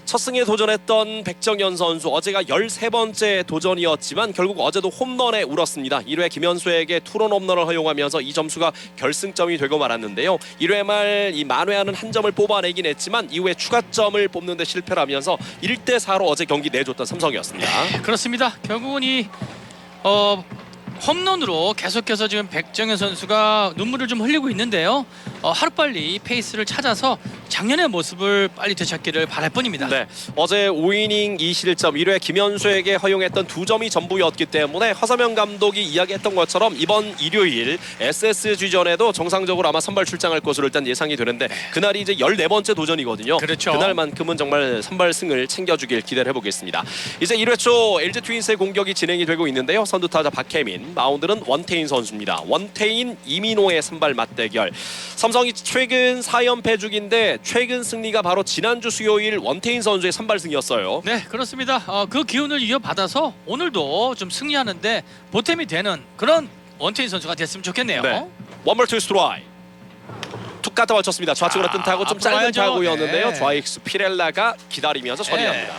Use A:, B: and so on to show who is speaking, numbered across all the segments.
A: 첫 승에 도전했던 백정현 선수 어제가 13번째 도전이었지만 결국 어제도 홈런에 울었습니다. 1회 김현수에게 투런 홈런을 허용하면서 이 점수가 결승점이 되고 말았는데요. 1회 말 이 만회하는 한 점을 뽑아내긴 했지만 이후에 추가점을 뽑는 데 실패를 하면서 1대4로 어제 경기 내줬던 삼성이었습니다.
B: 네, 그렇습니다. 결국은 이 홈런으로 계속해서 지금 백정현 선수가 눈물을 좀 흘리고 있는데요. 하루빨리 페이스를 찾아서 작년의 모습을 빨리 되찾기를 바랄 뿐입니다.
A: 네, 어제 5이닝 2실점 1회 김현수에게 허용했던 2점이 전부였기 때문에 허서명 감독이 이야기했던 것처럼 이번 일요일 SSG전에도 정상적으로 아마 선발 출장할 것으로 일단 예상이 되는데 그날이 이제 14번째 도전이거든요.
B: 그렇죠.
A: 그날만큼은 정말 선발승을 챙겨주길 기대를 해보겠습니다. 이제 1회 초 LG 트윈스의 공격이 진행이 되고 있는데요. 선두타자 박혜민, 마운드는 원태인 선수입니다. 원태인, 이민호의 선발 맞대결. 삼성이 최근 4연패 중인데 최근 승리가 바로 지난주 수요일 원태인 선수의 선발승이었어요.
B: 네, 그렇습니다. 그 기운을 이어받아서 오늘도 좀 승리하는데 보탬이 되는 그런 원태인 선수가 됐으면 좋겠네요.
A: 네. 원볼 투 스트라이. 툭 갖다 맞췄습니다. 좌측으로 뜬 타고 좀
B: 앞으로
A: 짧은
B: 가야죠.
A: 타구였는데요.
B: 네.
A: 좌익수 피렐라가 기다리면서 처리합니다.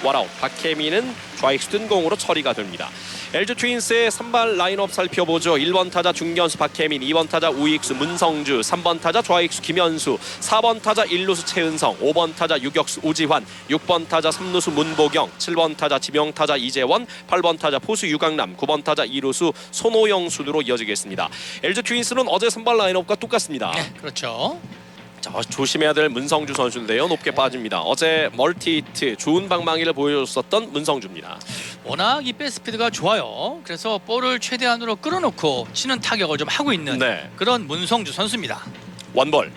A: 원아웃. 박혜민은 좌익수 뜬 공으로 처리가 됩니다. LG 트윈스의 선발 라인업 살펴보죠. 1번 타자 중견수 박혜민, 2번 타자 우익수 문성주, 3번 타자 좌익수 김현수, 4번 타자 1루수 최은성, 5번 타자 유격수 오지환, 6번 타자 3루수 문보경, 7번 타자 지명타자 이재원, 8번 타자 포수 유강남, 9번 타자 2루수 손호영 순으로 이어지겠습니다. LG 트윈스는 어제 선발 라인업과 똑같습니다.
B: 네, 그렇죠.
A: 자, 조심해야 될 문성주 선수인데요. 높게 빠집니다. 어제 멀티히트 좋은 방망이를 보여줬었던 문성주입니다.
B: 워낙 이 백스피드가 좋아요. 그래서 볼을 최대한으로 끌어놓고 치는 타격을 좀 하고 있는
A: 네.
B: 그런 문성주 선수입니다.
A: 원볼.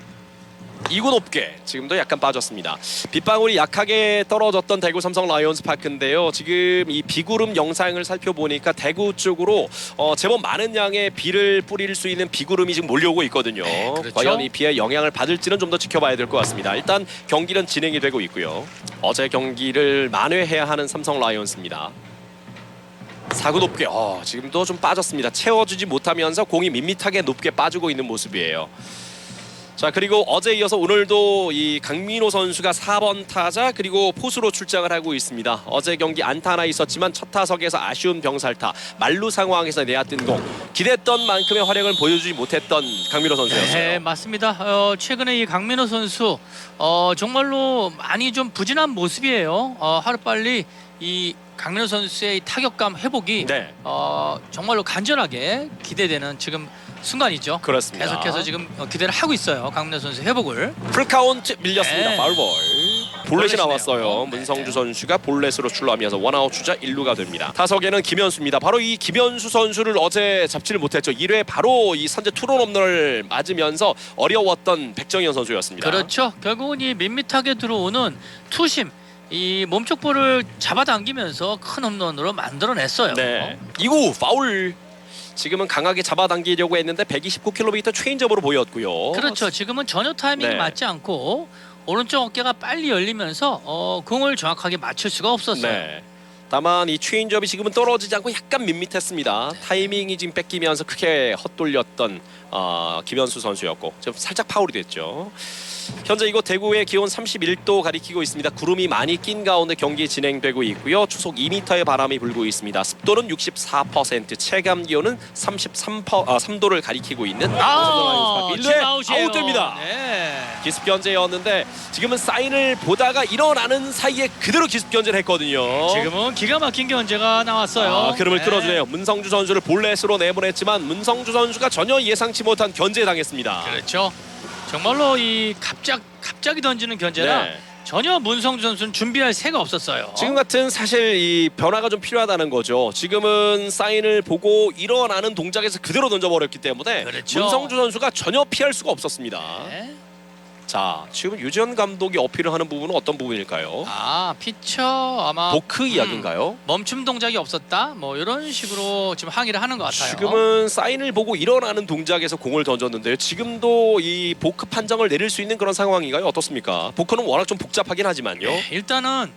A: 2구 높게 지금도 약간 빠졌습니다. 빗방울이 약하게 떨어졌던 대구 삼성 라이온즈 파크인데요. 지금 이 비구름 영상을 살펴보니까 대구 쪽으로 제법 많은 양의 비를 뿌릴 수 있는 비구름이 지금 몰려오고 있거든요.
B: 네, 그렇죠.
A: 과연 이 비의 영향을 받을지는 좀 더 지켜봐야 될 것 같습니다. 일단 경기는 진행이 되고 있고요. 어제 경기를 만회해야 하는 삼성 라이온즈입니다. 4구 높게 지금도 좀 빠졌습니다. 채워주지 못하면서 공이 밋밋하게 높게 빠지고 있는 모습이에요. 자, 그리고 어제 이어서 오늘도 이 강민호 선수가 4번 타자 그리고 포수로 출장을 하고 있습니다. 어제 경기 안타 하나 있었지만 첫 타석에서 아쉬운 병살타, 만루 상황에서 내야뜬 공, 기대했던 만큼의 활약을 보여주지 못했던 강민호 선수였어요.
B: 네, 맞습니다. 최근에 이 강민호 선수 정말로 많이 좀 부진한 모습이에요. 하루빨리 이 강민호 선수의 이 타격감 회복이
A: 네.
B: 정말로 간절하게 기대되는 지금 순간이죠.
A: 그렇습니다.
B: 계속해서 지금 기대를 하고 있어요. 강민호 선수 회복을.
A: 풀카운트 밀렸습니다.
B: 네.
A: 파울볼. 볼넷이
B: 볼넷이네요.
A: 나왔어요.
B: 네.
A: 문성주 선수가 볼넷으로 출루하면서 원아웃 주자 1루가 됩니다. 타석에는 김현수입니다. 바로 이 김현수 선수를 어제 잡지를 못했죠. 1회 바로 이 선제 투런 홈런을 맞으면서 어려웠던 백정현 선수였습니다.
B: 그렇죠. 결국은 이 밋밋하게 들어오는 투심, 이 몸쪽 볼을 잡아당기면서 큰 홈런으로 만들어냈어요.
A: 네. 2구 파울. 지금은 강하게 잡아당기려고 했는데 129km 체인지업으로 보였고요.
B: 그렇죠. 지금은 전혀 타이밍이
A: 네.
B: 맞지 않고 오른쪽 어깨가 빨리 열리면서 공을 정확하게 맞출 수가 없었어요.
A: 네. 다만 이 체인지업이 지금은 떨어지지 않고 약간 밋밋했습니다. 타이밍이 지금 뺏기면서 크게 헛돌렸던 김현수 선수였고 좀 살짝 파울이 됐죠. 현재 이곳 대구의 기온 31도 가리키고 있습니다. 구름이 많이 낀 가운데 경기 진행되고 있고요. 초속 2m의 바람이 불고 있습니다. 습도는 64%, 체감 기온은 3도를 가리키고 있는
B: 지금
A: 아웃됩니다.
B: 네.
A: 기습 견제였는데 지금은 사인을 보다가 일어나는 사이에 그대로 기습 견제를 했거든요.
B: 지금은 기가 막힌 견제가 나왔어요.
A: 흐름을
B: 네.
A: 끌어주네요. 문성주 선수를 볼넷으로 내보냈지만 문성주 선수가 전혀 예상치 못한 견제에 당했습니다.
B: 그렇죠. 정말로 이 갑자기 던지는 견제라
A: 네.
B: 전혀 문성주 선수는 준비할 새가 없었어요.
A: 지금 같은 사실 이 변화가 좀 필요하다는 거죠. 지금은 사인을 보고 일어나는 동작에서 그대로 던져버렸기 때문에
B: 그렇죠.
A: 문성주 선수가 전혀 피할 수가 없었습니다.
B: 네.
A: 자, 지금 유지현 감독이 어필을 하는 부분은 어떤 부분일까요?
B: 피처 아마
A: 보크 이야기인가요?
B: 멈춤 동작이 없었다. 뭐 이런 식으로 지금 항의를 하는 것 같아요.
A: 지금은 사인을 보고 일어나는 동작에서 공을 던졌는데요. 지금도 이 보크 판정을 내릴 수 있는 그런 상황인가요? 어떻습니까? 보크는 워낙 좀 복잡하긴 하지만요.
B: 네, 일단은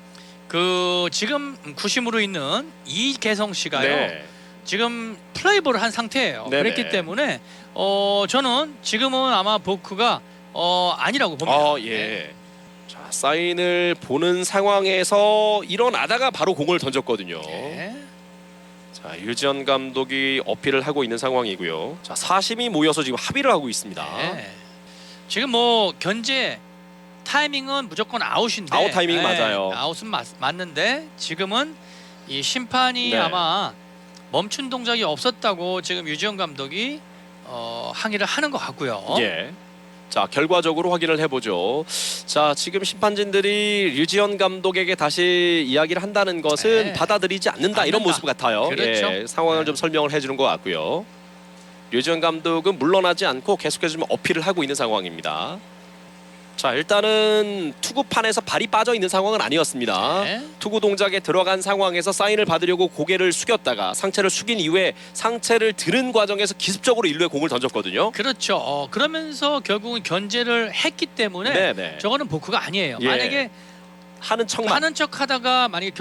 B: 지금 구심으로 있는 이계성 씨가요.
A: 네.
B: 지금 플레이볼을 한 상태예요.
A: 네네.
B: 그렇기 때문에 저는 지금은 아마 보크가 아니라고 봅니다.
A: 예. 자, 사인을 보는 상황에서 일어나다가 바로 공을 던졌거든요.
B: 네.
A: 자, 류지현 감독이 어필을 하고 있는 상황이고요. 자, 사심이 모여서 지금 합의를 하고 있습니다.
B: 네. 지금 뭐 견제 타이밍은 무조건 아웃인데
A: 아웃 타이밍 맞아요.
B: 아웃은 맞는데 지금은 이 심판이
A: 네.
B: 아마 멈춘 동작이 없었다고 지금 유지영 감독이 항의를 하는 것 같고요.
A: 예. 자, 결과적으로 확인을 해보죠. 자, 지금 심판진들이 류지현 감독에게 다시 이야기를 한다는 것은
B: 네.
A: 받아들이지 않는다 이런
B: 않는다.
A: 모습 같아요.
B: 그렇죠.
A: 예, 상황을
B: 네.
A: 좀 설명을 해주는 것 같고요. 류지현 감독은 물러나지 않고 계속해서 좀 어필을 하고 있는 상황입니다. 자, 일단은 투구판에서 발이 빠져 있는 상황은 아니었습니다.
B: 네.
A: 투구 동작에 들어간 상황에서 사인을 받으려고 고개를 숙였다가 상체를 숙인 이후에 상체를 드는 과정에서 기습적으로 일루에 공을 던졌거든요.
B: 그렇죠. 그러면서 결국은 견제를 했기 때문에
A: 네네.
B: 저거는 보크가 아니에요.
A: 예.
B: 만약에
A: 하는 척만.
B: 하는 척하다가 만약에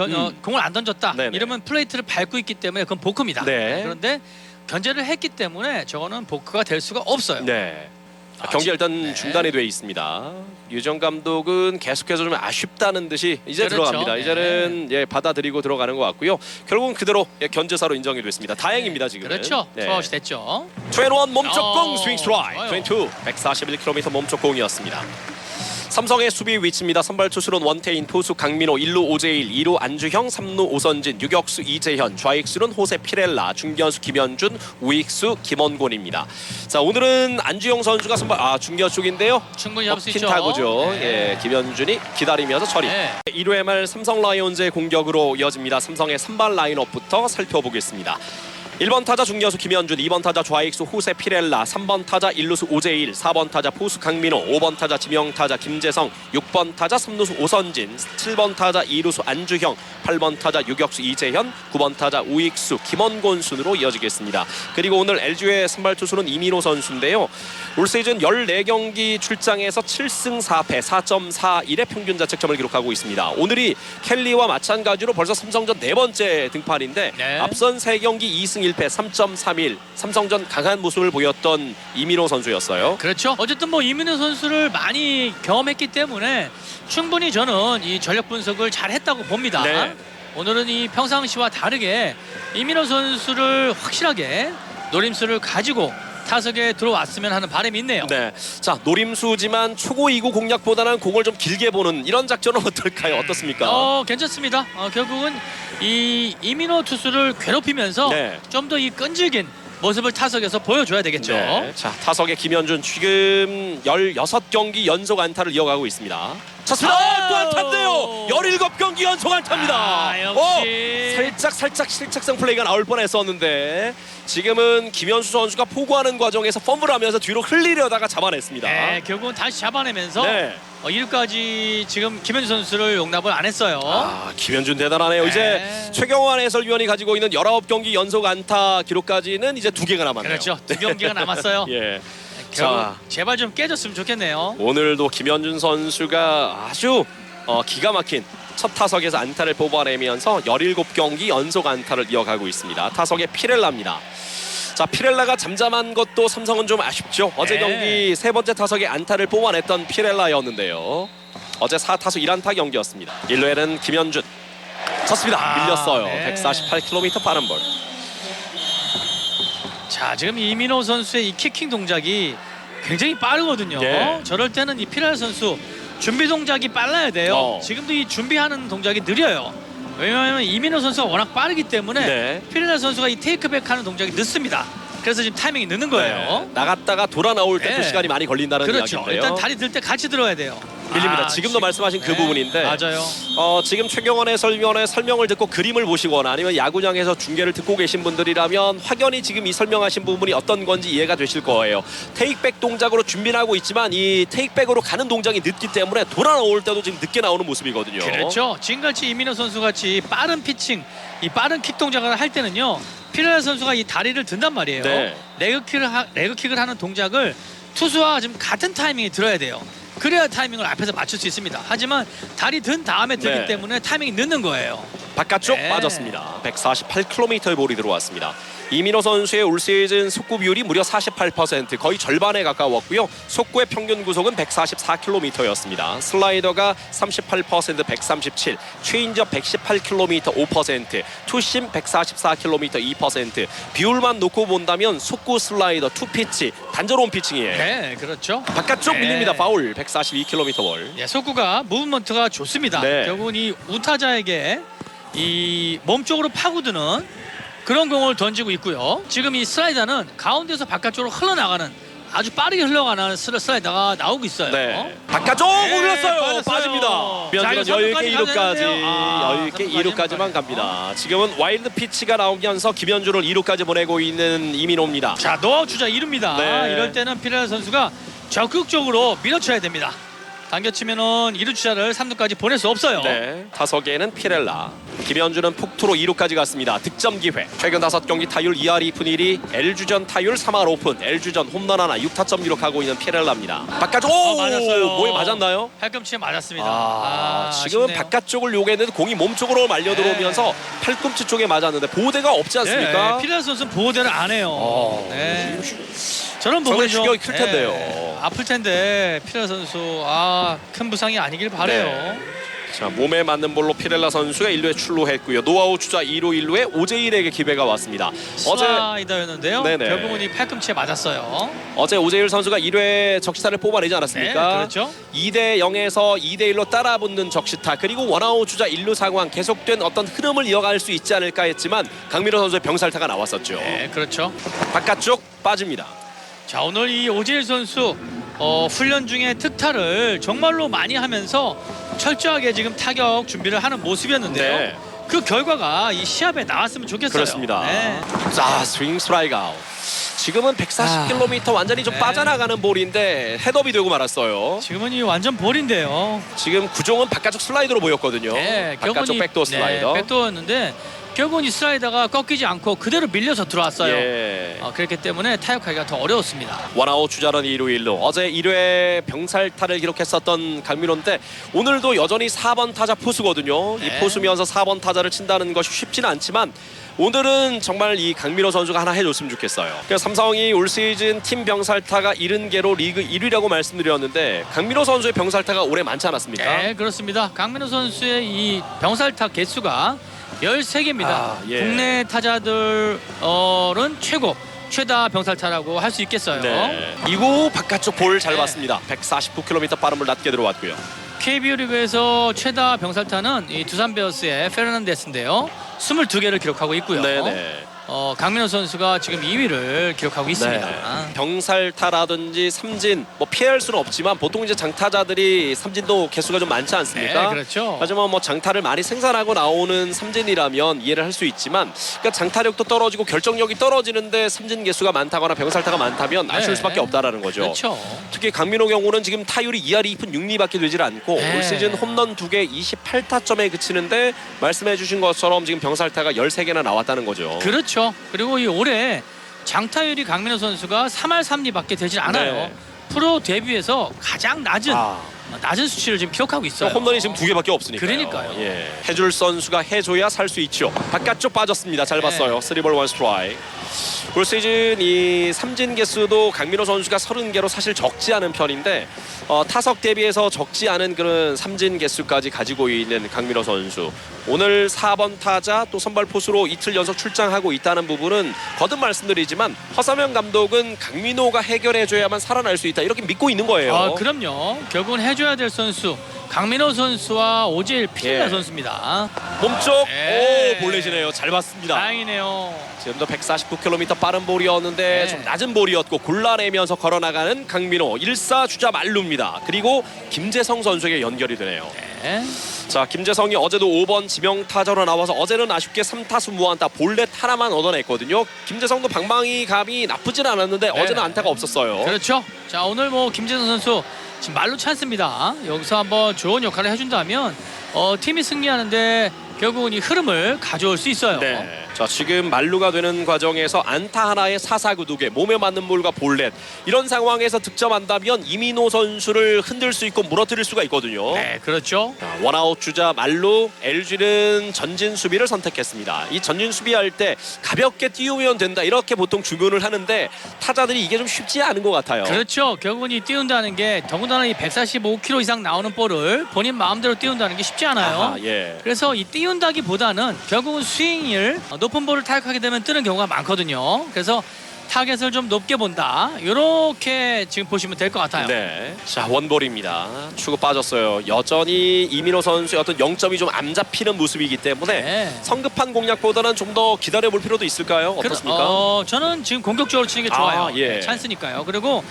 B: 공을 안 던졌다
A: 네네.
B: 이러면 플레이트를 밟고 있기 때문에 그건 보크입니다.
A: 네.
B: 그런데 견제를 했기 때문에 저거는 보크가 될 수가 없어요.
A: 네.
B: 아,
A: 경기 일단
B: 네.
A: 중단이 돼 있습니다. 유정 감독은 계속해서 좀 아쉽다는 듯이 이제
B: 그렇죠.
A: 들어갑니다.
B: 네.
A: 이제는 예, 받아들이고 들어가는 것 같고요. 결국은 그대로 예, 견제사로 인정이 됐습니다. 다행입니다 지금.
B: 그렇죠. 투아웃이 됐죠.
A: 21 몸쪽 공 스윙
B: 좋아요.
A: 스트라이크 22 141km 몸쪽 공이었습니다. 삼성의 수비 위치입니다. 선발 투수는 원태인, 포수 강민호, 1루 오재일, 2루 안주형, 3루 오선진, 유격수 이재현, 좌익수는 호세 피렐라, 중견수 김현준, 우익수 김원곤입니다. 자, 오늘은 안주형 선수가 선발 중견 쪽인데요.
B: 충분히 잡을 수
A: 핀
B: 있죠.
A: 타구죠.
B: 네.
A: 예, 김현준이 기다리면서 처리.
B: 네.
A: 1회 말 삼성 라이온즈의 공격으로 이어집니다. 삼성의 선발 라인업부터 살펴보겠습니다. 1번 타자 중견수 김현준, 2번 타자 좌익수 호세 피렐라, 3번 타자 1루수 오재일, 4번 타자 포수 강민호, 5번 타자 지명타자 김재성, 6번 타자 3루수 오선진, 7번 타자 2루수 안주형, 8번 타자 유격수 이재현, 9번 타자 우익수 김원곤 순으로 이어지겠습니다. 그리고 오늘 LG의 선발 투수는 이민호 선수인데요. 올 시즌 14경기 출장에서 7승 4패 4.41의 평균 자책점을 기록하고 있습니다. 오늘이 켈리와 마찬가지로 벌써 삼성전 네 번째 등판인데
B: 네.
A: 앞선 3경기 2승 1패 3.31 삼성전 강한 모습을 보였던 이민호 선수였어요.
B: 그렇죠. 어쨌든 뭐 이민호 선수를 많이 경험했기 때문에 충분히 저는 이 전력 분석을 잘 했다고 봅니다.
A: 네.
B: 오늘은 이 평상시와 다르게 이민호 선수를 확실하게 노림수를 가지고 타석에 들어왔으면 하는 바람이 있네요.
A: 네, 자 노림수지만 초고 2구 공략보다는 공을 좀 길게 보는 이런 작전은 어떨까요? 어떻습니까?
B: 괜찮습니다. 결국은 이 이민호 투수를 괴롭히면서
A: 네.
B: 좀 더 이 끈질긴 모습을 타석에서 보여줘야 되겠죠.
A: 네. 자, 타석의 김현준 지금 16경기 연속 안타를 이어가고 있습니다. 쳤습니다. 또 안타인데요. 17경기 연속 안타입니다.
B: 역시.
A: 살짝 실책성 플레이가 나올 뻔했었는데 지금은 김현수 선수가 포구하는 과정에서 펌블하면서 뒤로 흘리려다가 잡아냈습니다.
B: 네, 결국은 다시 잡아내면서
A: 네.
B: 2루까지 지금 김현준 선수를 용납을 안 했어요.
A: 김현준 대단하네요.
B: 네.
A: 이제 최경환 해설위원이 가지고 있는 19경기 연속 안타 기록까지는 이제 2개가 남았네요.
B: 그렇죠. 2경기가 남았어요.
A: 예.
B: 결국
A: 자.
B: 제발 좀 깨졌으면 좋겠네요.
A: 오늘도 김현준 선수가 아주 기가 막힌 첫 타석에서 안타를 뽑아내면서 17경기 연속 안타를 이어가고 있습니다. 타석의 피렐라입니다. 자, 피렐라가 잠잠한 것도 삼성은 좀 아쉽죠. 어제
B: 네.
A: 경기 세 번째 타석에 안타를 뽑아냈던 피렐라였는데요. 어제 4타수 1안타 경기였습니다. 1루에는 김현준 쳤습니다. 밀렸어요.
B: 네.
A: 148km 빠른 볼.
B: 자, 지금 이민호 선수의 이 키킹 동작이 굉장히 빠르거든요.
A: 네.
B: 저럴 때는 이 피렐라 선수 준비 동작이 빨라야 돼요. 지금도 이 준비하는 동작이 느려요. 왜냐하면 이민호 선수가 워낙 빠르기 때문에
A: 네.
B: 피렐라 선수가 이 테이크백하는 동작이 늦습니다. 그래서 지금 타이밍이 늦는 거예요.
A: 네. 나갔다가 돌아 나올 때 또
B: 네.
A: 시간이 많이 걸린다는
B: 그렇죠.
A: 이야기인데요.
B: 일단 다리 들 때 같이 들어야 돼요.
A: 밀립니다. 지금도 말씀하신 그 부분인데
B: 맞아요.
A: 지금 최경원 해설위원의 설명을 듣고 그림을 보시거나 아니면 야구장에서 중계를 듣고 계신 분들이라면 확연히 지금 이 설명하신 부분이 어떤 건지 이해가 되실 거예요. 테이크백 동작으로 준비를 하고 있지만 이 테이크백으로 가는 동작이 늦기 때문에 돌아 나올 때도 지금 늦게 나오는 모습이거든요.
B: 그렇죠. 지금같이 이민호 선수 같이 빠른 피칭, 이 빠른 킥 동작을 할 때는요. 피렐라 선수가 이 다리를 든단 말이에요.
A: 네.
B: 레그킥을 하는 동작을 투수와 지금 같은 타이밍에 들어야 돼요. 그래야 타이밍을 앞에서 맞출 수 있습니다. 하지만 다리 든 다음에 들기
A: 네.
B: 때문에 타이밍이 늦는 거예요.
A: 바깥쪽
B: 네.
A: 빠졌습니다. 148km의 볼이 들어왔습니다. 이민호 선수의 올 시즌 속구 비율이 무려 48%, 거의 절반에 가까웠고요. 속구의 평균 구속은 144km였습니다. 슬라이더가 38%, 137, 체인지업 118km, 5%, 투심 144km, 2%. 비율만 놓고 본다면 속구 슬라이더 투피치 단조로운 피칭이에요.
B: 네, 그렇죠.
A: 바깥쪽
B: 네.
A: 밀립니다. 파울. 142km 볼.
B: 예, 속구가 무브먼트가 좋습니다.
A: 네.
B: 결국은 이 우타자에게 이 몸쪽으로 파고드는 그런 공을 던지고 있고요. 지금 이 슬라이더는 가운데서 바깥쪽으로 흘러나가는 아주 빠르게 흘러가는 슬라이더가 나오고 있어요.
A: 네. 바깥쪽
B: 네,
A: 올렸어요.
B: 빠졌어요.
A: 빠집니다.
B: 자,
A: 변준은
B: 이거
A: 여유 있게 2루까지.
B: 가는데요.
A: 여유 있게
B: 선수까지는
A: 2루까지만
B: 가네요.
A: 갑니다. 지금은 와일드 피치가 나오면서 김현준을 2루까지 보내고 있는 이민호입니다.
B: 자, 노아웃 주자 2루입니다.
A: 네.
B: 이럴 때는 피렐라 선수가 적극적으로 밀어쳐야 됩니다. 당겨치면은 2루 주자를 3루까지 보낼 수 없어요.
A: 네, 타석에는 피렐라. 김현준은 폭투로 2루까지 갔습니다. 득점 기회. 최근 5경기 타율 2할 2푼 1리, L주전 타율 3할 5푼, L주전 홈런 하나 6타점 기록하고 있는 피렐라입니다. 바깥쪽
B: 맞았어요.
A: 뭐에 맞았나요?
B: 팔꿈치에 맞았습니다.
A: 지금은
B: 아쉽네요.
A: 바깥쪽을 요구했는데 공이 몸쪽으로 말려 들어오면서 팔꿈치 쪽에 맞았는데 보호대가 없지 않습니까?
B: 네, 피렐라 선수는 보호대를 안 해요. 네. 저런
A: 상당히
B: 부분이 좀
A: 충격이 클 텐데요.
B: 아플 텐데 피렐라 선수 큰 부상이 아니길 바래요.
A: 네. 자, 몸에 맞는 볼로 피렐라 선수가 1루에 출루했고요. 노아웃 주자 2루 1루에 오재일에게 기회가 왔습니다.
B: 슬라이더였는데요.
A: 네네.
B: 결국은 이 팔꿈치에 맞았어요.
A: 어제 오재일 선수가 1회 적시타를 뽑아내지 않았습니까?
B: 네, 그렇죠.
A: 2대 0에서 2대 1로 따라붙는 적시타, 그리고 원아웃 주자 1루 상황, 계속된 어떤 흐름을 이어갈 수 있지 않을까 했지만 강민호 선수의 병살타가 나왔었죠.
B: 네, 그렇죠.
A: 바깥쪽 빠집니다.
B: 자, 오늘 이 오재일 선수 훈련 중에 특타를 정말로 많이 하면서 철저하게 지금 타격 준비를 하는 모습이었는데요.
A: 네.
B: 그 결과가 이 시합에 나왔으면 좋겠어요.
A: 그렇습니다.
B: 네.
A: 자, 스윙 스트라이크 아웃. 지금은 140km 완전히 좀
B: 네.
A: 빠져나가는 볼인데 헤드업이 되고 말았어요.
B: 지금은 이 완전 볼인데요.
A: 지금 구종은 바깥쪽 슬라이더로 보였거든요.
B: 네,
A: 바깥쪽 백도어 슬라이더.
B: 네, 백도어였는데 결국은 이 슬라이더가 꺾이지 않고 그대로 밀려서 들어왔어요.
A: 예.
B: 그렇기 때문에 타격하기가 더 어려웠습니다.
A: 원아웃 주자는 2루 1루. 어제 1회 병살타를 기록했었던 강민호인데 오늘도 여전히 4번 타자 포수거든요.
B: 네.
A: 이 포수면서 4번 타자를 친다는 것이 쉽지는 않지만 오늘은 정말 이 강민호 선수가 하나 해줬으면 좋겠어요. 그래서 삼성이 올 시즌 팀 병살타가 70개로 리그 1위라고 말씀드렸는데 강민호 선수의 병살타가 올해 많지 않았습니까?
B: 네, 그렇습니다. 강민호 선수의 이 병살타 개수가 13개입니다.
A: 예.
B: 국내 타자들은 최다 병살타라고 할 수 있겠어요.
A: 네. 이구 바깥쪽 볼 잘
B: 네.
A: 봤습니다. 149km 빠른 볼 낮게 들어왔고요.
B: KBO 리그에서 최다 병살타는 이 두산 베어스의 페르난데스인데요. 22개를 기록하고 있고요.
A: 네네.
B: 강민호 선수가 지금 2위를 기록하고 있습니다.
A: 네. 병살타라든지 삼진 뭐 피할 수는 없지만 보통 이제 장타자들이 삼진도 개수가 좀 많지 않습니까?
B: 네, 그렇죠.
A: 하지만 뭐 장타를 많이 생산하고 나오는 삼진이라면 이해를 할 수 있지만, 그러니까 장타력도 떨어지고 결정력이 떨어지는데 삼진 개수가 많다거나 병살타가 많다면 아쉬울
B: 네.
A: 수밖에 없다라는 거죠.
B: 그렇죠.
A: 특히 강민호 경우는 지금 타율이 2할 2푼 6리밖에 되질 않고
B: 네.
A: 올 시즌 홈런 2개 28타점에 그치는데 말씀해주신 것처럼 지금 병살타가 13개나 나왔다는 거죠.
B: 그렇죠. 그리고 이 올해 장타율이 강민호 선수가 3할 3리밖에 되질 않아요.
A: 네.
B: 프로 데뷔에서 가장 낮은
A: 아.
B: 수치를 지금 기록하고 있어요.
A: 홈런이 지금 2개밖에 없으니까요.
B: 그러니까요.
A: 예. 해줄 선수가 해줘야 살 수 있죠. 바깥쪽 빠졌습니다. 잘
B: 네.
A: 봤어요. 3볼 1 스트라이크. 올 시즌 이 삼진 개수도 강민호 선수가 30개로 사실 적지 않은 편인데 타석 대비해서 적지 않은 그런 삼진 개수까지 가지고 있는 강민호 선수. 오늘 4번 타자 또 선발 포수로 이틀 연속 출장하고 있다는 부분은 거듭 말씀드리지만 허삼영 감독은 강민호가 해결해줘야만 살아날 수 있다 이렇게 믿고 있는 거예요.
B: 그럼요. 결국은 해줘야 될 선수 강민호 선수와 오재일 피렐라
A: 예.
B: 선수입니다.
A: 몸쪽
B: 예.
A: 오 볼넷이네요. 잘 봤습니다.
B: 다행이네요.
A: 지금도 149km 빠른 볼이었는데
B: 네.
A: 좀 낮은 볼이었고 골라내면서 걸어나가는 강민호 1사 주자 만루입니다. 그리고 김재성 선수에게 연결이 되네요.
B: 네.
A: 자, 김재성이 어제도 5번 지명 타자로 나와서 어제는 아쉽게 3타수 무안타 볼넷 하나만 얻어냈거든요. 김재성도 방망이 감이 나쁘진 않았는데
B: 네.
A: 어제는 안타가 없었어요.
B: 그렇죠. 자, 오늘 뭐 김재성 선수 지금 말로 찬스입니다. 여기서 한번 좋은 역할을 해준다면 팀이 승리하는데 결국은 이 흐름을 가져올 수 있어요.
A: 네. 자, 지금 만루가 되는 과정에서 안타 하나에 사사구 2개, 몸에 맞는 볼과 볼넷, 이런 상황에서 득점한다면 이민호 선수를 흔들 수 있고 무너뜨릴 수가 있거든요.
B: 네, 그렇죠.
A: 자, 원아웃 주자 만루, LG는 전진 수비를 선택했습니다. 이 전진 수비할 때 가볍게 띄우면 된다, 이렇게 보통 주문을 하는데 타자들이 이게 좀 쉽지 않은 것 같아요.
B: 그렇죠. 결국은 이 띄운다는 게 더군다나 이 145km 이상 나오는 볼을 본인 마음대로 띄운다는 게 쉽지 않아요.
A: 아하, 예.
B: 그래서 이 띄운다기보다는 결국은 스윙을 높은 볼을 타격하게 되면 뜨는 경우가 많거든요. 그래서 타겟을 좀 높게 본다. 이렇게 지금 보시면 될 것 같아요.
A: 네. 자, 원볼입니다. 추구 빠졌어요. 여전히 이민호 선수의 어떤 0점이 좀 안 잡히는 모습이기 때문에
B: 네.
A: 성급한 공략보다는 좀 더 기다려 볼 필요도 있을까요? 어떻습니까?
B: 저는 지금 공격적으로 치는 게 좋아요.
A: 예.
B: 네, 찬스니까요. 그리고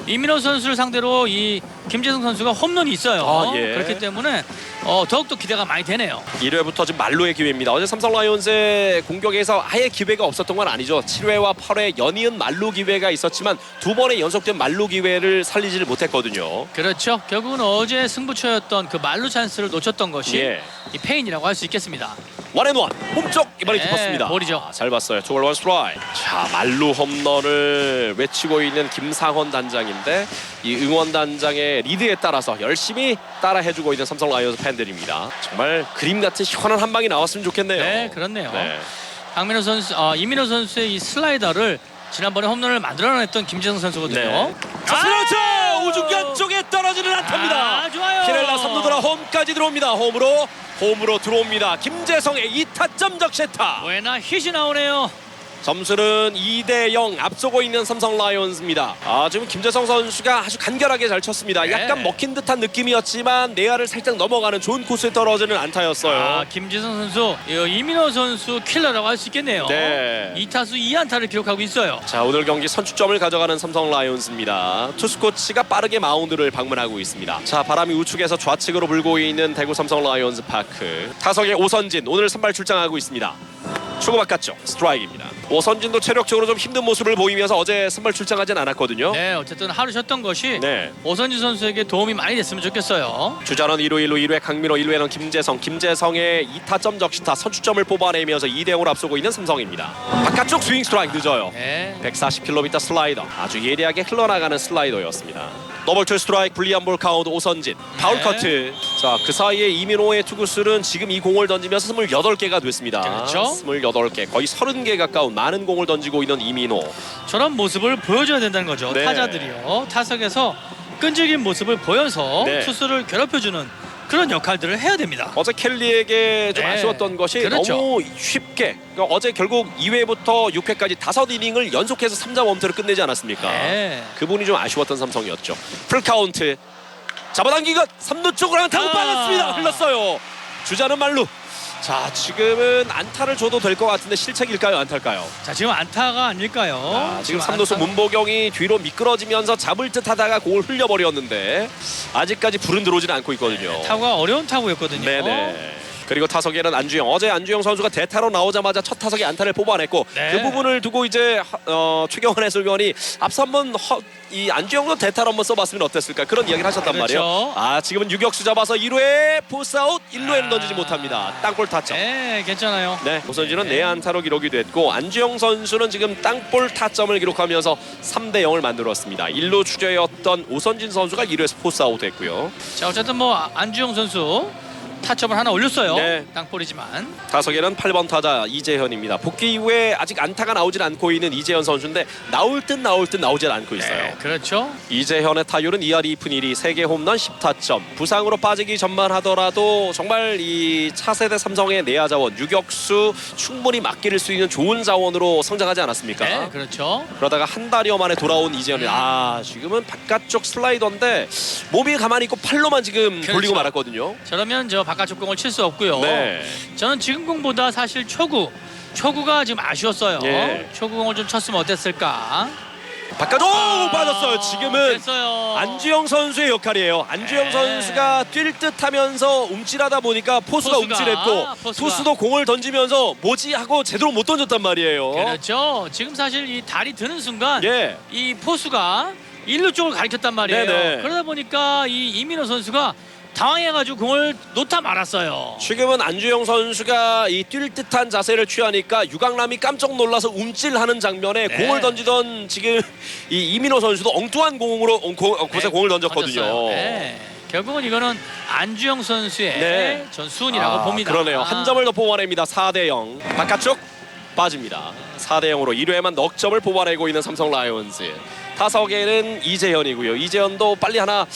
B: 이민호 선수를 상대로 이 김재성 선수가 홈런이 있어요.
A: 예.
B: 그렇기 때문에 더욱더 기대가 많이 되네요.
A: 1회부터 지금 말로의 기회입니다. 어제 삼성 라이온즈의 공격에서 아예 기회가 없었던 건 아니죠. 7회와 8회 연이은 말로 기회가 있었지만 두 번의 연속된 말로 기회를 살리지를 못했거든요.
B: 그렇죠. 결국은 어제 승부처였던 그 말루 찬스를 놓쳤던 것이
A: 예.
B: 이 페인이라고 할 수 있겠습니다.
A: 원앤원 홈쪽 이번에
B: 네,
A: 짚었습니다.
B: 볼이죠.
A: 잘 봤어요. 투볼 원 스트라이크. 자, 말루 홈런을 외치고 있는 김상헌 단장인데 이 응원 단장의 리드에 따라서 열심히 따라해주고 있는 삼성 라이온즈 팬들입니다. 정말 그림 같은 시원한 한 방이 나왔으면 좋겠네요.
B: 네, 그렇네요.
A: 네.
B: 강민호 선수, 이민호 선수의 이 슬라이더를 지난번에 홈런을 만들어냈던 김재성 선수거든요.
A: 네. 스트라이크! 우중간 쪽에 떨어지는 안타입니다.
B: 아, 좋아요.
A: 피렐라 3루 돌아 홈까지 들어옵니다. 홈으로 들어옵니다. 김재성의 2타점 적시타.
B: 왜나 hit이 나오네요.
A: 점수는 2대0 앞서고 있는 삼성 라이온즈입니다. 지금 김재성 선수가 아주 간결하게 잘 쳤습니다.
B: 네.
A: 약간 먹힌 듯한 느낌이었지만 내야를 살짝 넘어가는 좋은 코스에 떨어지는 안타였어요.
B: 김재성 선수, 이민호 선수 킬러라고 할 수 있겠네요.
A: 네.
B: 2타수 2안타를 기록하고 있어요.
A: 자, 오늘 경기 선취점을 가져가는 삼성 라이온즈입니다. 투수 코치가 빠르게 마운드를 방문하고 있습니다. 자, 바람이 우측에서 좌측으로 불고 있는 대구 삼성 라이온즈 파크. 타석의 오선진 오늘 선발 출장하고 있습니다. 추구 바깥쪽 스트라이크입니다. 오선진도 체력적으로 좀 힘든 모습을 보이면서 어제 선발 출장하진 않았거든요.
B: 네, 어쨌든 하루 쉬었던 것이
A: 네.
B: 오선진 선수에게 도움이 많이 됐으면 좋겠어요.
A: 주자는 1루 1회 강민호, 1루에는 김재성의 2타점 적시타 선취점을 뽑아내면서 2대0으로 앞서고 있는 삼성입니다. 바깥쪽 스윙 스트라이크 늦어요.
B: 네.
A: 140km 슬라이더, 아주 예리하게 흘러나가는 슬라이더였습니다. 더블 스트라이크, 불리한 볼 카운트. 오선진 파울
B: 네.
A: 커트. 자, 그 사이에 이민호의 투구수는 지금 이 공을 던지면서 28개가 됐습니다.
B: 그렇죠.
A: 28개, 거의 30개 가까운 많은 공을 던지고 있는 이민호.
B: 저런 모습을 보여줘야 된다는 거죠.
A: 네.
B: 타자들이요. 타석에서 끈질긴 모습을 보여서
A: 네.
B: 투수를 괴롭혀주는 그런 역할들을 해야 됩니다.
A: 어제 켈리에게 좀
B: 네.
A: 아쉬웠던 것이
B: 그렇죠.
A: 너무 쉽게, 그러니까 어제 결국 2회부터 6회까지 5이닝을 연속해서 3자 원투를 끝내지 않았습니까?
B: 네.
A: 그분이 좀 아쉬웠던 삼성이었죠. 풀카운트 잡아당기고 3루 쪽으로 안타고 빠졌습니다. 흘렀어요. 주자는 말루. 자, 지금은 안타를 줘도 될 것 같은데 실책일까요, 안타일까요?
B: 자, 지금 안타가 아닐까요?
A: 지금 3루수 문보경이 뒤로 미끄러지면서 잡을 듯 하다가 공을 흘려버렸는데 아직까지 불은 들어오지는 않고 있거든요.
B: 타구가 어려운 타구였거든요.
A: 네네. 그리고 타석에는 안주영. 어제 안주영 선수가 대타로 나오자마자 첫 타석에 안타를 뽑아냈고
B: 네.
A: 그 부분을 두고 이제 최경환 해설위원이 앞서 한번 이 안주영도 대타로 한번 써봤으면 어땠을까 그런 이야기를 하셨단
B: 그렇죠.
A: 말이에요. 지금은 유격수 잡아서 1루에 포스아웃, 1루에는 던지지 못합니다. 땅볼 타점.
B: 네, 괜찮아요.
A: 네, 오선진은
B: 네.
A: 4안타로 기록이 됐고 안주영 선수는 지금 땅볼 타점을 기록하면서 3대0을 만들었습니다. 1루 주자였던 오선진 선수가 1루에서 포스아웃 됐고요.
B: 자, 어쨌든 뭐 안주영 선수 타점을 하나 올렸어요.
A: 네.
B: 땅볼이지만.
A: 타석에는 8번 타자 이재현입니다. 복귀 이후에 아직 안타가 나오질 않고 있는 이재현 선수인데 나올 듯 나오질 않고 있어요.
B: 네, 그렇죠.
A: 이재현의 타율은 2할 2푼 1리 3개 홈런 10타점. 부상으로 빠지기 전만 하더라도 정말 이 차세대 삼성의 내야 자원 유격수 충분히 맡길 수 있는 좋은 자원으로 성장하지 않았습니까?
B: 네, 그렇죠.
A: 그러다가 한 달여 만에 돌아온 이재현이 지금은 바깥쪽 슬라이더인데 몸이 가만히 있고 팔로만 지금
B: 그렇죠.
A: 돌리고 말았거든요.
B: 저러면 저 바깥쪽 공을 칠 수 없고요.
A: 네.
B: 저는 지금 공보다 사실 초구가 지금 아쉬웠어요.
A: 예.
B: 초구공을 좀 쳤으면 어땠을까?
A: 바깥쪽 빠졌어요. 지금은
B: 됐어요.
A: 안주영 선수의 역할이에요. 안주영
B: 네.
A: 선수가 뛸 듯하면서 움찔하다 보니까 포수가 움찔했고 투수도 공을 던지면서 뭐지 하고 제대로 못 던졌단 말이에요.
B: 그렇죠. 지금 사실 이 다리 드는 순간
A: 예.
B: 이 포수가 일루 쪽을 가리켰단 말이에요.
A: 네네.
B: 그러다 보니까 이 이민호 선수가 당황해가지고 공을 놓다 말았어요.
A: 지금은 안주영 선수가 이 뛸 듯한 자세를 취하니까 유강남이 깜짝 놀라서 움찔하는 장면에
B: 네.
A: 공을 던지던 지금 이 이민호 선수도 엉뚱한 공으로 곳에 공을 던졌거든요.
B: 던졌어요. 네. 결국은 이거는 안주영 선수의
A: 네.
B: 전수훈이라고 봅니다.
A: 그러네요. 한 점을 더 뽑아냅니다. 4대0. 바깥쪽 빠집니다. 4대0으로 1회에만 넉 점을 뽑아내고 있는 삼성 라이온즈. 타석에는 이재현이고요. 이재현도 빨리 하나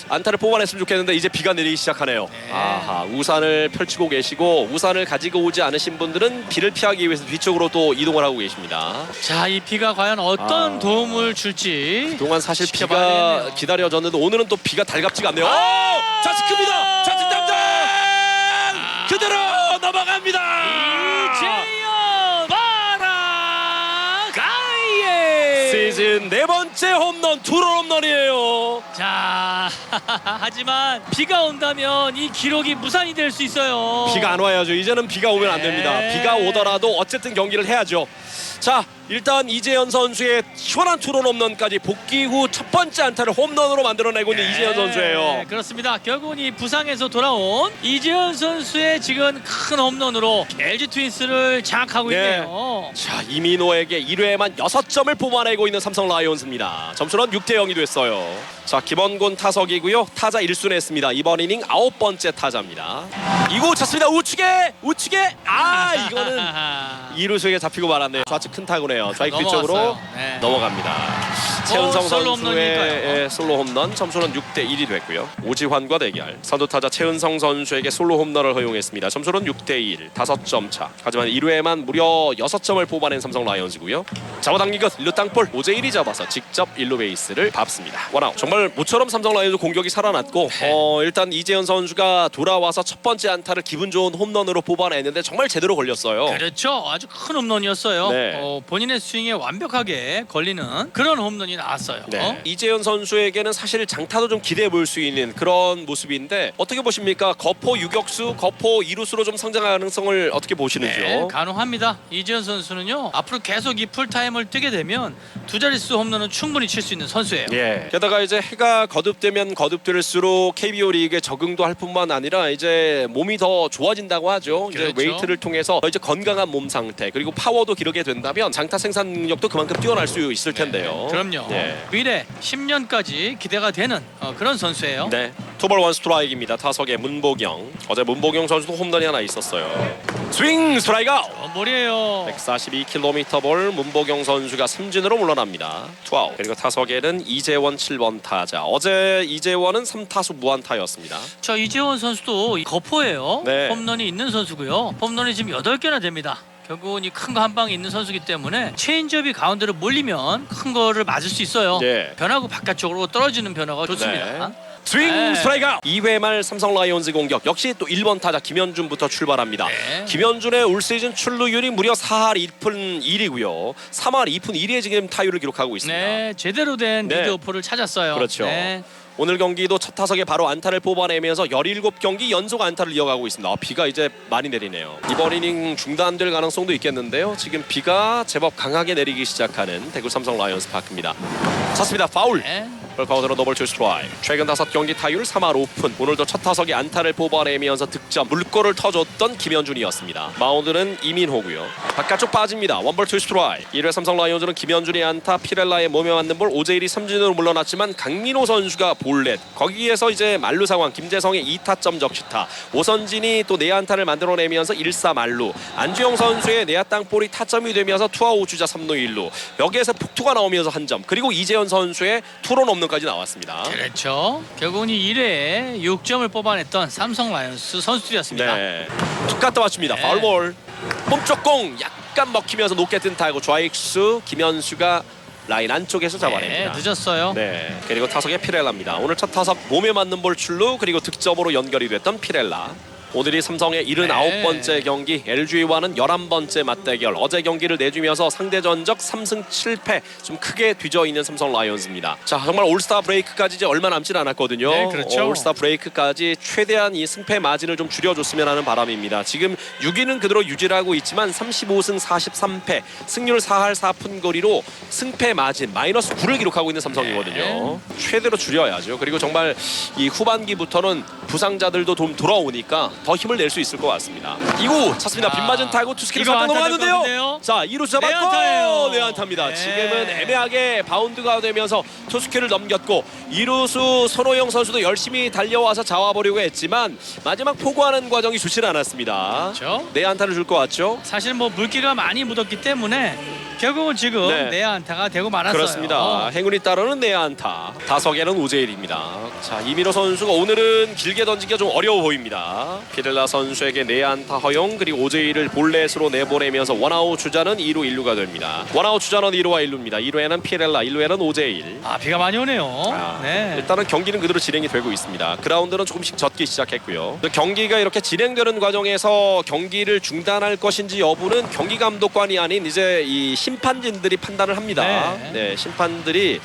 A: 안타를 뽑아냈으면 좋겠는데 이제 비가 내리기 시작하네요.
B: 네.
A: 아하, 우산을 펼치고 계시고 우산을 가지고 오지 않으신 분들은 비를 피하기 위해서 뒤쪽으로 또 이동을 하고 계십니다.
B: 자, 이 비가 과연 어떤 도움을 줄지
A: 그동안 사실
B: 지켜봐야
A: 비가
B: 되겠네요.
A: 기다려졌는데 오늘은 또 비가 달갑지가 않네요. 자칫 큽니다. 자칫 당장 그대로 넘어갑니다.
B: 이재현 바라가이에
A: 시즌 네 번째 홈런, 투런 홈런이에요.
B: 자, 하지만 비가 온다면 이 기록이 무산이 될 수 있어요.
A: 비가 안 와야죠. 이제는 비가 오면 안 됩니다.
B: 네.
A: 비가 오더라도 어쨌든 경기를 해야죠. 자, 일단 이재현 선수의 시원한 투런 홈런까지 복귀 후 첫 번째 안타를 홈런으로 만들어내고 있는 이재현 선수예요.
B: 그렇습니다. 결국은 이 부상에서 돌아온 이재현 선수의 지금 큰 홈런으로 LG 트윈스를 장악하고
A: 네.
B: 있네요.
A: 자, 이민호에게 1회에만 6점을 뽑아내고 있는 삼성 라이온즈입니다. 점수는 6대0이 됐어요. 자, 김원곤 타석이고요. 타자 1순위 했습니다. 이번 이닝 9번째 타자입니다. 이구 쳤습니다. 우측에 이거는 이루수에게 잡히고 말았네요. 좌측 큰 타구네요. 좌익 뒤쪽으로
B: 넘어갔어요. 네.
A: 넘어갑니다. 최은성
B: 솔로
A: 선수의
B: 홈런이니까요.
A: 솔로 홈런, 점수는 6대1이 됐고요. 오지환과 대결, 선두 타자 최은성 선수에게 솔로 홈런을 허용했습니다. 점수는 6대1, 5점 차. 하지만 1회에만 무려 6점을 뽑아낸 삼성 라이온즈고요. 잡아당긴 것 1루 땅볼, 오재일이 잡아서 직접 1루 베이스를 밟습니다. 원아웃. 정말 모처럼 삼성 라이온즈 공격이 살아났고 일단 이재현 선수가 돌아와서 첫 번째 안타를 기분 좋은 홈런으로 뽑아냈는데 정말 제대로 걸렸어요.
B: 그렇죠. 아주 큰 홈런이었어요.
A: 네.
B: 본인의 스윙에 완벽하게 걸리는 그런 홈런이 나왔어요.
A: 네. 이재현 선수에게는 사실 장타도 좀 기대해 볼 수 있는 그런 모습인데 어떻게 보십니까? 거포 유격수, 거포 이루수로 좀 성장 가능성을 어떻게 보시는지요?
B: 네, 가능합니다. 이재현 선수는요 앞으로 계속 이 풀타임을 뛰게 되면 두 자릿수 홈런은 충분히 칠 수 있는 선수예요.
A: 예. 게다가 이제 해가 거듭되면 거듭될수록 KBO 리그에 적응도 할 뿐만 아니라 이제 몸이 더 좋아진다고 하죠. 이제
B: 그렇죠.
A: 웨이트를 통해서 이제 건강한 몸 상태 그리고 파워도 기르게 된다면 장타 생산 능력도 그만큼 뛰어날 수 있을 텐데요.
B: 그럼요.
A: 네.
B: 미래 10년까지 기대가 되는 그런 선수예요.
A: 네. 투볼 원 스트라이크입니다. 타석에 문보경. 어제 문보경 선수도 홈런이 하나 있었어요. 스윙 스트라이크 아웃.
B: 머리예요.
A: 142km 볼 문보경 선수가 삼진으로 물러납니다. 투아웃. 그리고 타석에는 이재원 7번 타자. 어제 이재원은 3타수 무안타였습니다.
B: 저 이재원 선수도 거포예요.
A: 네.
B: 홈런이 있는 선수고요. 홈런이 지금 8개나 됩니다. 결국은 이 큰 거 한 방에 있는 선수기 때문에 체인지업이 가운데로 몰리면 큰 거를 맞을 수 있어요.
A: 네.
B: 변화구 바깥쪽으로 떨어지는 변화가 좋습니다.
A: 네. 스윙
B: 네.
A: 스트라이크 아웃. 2회 말 삼성 라이온즈 공격 역시 또 1번 타자 김현준부터 출발합니다.
B: 네.
A: 김현준의 올 시즌 출루율이 무려 4할 2푼 1이고요. 3할 2푼 1의 지금 타율을 기록하고 있습니다.
B: 네, 제대로 된
A: 네.
B: 리드오프를 찾았어요.
A: 그렇죠.
B: 네.
A: 오늘 경기도 첫 타석에 바로 안타를 뽑아내면서 17경기 연속 안타를 이어가고 있습니다. 비가 이제 많이 내리네요. 이번 이닝 중단될 가능성도 있겠는데요. 지금 비가 제법 강하게 내리기 시작하는 대구 삼성 라이온즈 파크입니다. 쳤습니다. 파울.
B: 네.
A: 카운트로 더블 투 스트라이크. 최근 5경기 타율 3할 5푼. 오늘도 첫 타석에 안타를 뽑아내면서 득점 물꼬를 터줬던 김현준이었습니다. 마운드는 이민호고요. 바깥쪽 빠집니다. 원볼 투 스트라이크. 1회 삼성 라이온즈는 김현준의 안타, 피렐라의 몸에 맞는 볼, 오재일이 삼진으로 물러났지만 강민호 선수가 볼넷. 거기에서 이제 만루 상황. 김재성의 2타점 적시타. 오선진이 또 내안타를 만들어내면서 1사 만루. 안주영 선수의 내야 땅볼이 타점이 되면서 투아웃 주자 3루 1루. 여기에서 폭투가 나오면서 한 점. 그리고 이재현 선수의 투런 홈런까지 나왔습니다.
B: 그렇죠. 결국은 이 1회에 6점을 뽑아냈던 삼성 라이온스 선수들이었습니다.
A: 네. 툭 갖다 맞춥니다.
B: 네.
A: 파울볼. 몸쪽 공 약간 먹히면서 높게 뜬 타고 좌익수 김현수가 라인 안쪽에서 잡아냅니다.
B: 네, 늦었어요.
A: 네. 그리고 타석에 피렐라입니다. 오늘 첫 타석 몸에 맞는 볼 출루 그리고 득점으로 연결이 됐던 피렐라. 오늘이 삼성의 79번째 경기, LG와는 11번째 맞대결. 어제 경기를 내주면서 상대 전적 3승 7패 좀 크게 뒤져있는 삼성 라이온즈입니다. 자, 정말 올스타 브레이크까지 이제 얼마 남진 않았거든요.
B: 네, 그렇죠.
A: 올스타 브레이크까지 최대한 이 승패 마진을 좀 줄여줬으면 하는 바람입니다. 지금 6위는 그대로 유지를 하고 있지만 35승 43패, 승률 4할 4푼 거리로 승패 마진 마이너스 9를 기록하고 있는 삼성이거든요. 최대로 줄여야죠. 그리고 정말 이 후반기부터는 부상자들도 좀 돌아오니까 더 힘을 낼 수 있을 것 같습니다. 2구 찼습니다. 빗맞은 타구 투스키를
B: 이거
A: 살짝
B: 안타 될
A: 넘어갔는데요.
B: 건데요?
A: 자, 2루
B: 내안타예요.
A: 잡았고 내안타입니다.
B: 네.
A: 지금은 애매하게 바운드가 되면서 투스키를 넘겼고 2루수 손호영 선수도 열심히 달려와서 잡아보려고 했지만 마지막 포구하는 과정이 좋지는 않았습니다.
B: 그렇죠.
A: 내안타를 줄 것 같죠?
B: 사실 뭐 물기가 많이 묻었기 때문에 결국은 지금
A: 네.
B: 내야 안타가 되고 말았어요.
A: 그렇습니다. 행운이 따르는 내안타. 다석에는 오재일입니다. 자, 이민호 선수가 오늘은 길게 던지기가 좀 어려워 보입니다. 피렐라 선수에게 내안타 허용, 그리고 오재일을 볼넷으로 내보내면서 원아웃 주자는 2루 1루가 됩니다. 원아웃 주자는 2루와 1루입니다. 2루에는 피렐라, 1루에는 오재일.
B: 아, 비가 많이 오네요. 네.
A: 일단은 경기는 그대로 진행이 되고 있습니다. 그라운드는 조금씩 젖기 시작했고요. 경기가 이렇게 진행되는 과정에서 경기를 중단할 것인지 여부는 경기 감독관이 아닌 이제 이 심판진들이 판단을 합니다. 네, 심판들이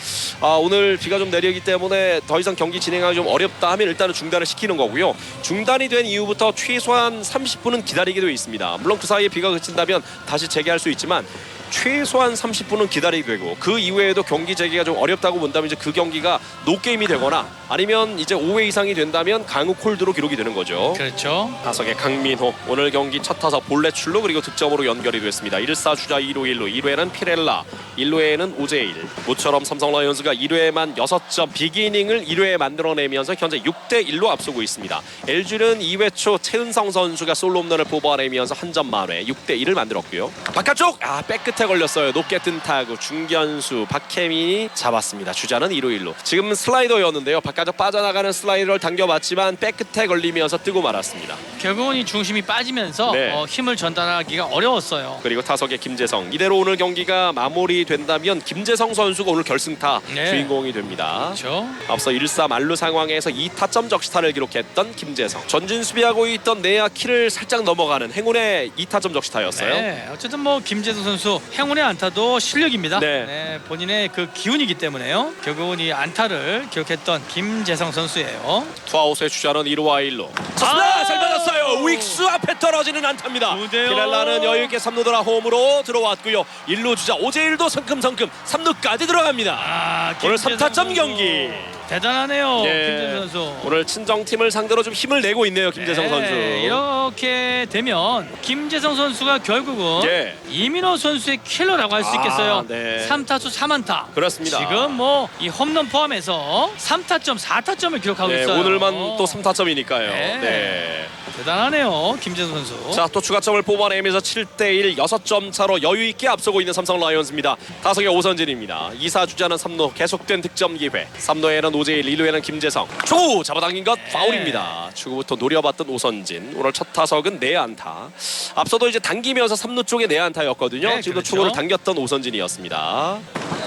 A: 오늘 비가 좀 내리기 때문에 더 이상 경기 진행하기 좀 어렵다 하면 일단은 중단을 시키는 거고요. 중단이 된 이후부터 최소한 30분은 기다리게 되어 있습니다. 물론 그 사이에 비가 그친다면 다시 재개할 수 있지만 최소한 30분은 기다리게 되고 그 이외에도 경기 재개가 좀 어렵다고 본다면 이제 그 경기가 노게임이 되거나 아니면 이제 5회 이상이 된다면 강욱 홀드로 기록이 되는 거죠.
B: 그렇죠.
A: 타석의 강민호 오늘 경기 첫 타석 볼넷 출루 그리고 득점으로 연결이 됐습니다. 1사 주자 2루 1루 2루에는 피렐라 1루에는 오재일. 모처럼 삼성 라이온즈가 1회에만 6점 비기닝을 1회에 만들어내면서 현재 6대1로 앞서고 있습니다. LG는 2회 초 최은성 선수가 솔로 홈런을 뽑아내면서 한 점 만회 6대1을 만들었고요. 바깥쪽 백 끝에 걸렸어요. 높게 뜬 타구 중견수 박혜민이 잡았습니다. 주자는 2루 1루. 지금 슬라이더였는데요. 바깥쪽 빠져나가는 슬라이더를 당겨봤지만 백 끝에 걸리면서 뜨고 말았습니다.
B: 결국은 이 중심이 빠지면서
A: 네.
B: 힘을 전달하기가 어려웠어요.
A: 그리고 타석의 김재성. 이대로 오늘 경기가 마무리된다면 김재성 선수가 오늘 결승타
B: 네.
A: 주인공이 됩니다.
B: 그렇죠.
A: 앞서 1사 만루 상황에서 2타점 적시타를 기록했던 김재성. 전진 수비하고 있던 내야 키를 살짝 넘어가는 행운의 2타점 적시타였어요.
B: 네, 어쨌든 뭐 김재성 선수 행운의 안타도 실력입니다.
A: 네.
B: 본인의 그 기운이기 때문에요. 결국은 이 안타를 기록했던 김재성 선수예요.
A: 투아웃의 주자는 1루와 1루. 쳤습니다. 잘 받았어요. 윅수 앞에 떨어지는 안타입니다.
B: 무대요.
A: 피렐라는 여유있게 3루 돌아 홈으로 들어왔고요. 1루 주자 오재일도 성큼성큼 3루까지 들어갑니다. 오늘
B: 김재성
A: 3타점
B: 선수.
A: 경기.
B: 대단하네요.
A: 예.
B: 김재성 선수.
A: 오늘 친정팀을 상대로 좀 힘을 내고 있네요. 김재성 선수.
B: 이렇게 되면 김재성 선수가 결국은
A: 예.
B: 이민호 선수의 킬러라고 할 수 있겠어요.
A: 네.
B: 3타수 3안타.
A: 그렇습니다.
B: 지금 뭐 이 홈런 포함해서 3타점, 4타점을 기록하고
A: 네,
B: 있어요.
A: 오늘만 또 3타점이니까요.
B: 네.
A: 네.
B: 대단하네요. 김재성 선수.
A: 자, 또 추가점을 뽑아내면서 7대1 6점 차로 여유 있게 앞서고 있는 삼성 라이온즈입니다. 타석의 오선진입니다. 2사 주자는 3루 계속된 득점 기회. 3루에는 오재일, 2루에는 김재성. 초구 잡아당긴 것 파울입니다. 초구부터 노려봤던 오선진. 오늘 첫 타석은 내안타. 앞서도 이제 당기면서 3루 쪽에 내안타였거든요.
B: 네,
A: 지금도
B: 그렇죠.
A: 초구를 당겼던 오선진이었습니다.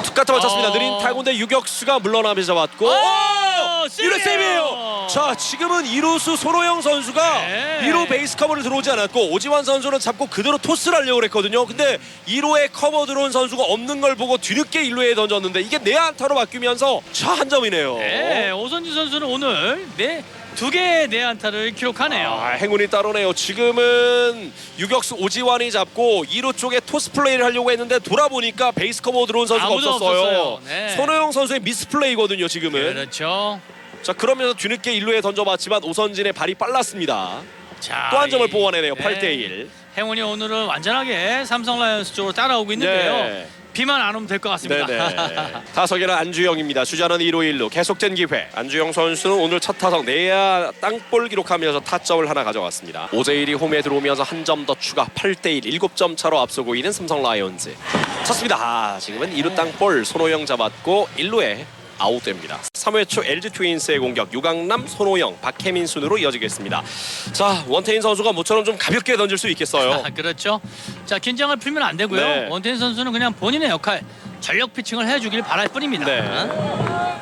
A: 툭까지 맞췄습니다. 느린 타구인데 유격수가 물러나면서 잡았고
B: 세이브예요.
A: 1루 세이브예요. 자, 지금은 2루수 손호영 선수가
B: 네.
A: 2루 베이스 커버를 들어오지 않았고 오지환 선수는 잡고 그대로 토스를 하려고 했거든요. 근데 2루에 커버 들어온 선수가 없는 걸 보고 뒤늦게 1루에 던졌는데 이게 내안타로 바뀌면서 차 한 점이네요.
B: 네, 오선진 선수는 오늘 두 개의 내안타를 기록하네요.
A: 행운이 따르네요. 지금은 유격수 오지환이 잡고 2루 쪽에 토스 플레이를 하려고 했는데 돌아보니까 베이스 커버 들어온 선수가
B: 아무도
A: 없었어요.
B: 없었어요. 네.
A: 손호영 선수의 미스 플레이거든요. 지금은.
B: 그렇죠.
A: 자, 그러면서 뒤늦게 1루에 던져봤지만 오선진의 발이 빨랐습니다.
B: 자,
A: 또 한 점을 뽑아내네요.
B: 네.
A: 8대1.
B: 행운이 오늘은 완전하게 삼성 라이온스 쪽으로 따라오고 있는데요.
A: 네.
B: 비만 안 오면 될 것 같습니다.
A: 네네. 타석에는 안주영입니다. 주자는 2루 1루 계속된 기회. 안주영 선수는 오늘 첫 타석 내야 땅볼 기록하면서 타점을 하나 가져갔습니다. 오재일이 홈에 들어오면서 한 점 더 추가 8대1 7점 차로 앞서고 있는 삼성 라이온즈. 쳤습니다. 지금은 2루 땅볼 손호영 잡았고 1루에 아웃됩니다. 3회 초 LG 트윈스의 공격 유강남, 손호영, 박혜민 순으로 이어지겠습니다. 자, 원태인 선수가 모처럼 좀 가볍게 던질 수 있겠어요.
B: 그렇죠. 자, 긴장을 풀면 안 되고요.
A: 네.
B: 원태인 선수는 그냥 본인의 역할 전력 피칭을 해주길 바랄 뿐입니다.
A: 네.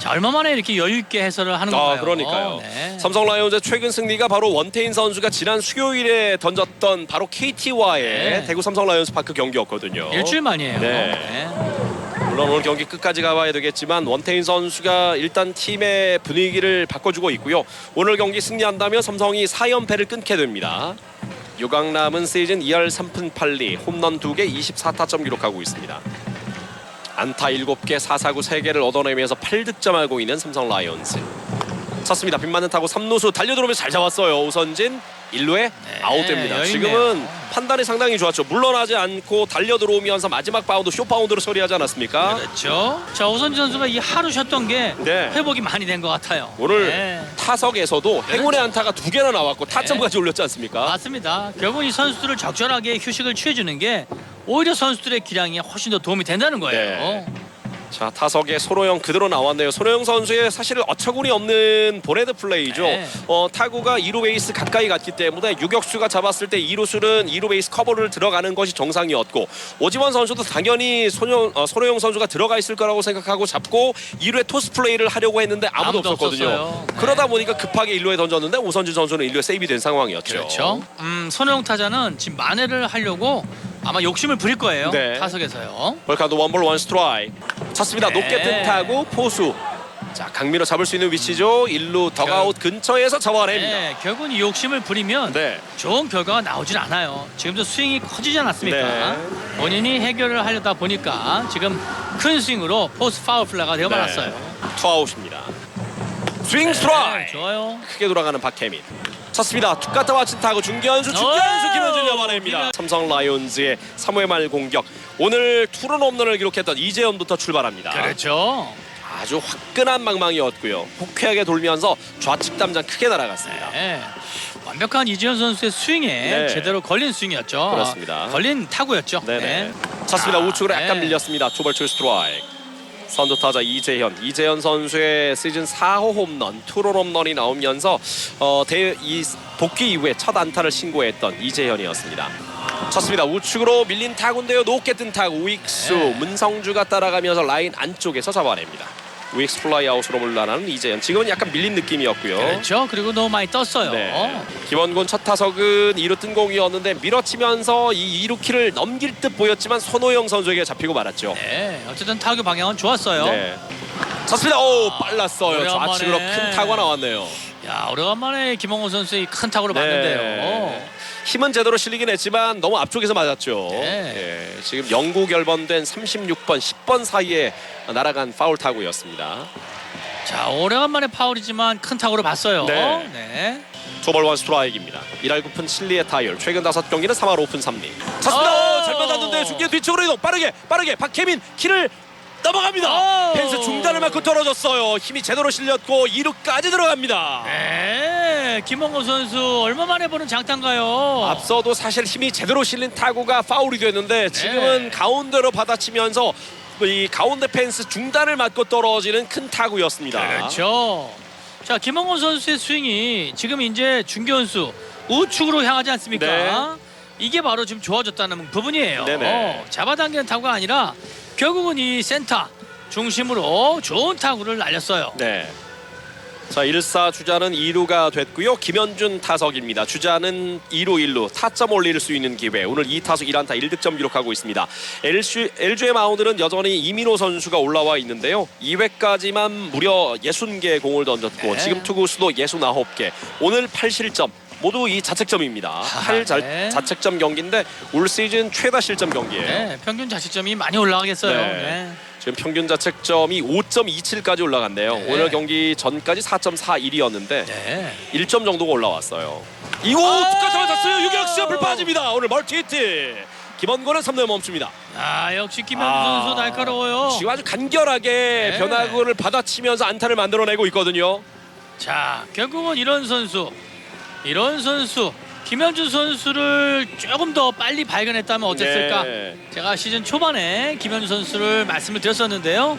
B: 자, 얼마 만에 이렇게 여유 있게 해설을 하는 건가요?
A: 그러니까요.
B: 네.
A: 삼성 라이온즈의 최근 승리가 바로 원태인 선수가 지난 수요일에 던졌던 바로 KT와의
B: 네.
A: 대구 삼성 라이온즈 파크 경기였거든요.
B: 일주일 만이에요.
A: 네. 물론 오늘 경기 끝까지 가봐야 되겠지만 원태인 선수가 일단 팀의 분위기를 바꿔주고 있고요. 오늘 경기 승리한다면 삼성이 4연패를 끊게 됩니다. 유강남은 시즌 2할 3푼 8리, 홈런 2개, 24타점 기록하고 있습니다. 안타 7개, 4사구 3개를 얻어내면서 8득점하고 있는 삼성 라이온즈. 쳤습니다. 빗맞는 타고 3루수 달려들어오면서 잘 잡았어요. 오선진 1루에 아웃됩니다.
B: 여유
A: 지금은
B: 있네요.
A: 판단이 상당히 좋았죠. 물러나지 않고 달려들어오면서 마지막 바운드 쇼바운드로 처리하지 않았습니까?
B: 그렇죠. 자, 오선진 선수가 이 하루 쉬었던 게
A: 네.
B: 회복이 많이 된 것 같아요.
A: 오늘
B: 네.
A: 타석에서도 행운의 안타가 2개나 나왔고 타점까지 올렸지 않습니까?
B: 맞습니다. 결국 이 선수들을 적절하게 휴식을 취해주는 게 오히려 선수들의 기량에 훨씬 더 도움이 된다는 거예요.
A: 네. 자, 타석에 손호영 그대로 나왔네요. 손호영 선수의 사실 어처구니 없는 보네드 플레이죠.
B: 네.
A: 타구가 2루 베이스 가까이 갔기 때문에 유격수가 잡았을 때 2루수는 2루 베이스 커버를 들어가는 것이 정상이었고, 오지원 선수도 당연히 손호영 선수가 들어가 있을 거라고 생각하고 잡고 2루에 토스 플레이를 하려고 했는데 아무도 없었거든요.
B: 없었어요. 네.
A: 그러다 보니까 급하게 1루에 던졌는데 오선진 선수는 1루에 세이브된 상황이었죠.
B: 그렇죠. 손호영 타자는 지금 만회를 하려고 아마 욕심을 부릴 거예요.
A: 네.
B: 타석에서요.
A: 볼카드 원볼 원 스트라이크 쳤습니다.
B: 네.
A: 높게 뜬 타구 포수. 자, 강민호 잡을 수 있는 위치죠. 1루 덕아웃 근처에서 잡아냅니다.
B: 네, 결국은 이 욕심을 부리면
A: 네.
B: 좋은 결과가 나오질 않아요. 지금도 스윙이 커지지 않았습니까?
A: 네.
B: 본인이 해결을 하려다 보니까 지금 큰 스윙으로 포스 파울 플라이가 되어 말았어요.
A: 투아웃입니다. 스윙 스트라이크.
B: 네, 좋아요.
A: 크게 돌아가는 박혜민. 쳤습니다. 툭 갖다 맞힌 타구 중견수 김현준 잡아냅니다. 삼성 라이온즈의 3회 말 공격. 오늘 투런 홈런을 기록했던 이재현부터 출발합니다.
B: 그렇죠.
A: 아주 화끈한 망망이었고요. 호쾌하게 돌면서 좌측 담장 크게 날아갔습니다.
B: 네. 완벽한 이지현 선수의 스윙에
A: 네.
B: 제대로 걸린 스윙이었죠.
A: 그렇습니다.
B: 걸린 타구였죠.
A: 네네.
B: 네.
A: 쳤습니다. 우측으로
B: 네.
A: 약간 밀렸습니다. 투볼 투 스트라이크. 선두 타자 이재현 선수의 시즌 4호 홈런, 투런 홈런이 나오면서 이 복귀 이후에 첫 안타를 신고했던 이재현이었습니다. 쳤습니다. 우측으로 밀린 타구인데요. 높게 뜬 타구 우익수.
B: 네.
A: 문성주가 따라가면서 라인 안쪽에서 잡아냅니다. 우익수 플라이 아웃으로 물러나는 이재현. 지금은 약간 밀린 느낌이었고요.
B: 그렇죠. 그리고 너무 많이 떴어요.
A: 네. 김원곤 첫 타석은 2루 뜬 공이었는데 밀어치면서 이 2루 키를 넘길 듯 보였지만 손호영 선수에게 잡히고 말았죠.
B: 네. 어쨌든 타구 방향은 좋았어요.
A: 네. 쳤습니다. 오, 빨랐어요.
B: 오래간만에.
A: 좌측으로 큰 타구가 나왔네요.
B: 야, 오래간만에 김홍호 선수의 큰 타구를 봤는데요.
A: 힘은 제대로 실리긴 했지만 너무 앞쪽에서 맞았죠.
B: 네.
A: 예, 지금 영구 결번된 36번, 10번 사이에 날아간 파울 타구였습니다.
B: 자, 오래간만에 파울이지만 큰 타구를 봤어요.
A: 네.
B: 네.
A: 투볼 원 스트라이크입니다. 1할 9푼 7리의 타율. 최근 5경기는 3할 5푼 3리. 쳤습니다. 잘 맞았는데 중계 뒤쪽으로 이동. 빠르게 박혜민 키를 넘어갑니다. 펜스 중단을 맞고 떨어졌어요. 힘이 제대로 실렸고 2루까지 들어갑니다.
B: 네. 김홍호 선수 얼마 만에 보는 장타인가요?
A: 앞서도 사실 힘이 제대로 실린 타구가 파울이 됐는데 지금은 가운데로 받아치면서 이 가운데 펜스 중단을 맞고 떨어지는 큰 타구였습니다.
B: 그렇죠. 자, 김홍호 선수의 스윙이 지금 이제 중견수 우측으로 향하지 않습니까?
A: 네.
B: 이게 바로 지금 좋아졌다는 부분이에요.
A: 네네.
B: 잡아당기는 타구가 아니라 결국은 이 센터 중심으로 좋은 타구를 날렸어요.
A: 네. 자, 1사 주자는 2루가 됐고요. 김현준 타석입니다. 주자는 2루 1루 타점 올릴 수 있는 기회. 오늘 2타수 1안타 1득점 기록하고 있습니다. LG의 마운드는 여전히 이민호 선수가 올라와 있는데요. 2회까지만 무려 60개의 공을 던졌고
B: 네.
A: 지금 투구수도 69개. 오늘 8실점. 모두 이 자책점입니다. 8
B: 네.
A: 자책점 경기인데 올 시즌 최다 실점 경기예요.
B: 네, 평균 자책점이 많이 올라가겠어요.
A: 네.
B: 네.
A: 지금 평균 자책점이 5.27까지 올라갔네요.
B: 네.
A: 오늘 경기 전까지 4.41이었는데
B: 네.
A: 1점 정도가 올라왔어요. 이거 툭까지 맞았어요. 유격수 불 빠집니다. 오늘 멀티 히트. 김원곤은 3루에 멈춥니다.
B: 아, 역시 김현준 선수 날카로워요.
A: 지금 아주 간결하게
B: 네.
A: 변화구를 받아치면서 안타를 만들어내고 있거든요.
B: 자, 결국은 이런 선수 김현준 선수를 조금 더 빨리 발견했다면 어땠을까?
A: 네.
B: 제가 시즌 초반에 김현준 선수를 말씀을 드렸었는데요.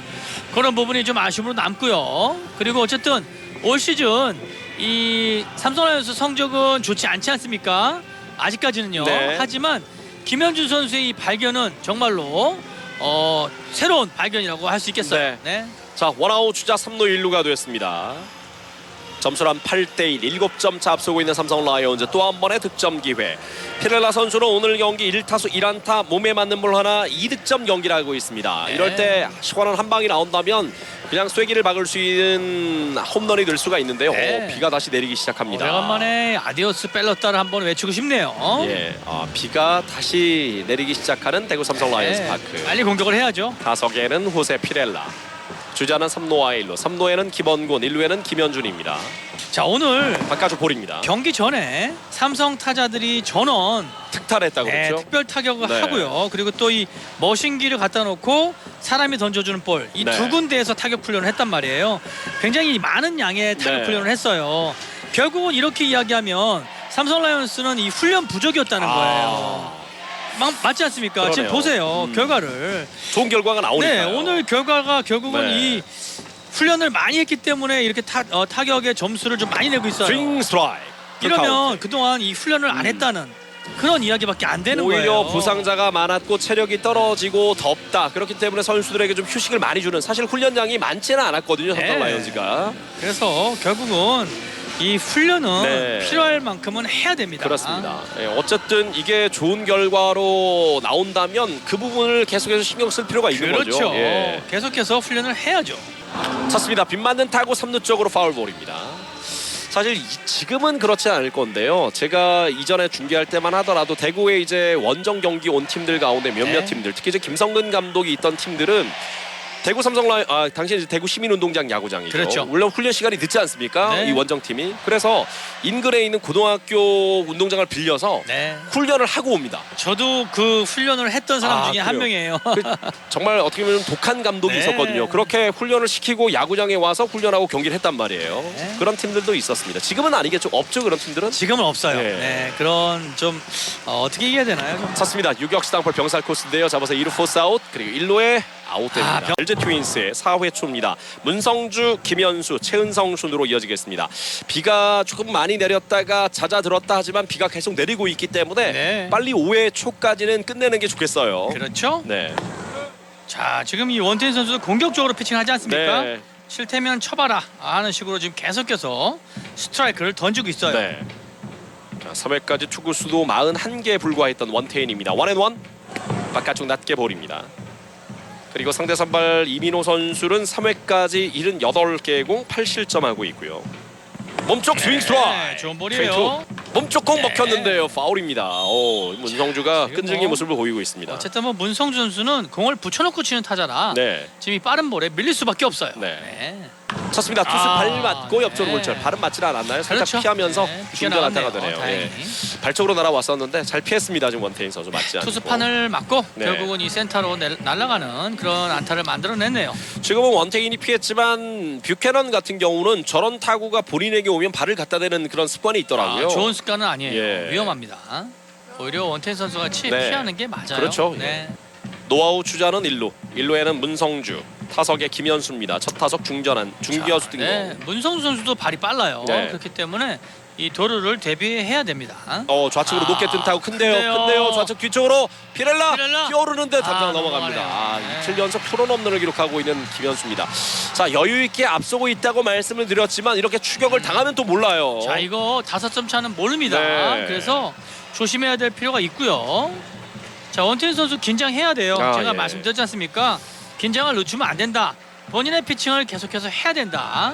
B: 그런 부분이 좀 아쉬움으로 남고요. 그리고 어쨌든 올 시즌 이 삼성 라이온즈 성적은 좋지 않지 않습니까? 아직까지는요.
A: 네.
B: 하지만 김현준 선수의 이 발견은 정말로 새로운 발견이라고 할 수 있겠어요.
A: 네. 자, 원아웃 주자 3루 1루가 됐습니다. 점수는 8대1, 7점 차 앞서고 있는 삼성 라이온즈. 또 한 번의 득점 기회. 피렐라 선수는 오늘 경기 1타수 1안타, 몸에 맞는 볼 하나, 2득점 경기를 하고 있습니다.
B: 네.
A: 이럴 때 시원한 한 방이 나온다면 그냥 쐐기를 박을 수 있는 홈런이 될 수가 있는데요.
B: 네.
A: 비가 다시 내리기 시작합니다.
B: 오래간만에 아디오스 펠로타를 한번 외치고 싶네요.
A: 예, 비가 다시 내리기 시작하는 대구 삼성 라이온즈
B: 네,
A: 파크.
B: 빨리 공격을 해야죠.
A: 타석에는 호세 피렐라. 주자는 3루와 1루, 3루에는 김원곤, 1루에는 김현준입니다.
B: 자, 오늘
A: 바깥쪽 볼입니다.
B: 경기 전에 삼성 타자들이 전원
A: 특탄했다고 그랬죠?
B: 특별 타격을
A: 네.
B: 하고요. 그리고 또 이 머신기를 갖다 놓고 사람이 던져주는 볼, 이
A: 네.
B: 두 군데에서 타격 훈련을 했단 말이에요. 굉장히 많은 양의 타격
A: 네.
B: 훈련을 했어요. 결국은 이렇게 이야기하면 삼성 라이온스는 이 훈련 부족이었다는 거예요. 맞지 않습니까?
A: 그러네요.
B: 지금 보세요. 결과를.
A: 좋은 결과가 나오니까요.
B: 네, 오늘 결과가 결국은
A: 네.
B: 이 훈련을 많이 했기 때문에 이렇게 타격의 점수를 좀 많이 내고 있어요.
A: 스윙 스트라이크.
B: 이러면 그동안 이 훈련을 안 했다는 그런 이야기밖에 안 되는
A: 오히려
B: 거예요.
A: 부상자가 많았고 체력이 떨어지고 덥다. 그렇기 때문에 선수들에게 좀 휴식을 많이 주는, 사실 훈련량이 많지는 않았거든요. 삼성
B: 네.
A: 라이온즈가.
B: 그래서 결국은 이 훈련은
A: 네.
B: 필요할 만큼은 해야 됩니다.
A: 그렇습니다. 예, 어쨌든 이게 좋은 결과로 나온다면 그 부분을 계속해서 신경 쓸 필요가 있는
B: 그렇죠.
A: 거죠. 예.
B: 계속해서 훈련을 해야죠.
A: 찼습니다. 빗 맞는 타구 3루 쪽으로 파울볼입니다. 사실 지금은 그렇지 않을 건데요. 제가 이전에 중계할 때만 하더라도 대구에 이제 원정 경기 온 팀들 가운데 몇몇
B: 네.
A: 팀들, 특히 이제 김성근 감독이 있던 팀들은 대구 삼성 라이온, 당시 이제 대구 시민운동장 야구장이죠.
B: 그렇죠.
A: 물론 훈련 시간이 늦지 않습니까?
B: 네.
A: 이 원정 팀이. 그래서 인근에 있는 고등학교 운동장을 빌려서
B: 네.
A: 훈련을 하고 옵니다.
B: 저도 그 훈련을 했던 사람 중에 한
A: 그래요?
B: 명이에요.
A: 정말 어떻게 보면 독한 감독이
B: 네.
A: 있었거든요. 그렇게 훈련을 시키고 야구장에 와서 훈련하고 경기를 했단 말이에요.
B: 네.
A: 그런 팀들도 있었습니다. 지금은 아니겠죠. 없죠, 그런 팀들은.
B: 지금은 없어요.
A: 네.
B: 네. 그런 좀 어떻게 얘기해야 되나요? 좀.
A: 찼습니다. 유격수 땅볼 병살 코스인데요. 잡아서 2루 포스 아웃, 그리고 1루에 아웃됩니다. LG 트윈스의 4회 초입니다. 문성주, 김현수, 최은성 순으로 이어지겠습니다. 비가 조금 많이 내렸다가 잦아들었다 하지만 비가 계속 내리고 있기 때문에
B: 네.
A: 빨리 5회 초까지는 끝내는 게 좋겠어요.
B: 그렇죠.
A: 네.
B: 자, 지금 이 원태인 선수도 공격적으로 피칭하지 않습니까?
A: 네.
B: 실태면 쳐봐라 하는 식으로 지금 계속해서 스트라이크를 던지고 있어요.
A: 네. 자, 3회까지 투구수도 41개에 불과했던 원태인입니다. 원앤원 바깥쪽 낮게 볼입니다. 그리고 상대 선발 이민호 선수는 3회까지 78개의 공 8실점하고 있고요. 몸쪽 스윙 스트라이크.
B: 좋은 볼이에요.
A: 몸쪽 공
B: 네.
A: 먹혔는데요. 파울입니다. 문성주가
B: 지금
A: 끈질긴 모습을 보이고 있습니다.
B: 어쨌든 뭐 문성주 선수는 공을 붙여놓고 치는 타자라
A: 네.
B: 지금 이 빠른 볼에 밀릴 수밖에 없어요.
A: 네. 쳤습니다. 투수
B: 아,
A: 발 맞고 옆쪽
B: 네.
A: 물절. 발은 맞지는 않았나요? 살짝
B: 그렇죠.
A: 피하면서
B: 네,
A: 중전 안타가
B: 비껴나갔네요.
A: 되네요. 예.
B: 다행히.
A: 발쪽으로 날아왔었는데 잘 피했습니다. 지금 원태인 선수 맞지 않고.
B: 투수판을 맞고
A: 네.
B: 결국은 이 센터로 날아가는 그런 안타를 만들어냈네요.
A: 지금은 원태인이 피했지만 뷰캐넌 같은 경우는 저런 타구가 본인에게 오면 발을 갖다 대는 그런 습관이 있더라고요.
B: 좋은 습관은 아니에요.
A: 예.
B: 위험합니다. 오히려 원태인 선수가
A: 네.
B: 피하는 게 맞아요.
A: 그렇죠.
B: 네.
A: 노아웃 주자는 1루. 1루에는 문성주. 타석에 김현수입니다. 첫 타석 중기어수 뛴 거.
B: 네. 문성주 선수도 발이 빨라요.
A: 네.
B: 그렇기 때문에 이 도루를 대비해야 됩니다.
A: 좌측으로 높게 뜬 타구 큰데요.
B: 큰데요.
A: 좌측 뒤쪽으로 피렐라
B: 피렐라.
A: 뛰어오르는데 담장 넘어갑니다.
B: 넘어가네요. 네.
A: 이틀 연속 투런 홈런을 기록하고 있는 김현수입니다. 자, 여유 있게 앞서고 있다고 말씀을 드렸지만 이렇게 추격을 당하면 또 몰라요.
B: 자, 이거 5점 차는 모릅니다.
A: 네.
B: 그래서 조심해야 될 필요가 있고요. 자, 원태인 선수 긴장해야 돼요. 제가
A: 예.
B: 말씀드렸지 않습니까? 긴장을 늦추면 안 된다. 본인의 피칭을 계속해서 해야 된다.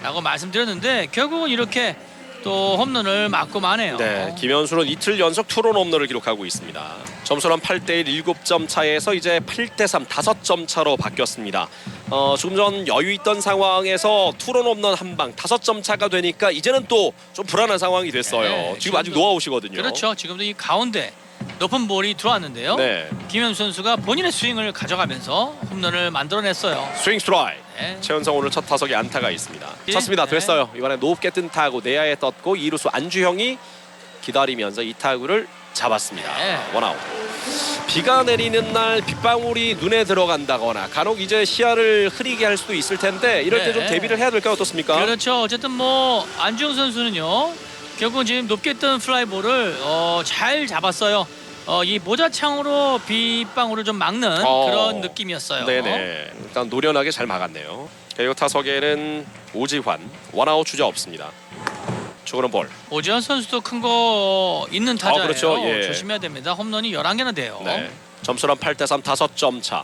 B: 라고 말씀드렸는데 결국은 이렇게 또 홈런을 맞고 마네요.
A: 네, 김현수는 이틀 연속 투런 홈런을 기록하고 있습니다. 점수는 8대1 7점 차에서 이제 8대3 5점 차로 바뀌었습니다. 조금 전 여유 있던 상황에서 투런 홈런 한 방 5점 차가 되니까 이제는 또 좀 불안한 상황이 됐어요.
B: 네,
A: 지금 아직
B: 지금도-
A: 노아웃이거든요.
B: 그렇죠. 지금도 이 가운데 높은 볼이 들어왔는데요.
A: 네,
B: 김현수 선수가 본인의 스윙을 가져가면서 홈런을 만들어냈어요.
A: 스윙 스트라이크.
B: 네.
A: 최은성 오늘 첫 타석에 안타가 있습니다.
B: 예,
A: 쳤습니다.
B: 네.
A: 됐어요. 이번에 높게 뜬 타구 내야에 떴고 이루수 안주형이 기다리면서 이 타구를 잡았습니다.
B: 네.
A: 원아웃. 비가 내리는 날 빗방울이 눈에 들어간다거나 간혹 이제 시야를 흐리게 할 수도 있을 텐데 이럴 때 좀
B: 네.
A: 대비를 해야 될까요? 어떻습니까?
B: 그렇죠. 어쨌든 뭐 안주영 선수는요. 결국은 지금 높게 뜬 플라이볼을 잘 잡았어요. 이 모자창으로 빗방울을 좀 막는 그런 느낌이었어요.
A: 네네. 일단 노련하게 잘 막았네요. 그리고 타석에는 오지환. 원아웃 주자 없습니다. 초구는 볼.
B: 오지환 선수도 큰 거 있는 타자예요.
A: 그렇죠. 예.
B: 조심해야 됩니다. 홈런이 11개나 돼요.
A: 네. 점수는 8대3 5점 차.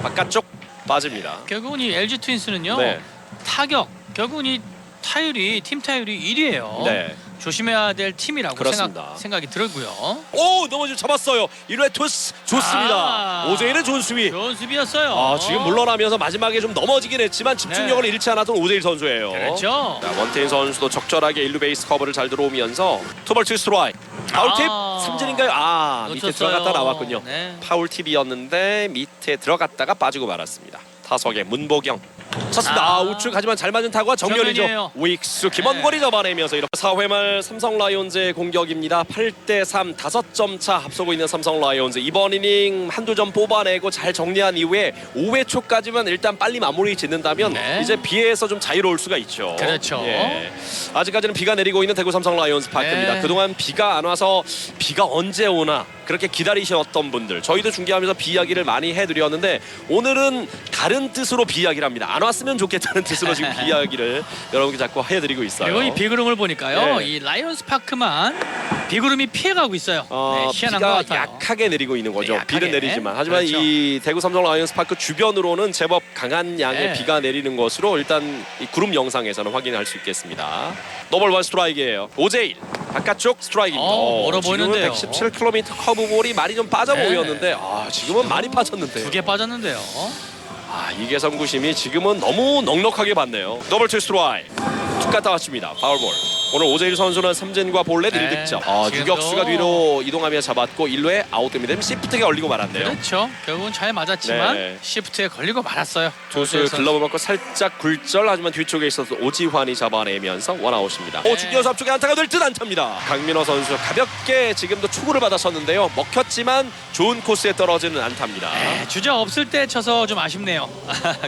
A: 바깥쪽 빠집니다.
B: 결국은 이 LG 트윈스는요.
A: 네.
B: 타격 결국은 이 타율이 팀 타율이 1위예요.
A: 네.
B: 조심해야 될 팀이라고
A: 그렇습니다.
B: 생각이 들고요.
A: 오 넘어지 잡았어요. 1회 토스 좋습니다. 오재일의 좋은 수비.
B: 좋은 수비였어요.
A: 지금 물러나면서 마지막에 좀 넘어지긴 했지만 집중력을 잃지 않았던 오재일 선수예요.
B: 그렇죠.
A: 자, 원태인 선수도 적절하게 1루 베이스 커브를 잘 들어오면서 투볼 투 스트라이크. 파울팁 삼진인가요? 밑에
B: 놓쳤어요.
A: 들어갔다 나왔군요.
B: 네.
A: 파울팁이었는데 밑에 들어갔다가 빠지고 말았습니다. 타석에 문보경 쳤습니다. 우측 하지만 잘 맞은 타구가 정면이죠.
B: 정면이에요.
A: 우익수 김원권이 잡아내면서 이렇게 4회 말 삼성 라이온즈의 공격입니다. 8대3 5점 차 앞서고 있는 삼성 라이온즈. 이번 이닝 한두 점 뽑아내고 잘 정리한 이후에 5회 초까지만 일단 빨리 마무리 짓는다면
B: 네.
A: 이제 비에서 좀 자유로울 수가 있죠.
B: 그렇죠.
A: 예. 아직까지는 비가 내리고 있는 대구 삼성 라이온즈 파크입니다.
B: 네.
A: 그동안 비가 안 와서 비가 언제 오나 그렇게 기다리셨던 분들, 저희도 중계하면서 비 이야기를 많이 해드렸는데 오늘은 다른 뜻으로 비 이야기를 합니다. 안 왔으면 좋겠다는 뜻으로 지금 비 이야기를 여러분께 자꾸 해드리고 있어요.
B: 그리고 이 비구름을 보니까요.
A: 네.
B: 이 라이온스 파크만 비구름이 피해가고 있어요. 네, 희한한 것
A: 비가
B: 같아요.
A: 약하게 내리고 있는 거죠.
B: 네, 약하게.
A: 비는 내리지만 하지만
B: 그렇죠.
A: 이 대구 삼성 라이온스 파크 주변으로는 제법 강한 양의
B: 네.
A: 비가 내리는 것으로 일단 이 구름 영상에서는 확인할 수 있겠습니다. 노볼 원 스트라이크예요. 오제일 바깥쪽 스트라이크입니다.
B: 멀어 보이는데요.
A: 117km 커브볼이 많이 좀 빠져
B: 네.
A: 보였는데 지금은 많이 빠졌는데요.
B: 2개 빠졌는데요.
A: 이계성 구심이 지금은 너무 넉넉하게 봤네요. 더블 투 스트라이크 툭 갔다 왔습니다. 파울볼. 오늘 오재일 선수는 삼진과 볼넷
B: 네.
A: 1득점.
B: 지금도-
A: 유격수가 뒤로 이동하며 잡았고 1루에 아웃됩니다. 시프트에 걸리고 말았네요.
B: 그렇죠. 결국은 잘 맞았지만
A: 네.
B: 시프트에 걸리고 말았어요.
A: 투수
B: 오재일 선수.
A: 글러브 맞고 살짝 굴절 하지만 뒤쪽에 있어서 오지환이 잡아내면서 원아웃입니다.
B: 네.
A: 중견수 앞쪽에 안타가 될 듯 안타입니다. 강민호 선수 가볍게 지금도 초구를 받았었는데요. 먹혔지만 좋은 코스에 떨어지는 안타입니다.
B: 네, 주자 없을 때 쳐서 좀 아쉽네요.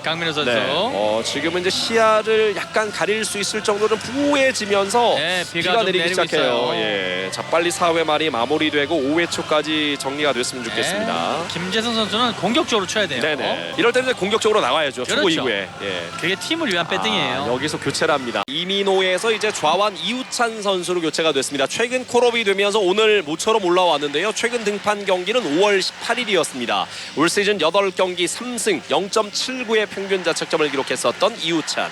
B: 강민호 선수.
A: 네. 지금은 이제 시야를 약간 가릴 수 있을 정도는 부해지면서
B: 네, 비가
A: 비가
B: 좀
A: 내리기
B: 내리고
A: 시작해요.
B: 있어요.
A: 예, 자 빨리 4회 말이 마무리되고 5회 초까지 정리가 됐으면 좋겠습니다.
B: 네, 김재성 선수는 공격적으로 쳐야 돼요.
A: 네네. 이럴 때는 이제 공격적으로 나와야죠. 초구
B: 그렇죠.
A: 이후에. 예.
B: 그게 팀을 위한 배팅이에요.
A: 여기서 교체를 합니다. 이민호에서 이제 좌완 이우찬 선수로 교체가 됐습니다. 최근 콜업이 되면서 오늘 모처럼 올라왔는데요. 최근 등판 경기는 5월 18일이었습니다. 올 시즌 8경기 3승 0.79의 평균 자책점을 기록했었던 이우찬.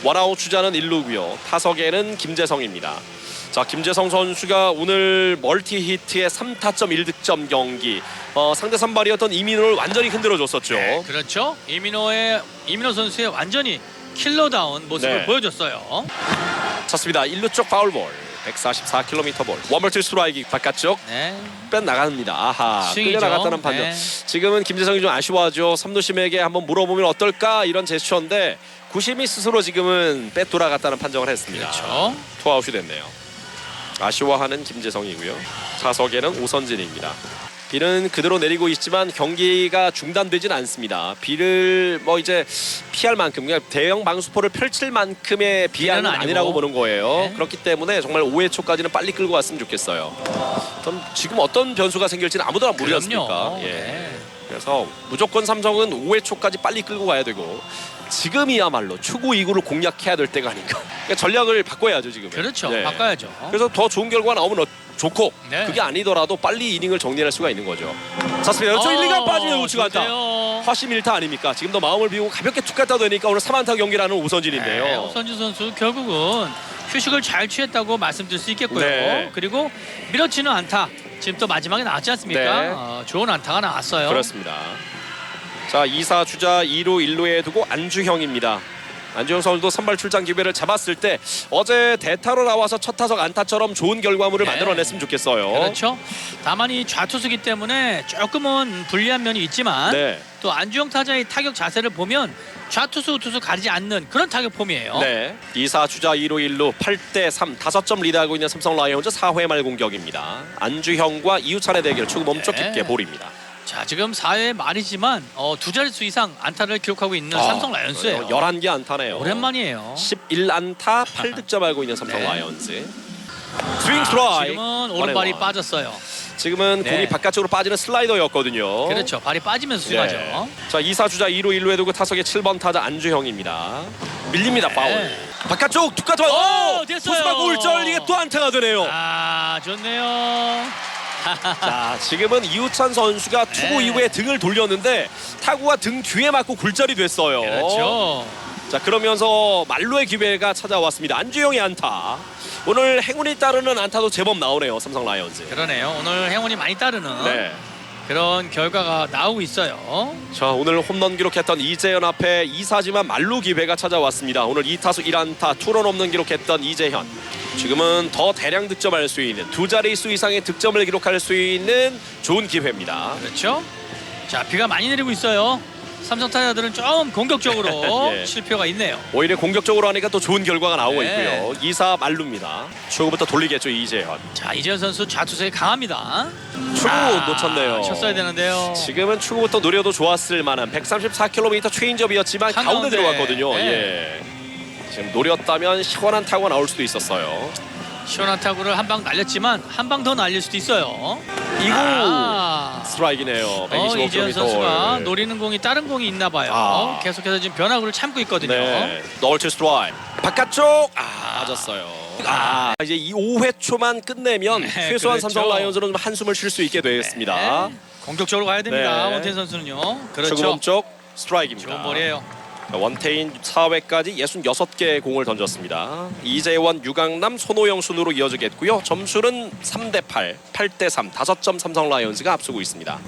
A: 원아웃 주자는 1루고요. 타석에는 김재성입니다. 자, 김재성 선수가 오늘 멀티 히트의 3타점 1득점 경기. 상대 선발이었던 이민호를 완전히 흔들어줬었죠.
B: 네, 그렇죠. 이민호 선수의 완전히 킬러다운 모습을
A: 네.
B: 보여줬어요.
A: 쳤습니다. 1루 쪽 파울볼. 144km 볼. 원벌트 스트라이크 바깥쪽
B: 네.
A: 뺀 나갑니다. 아하.
B: 스윙이죠.
A: 끌려 나갔다는 판정.
B: 네.
A: 지금은 김재성이 좀 아쉬워하죠. 삼루심에게 한번 물어보면 어떨까 이런 제스처인데 구심이 스스로 지금은 빼 돌아갔다는 판정을 했습니다.
B: 그렇죠.
A: 투아웃이 됐네요. 아쉬워하는 김재성이고요. 타석에는 오선진입니다. 비는 그대로 내리고 있지만 경기가 중단되진 않습니다. 비를 이제 피할 만큼 그냥 대형 방수포를 펼칠 만큼의 비양은
B: 비는 아니고.
A: 아니라고 보는 거예요.
B: 네.
A: 그렇기 때문에 정말 5회 초까지는 빨리 끌고 왔으면 좋겠어요. 지금 어떤 변수가 생길지는 아무도 모르지 않습니까?
B: 그럼요.
A: 예.
B: 네.
A: 그래서 무조건 삼성은 5회 초까지 빨리 끌고 가야 되고 지금이야말로 추구 2구를 공략해야 될 때가 아닌가. 그러니까 전략을 바꿔야죠 지금.
B: 그렇죠.
A: 네.
B: 바꿔야죠.
A: 그래서 더 좋은 결과가 나오면 좋고
B: 네.
A: 그게 아니더라도 빨리 이닝을 정리할 수가 있는 거죠. 자,습니다. 저 1, 2가 빠지는 우측 안타.
B: 좋대요.
A: 화심 1타 아닙니까? 지금도 마음을 비우고 가볍게 툭 갖다 대니까 오늘 3안타 경기라는 오선진인데요.
B: 네, 오선진 선수 결국은 휴식을 잘 취했다고 말씀드릴 수 있겠고요.
A: 네.
B: 그리고 밀어치는 안타. 지금 또 마지막에 나왔지 않습니까?
A: 네.
B: 좋은 안타가 나왔어요.
A: 그렇습니다. 자, 2사 주자 2루 1루에 두고 안주형입니다. 안주형 선수도 선발 출장 기회를 잡았을 때 어제 대타로 나와서 첫 타석 안타처럼 좋은 결과물을
B: 네.
A: 만들어냈으면 좋겠어요.
B: 그렇죠. 다만 이 좌투수기 때문에 조금은 불리한 면이 있지만
A: 네.
B: 또 안주영 타자의 타격 자세를 보면 좌투수 우투수 가리지 않는 그런 타격 폼이에요.
A: 네. 2사 주자 2루 1루 8대3 5점 리드하고 있는 삼성 라이온즈 4회 말 공격입니다. 안주형과 이우찬의 대결 초구 몸쪽
B: 네.
A: 깊게 볼입니다.
B: 자, 지금 4회 말이지만 두 자릿수 이상 안타를 기록하고 있는 삼성 라이온즈예요.
A: 11개 안타네요.
B: 오랜만이에요.
A: 11안타 8득점 알고 있는 삼성
B: 네.
A: 라이온즈. 스윙 스트라이크.
B: 지금은 오른발이
A: 원앤원.
B: 빠졌어요.
A: 지금은
B: 네.
A: 공이 바깥쪽으로 빠지는 슬라이더였거든요.
B: 그렇죠. 발이 빠지면서 스윙하죠.
A: 네. 자 2사 주자 2루 1루에 두고 타석의 7번 타자 안주형입니다. 밀립니다. 파울. 바깥쪽 툭 가져.
B: 오, 됐어요.
A: 투수가 골절. 이게 또 안타가 되네요.
B: 아, 좋네요.
A: 자 지금은 이우찬 선수가 투구
B: 네.
A: 이후에 등을 돌렸는데 타구가 등 뒤에 맞고 굴절이 됐어요.
B: 그렇죠.
A: 자 그러면서 말로의 기회가 찾아왔습니다. 안주영의 안타. 오늘 행운이 따르는 안타도 제법 나오네요. 삼성 라이온즈.
B: 그러네요. 오늘 행운이 많이 따르는
A: 네.
B: 그런 결과가 나오고 있어요.
A: 자 오늘 홈런 기록했던 이재현 앞에 2사지만 말루 기회가 찾아왔습니다. 오늘 2타수 1안타 투런 홈런 기록했던 이재현. 지금은 더 대량 득점할 수 있는 두 자릿수 이상의 득점을 기록할 수 있는 좋은 기회입니다.
B: 그렇죠. 자, 비가 많이 내리고 있어요. 삼성 타자들은 좀 공격적으로
A: 예.
B: 실표가 있네요.
A: 오히려 공격적으로 하니까 또 좋은 결과가 나오고
B: 네.
A: 있고요. 2사 말루입니다. 초구부터 돌리겠죠 이재현.
B: 자, 이재현 선수 좌투수에 강합니다.
A: 초구 놓쳤네요.
B: 쳤어야 되는데요.
A: 지금은 초구부터 노려도 좋았을 만한 134km 체인지업이었지만 가운데
B: 한가운데.
A: 들어갔거든요.
B: 네.
A: 예. 지금 노렸다면 시원한 타구가 나올 수도 있었어요.
B: 시원한 타구를 한 방 날렸지만 한 방 더 날릴 수도 있어요.
A: 이구 스트라이크네요. 125km.
B: 이재현 선수가 노리는 공이 다른 공이 있나 봐요.
A: 아.
B: 계속해서 지금 변화구를 참고 있거든요.
A: 네. 너울트 스트라이크. 바깥쪽 빠졌어요. 이제 이 5회 초만 끝내면
B: 네,
A: 최소한
B: 그렇죠.
A: 삼성 라이온즈는 한숨을 쉴 수 있게 되겠습니다.
B: 네. 공격적으로 가야 됩니다.
A: 네.
B: 원태인 선수는요.
A: 초구
B: 그렇죠.
A: 몸쪽 스트라이크입니다.
B: 좋은 볼이에요.
A: 원태인 4회까지 66개의 공을 던졌습니다. 이재원, 유강남, 손호영 순으로 이어지겠고요. 점수는 3대8, 8대3, 5점 삼성 라이온즈가 앞서고 있습니다.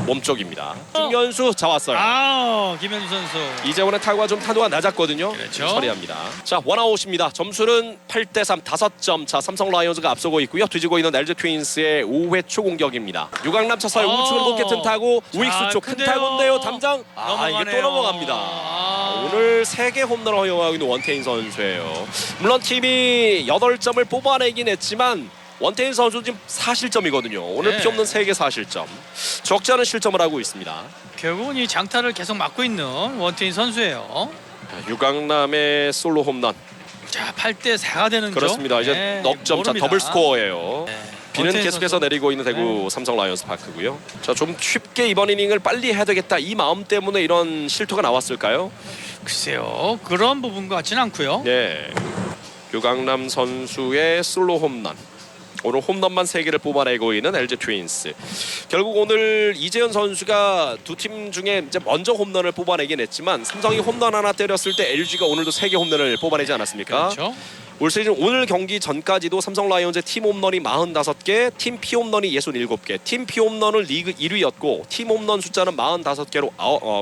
A: 몸쪽입니다. 김현수 잡았어요.
B: 김현수 선수.
A: 이재원의 타구가 좀 타도가 낮았거든요.
B: 그렇죠.
A: 처리합니다. 자 원아웃입니다. 점수는 8대3, 5점 차 삼성 라이온즈가 앞서고 있고요. 뒤지고 있는 LG 트윈스의 5회 초 공격입니다. 유강남 찼어요. 우측으로 높게 튼 타구. 우익수 쪽 큰
B: 큰데요.
A: 타구인데요. 담장. 이게 또
B: 넘어가네요.
A: 넘어갑니다. 오늘 3개 홈런을 허용하고 있는 원태인 선수예요. 물론 팀이 8점을 뽑아내긴 했지만 원태인 선수 지금 4실점이거든요. 오늘
B: 네.
A: 피 없는 3개 4실점. 적지 않은 실점을 하고 있습니다.
B: 결국은 이 장타를 계속 막고 있는 원태인 선수예요.
A: 유강남의 솔로 홈런.
B: 자, 8대4가 되는
A: 그렇습니다. 이제
B: 네,
A: 넉점 차
B: 모릅니다.
A: 더블 스코어예요.
B: 네.
A: 비는
B: 원태인
A: 계속해서
B: 선수.
A: 내리고 있는 대구 삼성 라이온스 파크고요. 자, 좀 쉽게 이번 이닝을 빨리 해야 되겠다 이 마음 때문에 이런 실투가 나왔을까요?
B: 글쎄요. 그런 부분 같지는 않고요.
A: 네. 유강남 선수의 솔로 홈런. 오늘 홈런만 3개를 뽑아내고 있는 LG 트윈스. 결국 오늘 이재현 선수가 두 팀 중에 이제 먼저 홈런을 뽑아내긴 했지만 삼성이 홈런 하나 때렸을 때 LG가 오늘도 3개 홈런을 뽑아내지 않았습니까?
B: 그렇죠.
A: 올 시즌 오늘 경기 전까지도 삼성 라이온즈의 팀 홈런이 45개, 팀 피 홈런이 67개. 팀 피 홈런은 리그 1위였고 팀 홈런 숫자는 45개로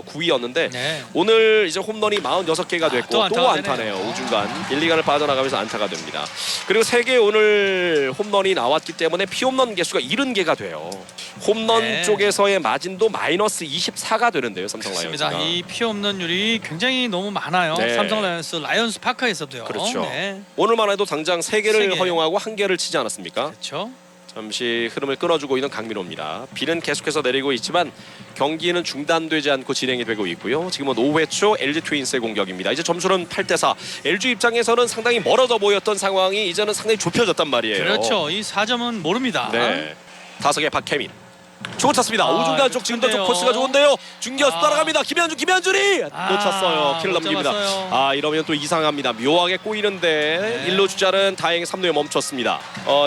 A: 9위였는데
B: 네.
A: 오늘 이제 홈런이 46개가 됐고
B: 또
A: 또
B: 안타가
A: 안타네요.
B: 되네요.
A: 우중간 1, 2간을 빠져나가면서 안타가 됩니다. 그리고 3개 오늘 홈런이 나왔기 때문에 피 홈런 개수가 70개가 돼요. 홈런
B: 네.
A: 쪽에서의 마진도 마이너스 24가 되는데요. 삼성
B: 그렇습니다.
A: 라이온즈가.
B: 이 피홈런율이 굉장히 너무 많아요.
A: 네.
B: 삼성 라이온스 파크에서도요.
A: 그렇죠.
B: 네.
A: 오늘만 해도 당장 3개를
B: 3개.
A: 허용하고 1개를 치지 않았습니까?
B: 그렇죠.
A: 잠시 흐름을 끊어주고 있는 강민호입니다. 비는 계속해서 내리고 있지만 경기는 중단되지 않고 진행이 되고 있고요. 지금은 5회 초 LG 트윈스의 공격입니다. 이제 점수는 8대4. LG 입장에서는 상당히 멀어져 보였던 상황이 이제는 상당히 좁혀졌단 말이에요.
B: 그렇죠. 이 4점은 모릅니다.
A: 네. 타석의 박혜민. 초구 찼습니다. 우중간 쪽 지금도 좀
B: 좋은데요.
A: 코스가 좋은데요. 중견수 따라갑니다. 김현준이 놓쳤어요. 킬을
B: 못
A: 넘깁니다.
B: 잡았어요.
A: 이러면 또 이상합니다. 묘하게 꼬이는데
B: 네.
A: 1루 주자는 다행히 3루에 멈췄습니다.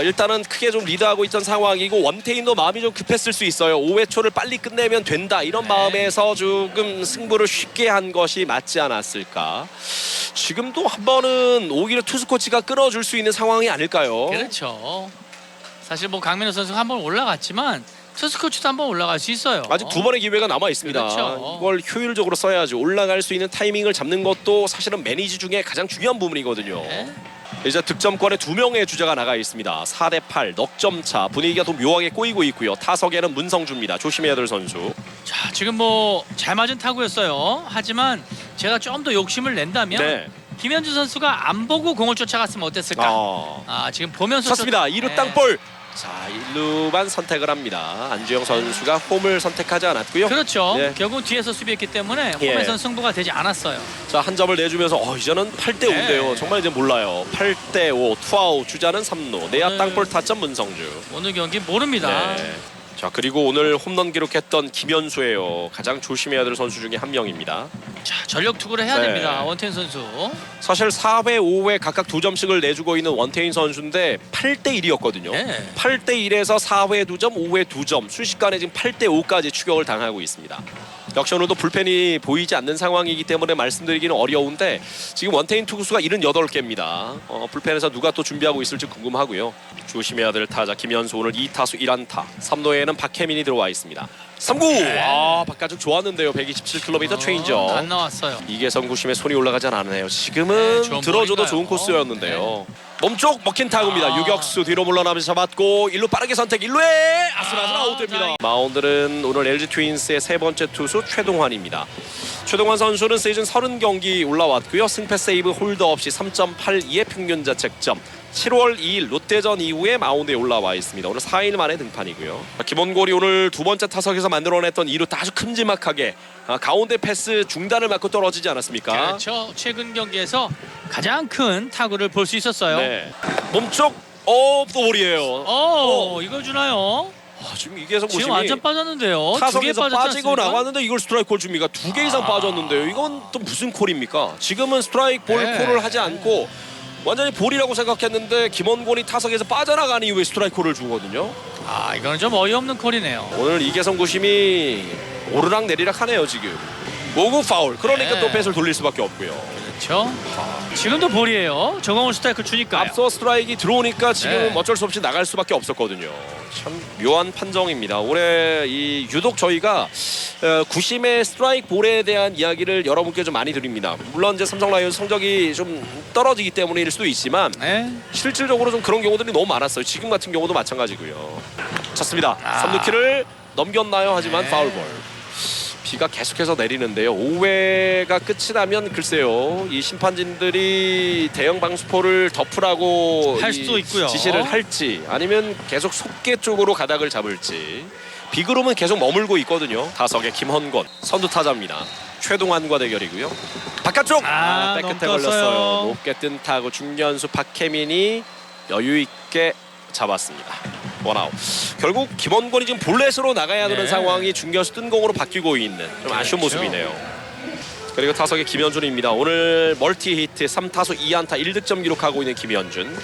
A: 일단은 크게 좀 리드하고 있던 상황이고 원태인도 마음이 좀 급했을 수 있어요. 5회 초를 빨리 끝내면 된다 이런
B: 네.
A: 마음에서 조금 승부를 쉽게 한 것이 맞지 않았을까. 지금도 한 번은 오히려 투수 코치가 끌어줄 수 있는 상황이 아닐까요?
B: 그렇죠. 사실 뭐 강민호 선수가 한 번 올라갔지만 투수 코치도 한 번 올라갈 수 있어요.
A: 아직 2번의 기회가 남아 있습니다.
B: 그렇죠.
A: 이걸 효율적으로 써야죠. 올라갈 수 있는 타이밍을 잡는 것도 사실은 매니지 중에 가장 중요한 부분이거든요.
B: 네.
A: 이제 득점권에 2명의 주자가 나가 있습니다. 4대8 넉점 차. 분위기가 좀 묘하게 꼬이고 있고요. 타석에는 문성주입니다. 조심해야 될 선수.
B: 자, 지금 뭐 잘 맞은 타구였어요. 하지만 제가 좀 더 욕심을 낸다면
A: 네.
B: 김현주 선수가 안 보고 공을 쫓아갔으면 어땠을까? 지금 보면서
A: 쳤습니다. 2루 땅볼. 자, 1루만 선택을 합니다. 안주영 선수가 홈을 선택하지 않았고요.
B: 그렇죠.
A: 예.
B: 결국 뒤에서 수비했기 때문에
A: 예.
B: 홈에선 승부가 되지 않았어요.
A: 자, 한 점을 내주면서 이제는 8대 5인데요.
B: 네.
A: 정말 이제 몰라요. 8대 5, 투아웃, 주자는 3루. 내야
B: 오늘-
A: 땅볼 타점 문성주.
B: 오늘 경기 모릅니다.
A: 네. 자, 그리고 오늘 홈런 기록했던 김현수예요. 가장 조심해야 될 선수 중에 한 명입니다.
B: 자, 전력 투구를 해야
A: 네.
B: 됩니다. 원태인 선수.
A: 사실 4회, 5회 각각 2점씩을 내주고 있는 원태인 선수인데 8대 1이었거든요.
B: 네.
A: 8대 1에서 4회 2점, 5회 2점, 순식간에 지금 8대 5까지 추격을 당하고 있습니다. 역시 오늘도 불펜이 보이지 않는 상황이기 때문에 말씀드리기는 어려운데 지금 원태인 투구수가 78개입니다. 불펜에서 누가 또 준비하고 있을지 궁금하고요. 조심해야 될 타자 김현수 오늘 2타수 1안타. 3루에는 박혜민이 들어와 있습니다. 3구! 바깥쪽 좋았는데요. 127km 체인저.
B: 안 나왔어요.
A: 이계성 구심에 손이 올라가진 않네요.
B: 네,
A: 지금은
B: 좋은
A: 들어줘도
B: 볼인가요?
A: 좋은 코스였는데요. 몸쪽 먹힌 타구입니다. 유격수 뒤로 물러나면서 잡았고 1루 빠르게 선택 1루에 아슬아슬 아웃됩니다.
B: 다행이다.
A: 마운드는 오늘 LG 트윈스의 세 번째 투수 최동환입니다. 최동환 선수는 시즌 30경기 올라왔고요. 승패 세이브 홀더 없이 3.82의 평균 자책점. 7월 2일 롯데전 이후에 마운드에 올라와 있습니다. 오늘 4일 만에 등판이고요. 김원골이 오늘 두 번째 타석에서 만들어냈던 2루 아주 큼지막하게 가운데 패스 중단을 맞고 떨어지지 않았습니까?
B: 그렇죠. 최근 경기에서 가장 큰 타구를 볼 수 있었어요.
A: 네. 몸쪽 또 볼이에요.
B: 이걸 주나요?
A: 지금 이계성
B: 지금
A: 보시면
B: 완전 빠졌는데요. 2개
A: 타석에서
B: 빠졌지
A: 빠지고
B: 않습니까?
A: 나왔는데 이걸 스트라이크 콜 줍니까? 2개 이상 빠졌는데요. 이건 또 무슨 콜입니까? 지금은 스트라이크 볼
B: 네.
A: 콜을 하지 않고 완전히 볼이라고 생각했는데 김원곤이 타석에서 빠져나가는 이후에 스트라이크 콜을 주거든요.
B: 이거는 좀 어이없는 콜이네요.
A: 오늘 이계성 구심이 오르락 내리락 하네요. 지금 모구 파울. 그러니까
B: 네.
A: 또 뱃을 돌릴 수밖에 없고요.
B: 그렇죠. 지금도 볼이에요. 저공을 스트라이크 주니까요.
A: 앞서 스트라이크 들어오니까 지금
B: 네.
A: 어쩔 수 없이 나갈 수밖에 없었거든요. 참 묘한 판정입니다. 올해 이 유독 저희가 구심의 스트라이크 볼에 대한 이야기를 여러분께 좀 많이 드립니다. 물론 이제 삼성 라이온즈 성적이 좀 떨어지기 때문일 수도 있지만
B: 네.
A: 실질적으로 좀 그런 경우들이 너무 많았어요. 지금 같은 경우도 마찬가지고요. 쳤습니다. 3루키를 넘겼나요? 하지만
B: 네.
A: 파울볼. 비가 계속해서 내리는데요. 5회가 끝이 나면 글쎄요. 이 심판진들이 대형 방수포를 덮으라고
B: 할 수도 있고요.
A: 지시를 할지 아니면 계속 속개 쪽으로 가닥을 잡을지. 비그rum은 계속 머물고 있거든요. 타석의 김헌권 선두 타자입니다. 최동환과 대결이고요. 바깥쪽 백끝에
B: 넘겼어요.
A: 걸렸어요. 높게 뜬 타구 중견수 박혜민이 여유 있게 잡았습니다. 원아웃. 결국 김원권이 지금 볼넷으로 나가야 되는
B: 네.
A: 상황이 중견수 뜬 공으로 바뀌고 있는 좀 아쉬운
B: 그렇죠.
A: 모습이네요. 그리고 타석의 김현준입니다. 오늘 멀티 히트 3타수 2안타 1득점 기록하고 있는 김현준.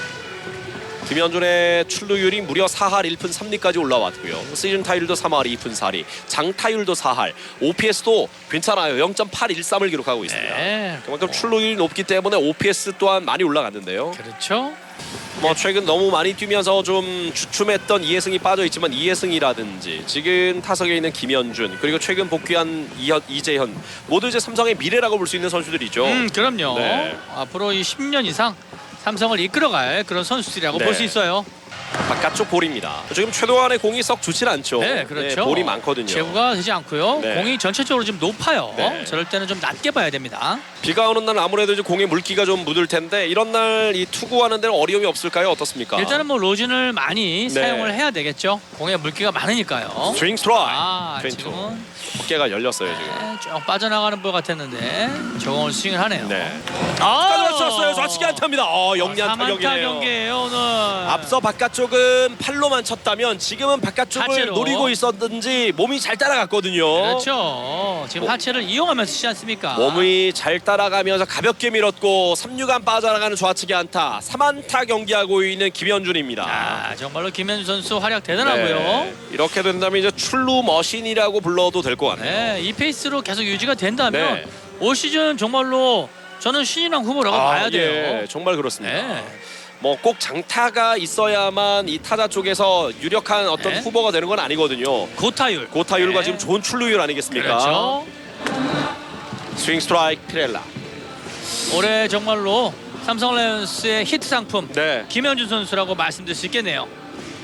A: 김현준의 출루율이 무려 4할 1푼 3리까지 올라왔고요. 시즌 타율도 3할 2푼 4리, 장타율도 4할, OPS도 괜찮아요. 0.813을 기록하고 있습니다.
B: 네.
A: 그만큼 출루율이 높기 때문에 OPS 또한 많이 올라갔는데요.
B: 그렇죠.
A: 뭐 최근 너무 많이 뛰면서 좀 주춤했던 이해승이 빠져있지만 이해승이라든지 지금 타석에 있는 김현준 그리고 최근 복귀한 이재현 모두 이제 삼성의 미래라고 볼 수 있는 선수들이죠.
B: 그럼요.
A: 네.
B: 앞으로 이 10년 이상 삼성을 이끌어갈 그런 선수들이라고
A: 네.
B: 볼 수 있어요.
A: 바깥쪽 볼입니다. 지금 최동환의 공이 썩 좋진 않죠.
B: 네, 그렇죠.
A: 볼이 많거든요.
B: 제구가 되지 않고요.
A: 네.
B: 공이 전체적으로 좀 높아요.
A: 네.
B: 저럴 때는 좀 낮게 봐야 됩니다.
A: 비가 오는 날 아무래도 이제 공에 물기가 좀 묻을 텐데 이런 날 이 투구하는 데는 어려움이 없을까요? 어떻습니까?
B: 일단은 뭐 로진을 많이
A: 네.
B: 사용을 해야 되겠죠. 공에 물기가 많으니까요.
A: 스윙 스트라이크.
B: 지금은
A: 어깨가 열렸어요 지금.
B: 쭉 빠져나가는 볼 같았는데 저공을 스윙을 하네요.
A: 네.
B: 아,
A: 쳤어요. 좌측에 안타입니다. 영리한
B: 3안타
A: 타격이네요.
B: 경기예요 오늘.
A: 앞서 바깥쪽은 팔로만 쳤다면 지금은 바깥쪽을
B: 하체로.
A: 노리고 있었는지 몸이 잘 따라갔거든요.
B: 그렇죠. 지금 하체를 이용하면서 치지 않습니까?
A: 몸이 잘 따라가면서 가볍게 밀었고 3루간 빠져나가는 좌측의 안타 3안타 경기하고 있는 김현준입니다.
B: 정말로 김현준 선수 활약 대단하고요.
A: 네. 이렇게 된다면 이제 출루 머신이라고 불러도 될 것 같네요.
B: 네, 이 페이스로 계속 유지가 된다면
A: 네.
B: 올 시즌 정말로 저는 신인왕 후보라고 봐야 돼요.
A: 예, 정말 그렇습니다.
B: 네.
A: 뭐 꼭 장타가 있어야만 이 타자 쪽에서 유력한 어떤
B: 네.
A: 후보가 되는 건 아니거든요.
B: 고타율.
A: 고타율과
B: 네.
A: 지금 좋은 출루율 아니겠습니까?
B: 그렇죠.
A: 스윙 스트라이크 피렐라.
B: 올해 정말로 삼성 라이온스의 히트 상품
A: 네.
B: 김현준 선수라고 말씀드릴 수 있겠네요.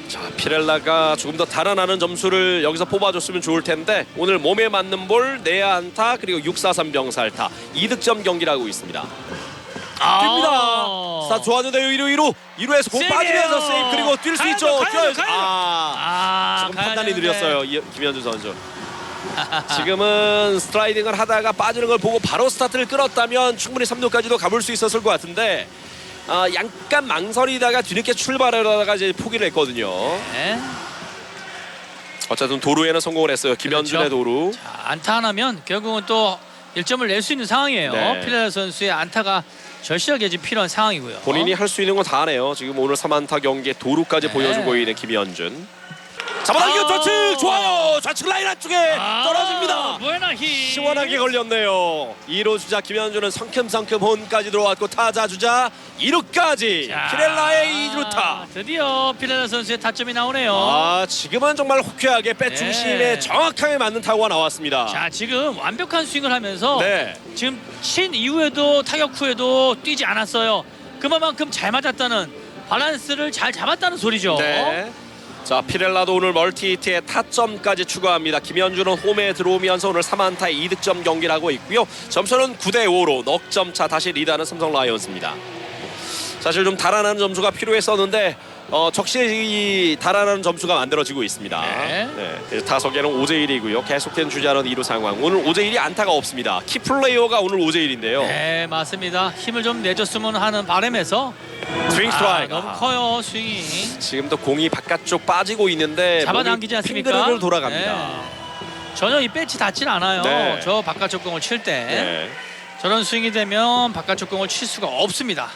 A: 자, 피렐라가 조금 더 달아나는 점수를 여기서 뽑아줬으면 좋을 텐데 오늘 몸에 맞는 볼 내야 안타 그리고 6-4-3 병살타 2득점 경기를 하고 있습니다. 뜁니다. 스타트 좋았는데요. 2루에서 공
B: 세게요.
A: 빠지면서 세이브 그리고 뛸 수 있죠.
B: 가야죠.
A: 지금 판단이 느렸어요. 김현준 선수. 지금은 스트라이딩을 하다가 빠지는 걸 보고 바로 스타트를 끌었다면 충분히 3루까지도 가볼 수 있었을 것 같은데 약간 망설이다가 뒤늦게 출발하다가 이제 포기를 했거든요.
B: 네.
A: 어쨌든 도루에는 성공을 했어요. 김현준의
B: 그렇죠.
A: 도루.
B: 자, 안타 하나면 결국은 또 1점을 낼 수 있는 상황이에요.
A: 네.
B: 피렐라 선수의 안타가 절실하게 지금 필요한 상황이고요.
A: 본인이 할 수 있는 건 다 하네요. 지금 오늘 3안타 경기에 도루까지
B: 네.
A: 보여주고 있는 김현준. 잡아당겨 좌측 좋아요. 좌측 라인 안쪽에 떨어집니다.
B: 부에나히
A: 시원하게 걸렸네요. 2루 주자 김현준은 성큼성큼 홈까지 들어왔고 타자 주자 2루까지 피렐라의 2루타.
B: 드디어 피렐라 선수의 타점이 나오네요.
A: 지금은 정말 호쾌하게 배 중심에
B: 네.
A: 정확하게 맞는 타구가 나왔습니다.
B: 자, 지금 완벽한 스윙을 하면서
A: 네.
B: 지금 친 이후에도 타격 후에도 뛰지 않았어요. 그만큼 잘 맞았다는 밸런스를 잘 잡았다는 소리죠.
A: 네. 자, 피렐라도 오늘 멀티히트에 타점까지 추가합니다. 김현준은 홈에 들어오면서 오늘 3안타의 2득점 경기를 하고 있고요. 점수는 9대5로 넉 점 차 다시 리드하는 삼성 라이온즈입니다. 사실 좀 달아나는 점수가 필요했었는데 적시에 이 달아나는 점수가 만들어지고 있습니다.
B: 네.
A: 그래서 타석에는 오재일이고요. 계속된 주자는 2루 상황. 오늘 오재일이 안타가 없습니다. 키플레이어가 오늘 오재일인데요.
B: 네, 맞습니다. 힘을 좀 내줬으면 하는 바람에서
A: 스윙 스트라이크.
B: 너무 커요, 스윙이.
A: 지금도 공이 바깥쪽 빠지고 있는데
B: 잡아당기지 않습니까?
A: 핑크를 돌아갑니다.
B: 네. 전혀 이 배치 닿질 않아요.
A: 네.
B: 저 바깥쪽 공을 칠 때
A: 네.
B: 저런 스윙이 되면 바깥쪽 공을 칠 수가 없습니다.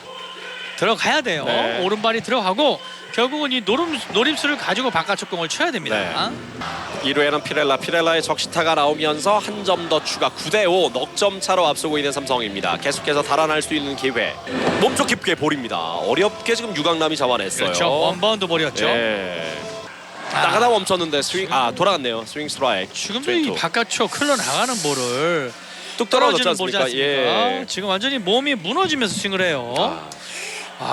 B: 들어가야 돼요.
A: 네.
B: 오른발이 들어가고 결국은 이 노림수를 가지고 바깥쪽 공을 쳐야 됩니다.
A: 2루에는 피렐라의 적시타가 나오면서 한 점 더 추가 9대5 넉 점 차로 앞서고 있는 삼성입니다. 계속해서 달아날 수 있는 기회. 몸쪽 깊게 볼입니다. 어렵게 지금 유강남이 잡아냈어요.
B: 그렇죠. 원바운드 볼이었죠.
A: 네. 나가다 멈췄는데 스윙 돌아갔네요. 스윙 스트라이크.
B: 지금도 이 바깥쪽 흘러나가는 볼을
A: 뚝
B: 떨어지는
A: 떨어졌지
B: 볼이지
A: 않습니까?
B: 않습니까?
A: 예.
B: 지금 완전히 몸이 무너지면서 스윙을 해요.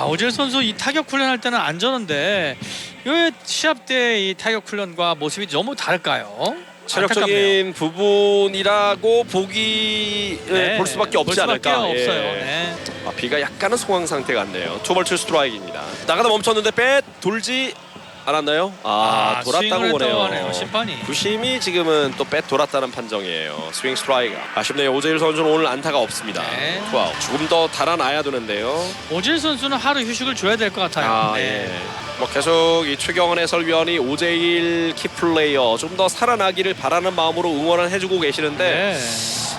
B: 오재일 선수 이 타격 훈련할 때는 안 저런데 왜 시합 때 이 타격 훈련과 모습이 너무 다를까요?
A: 체력적인 부분이라고 보기 볼 수밖에 없지 않을까.
B: 없어요. 네.
A: 비가 약간은 소강 상태 같네요. 투볼 투 스트라이크입니다. 나가다 멈췄는데 뱃 돌지 않았나요? 돌았다고 보네요.
B: 심판이.
A: 부심이 지금은 또 뱃 돌았다는 판정이에요. 스윙 스트라이크. 아쉽네요. 오재일 선수는 오늘 안타가 없습니다.
B: 네.
A: 투아웃. 조금 더 달아나야 되는데요.
B: 오재일 선수는 하루 휴식을 줘야 될 것 같아요.
A: 예. 뭐 계속 이 최경원 해설위원이 오재일 키플레이어 좀 더 살아나기를 바라는 마음으로 응원을 해주고 계시는데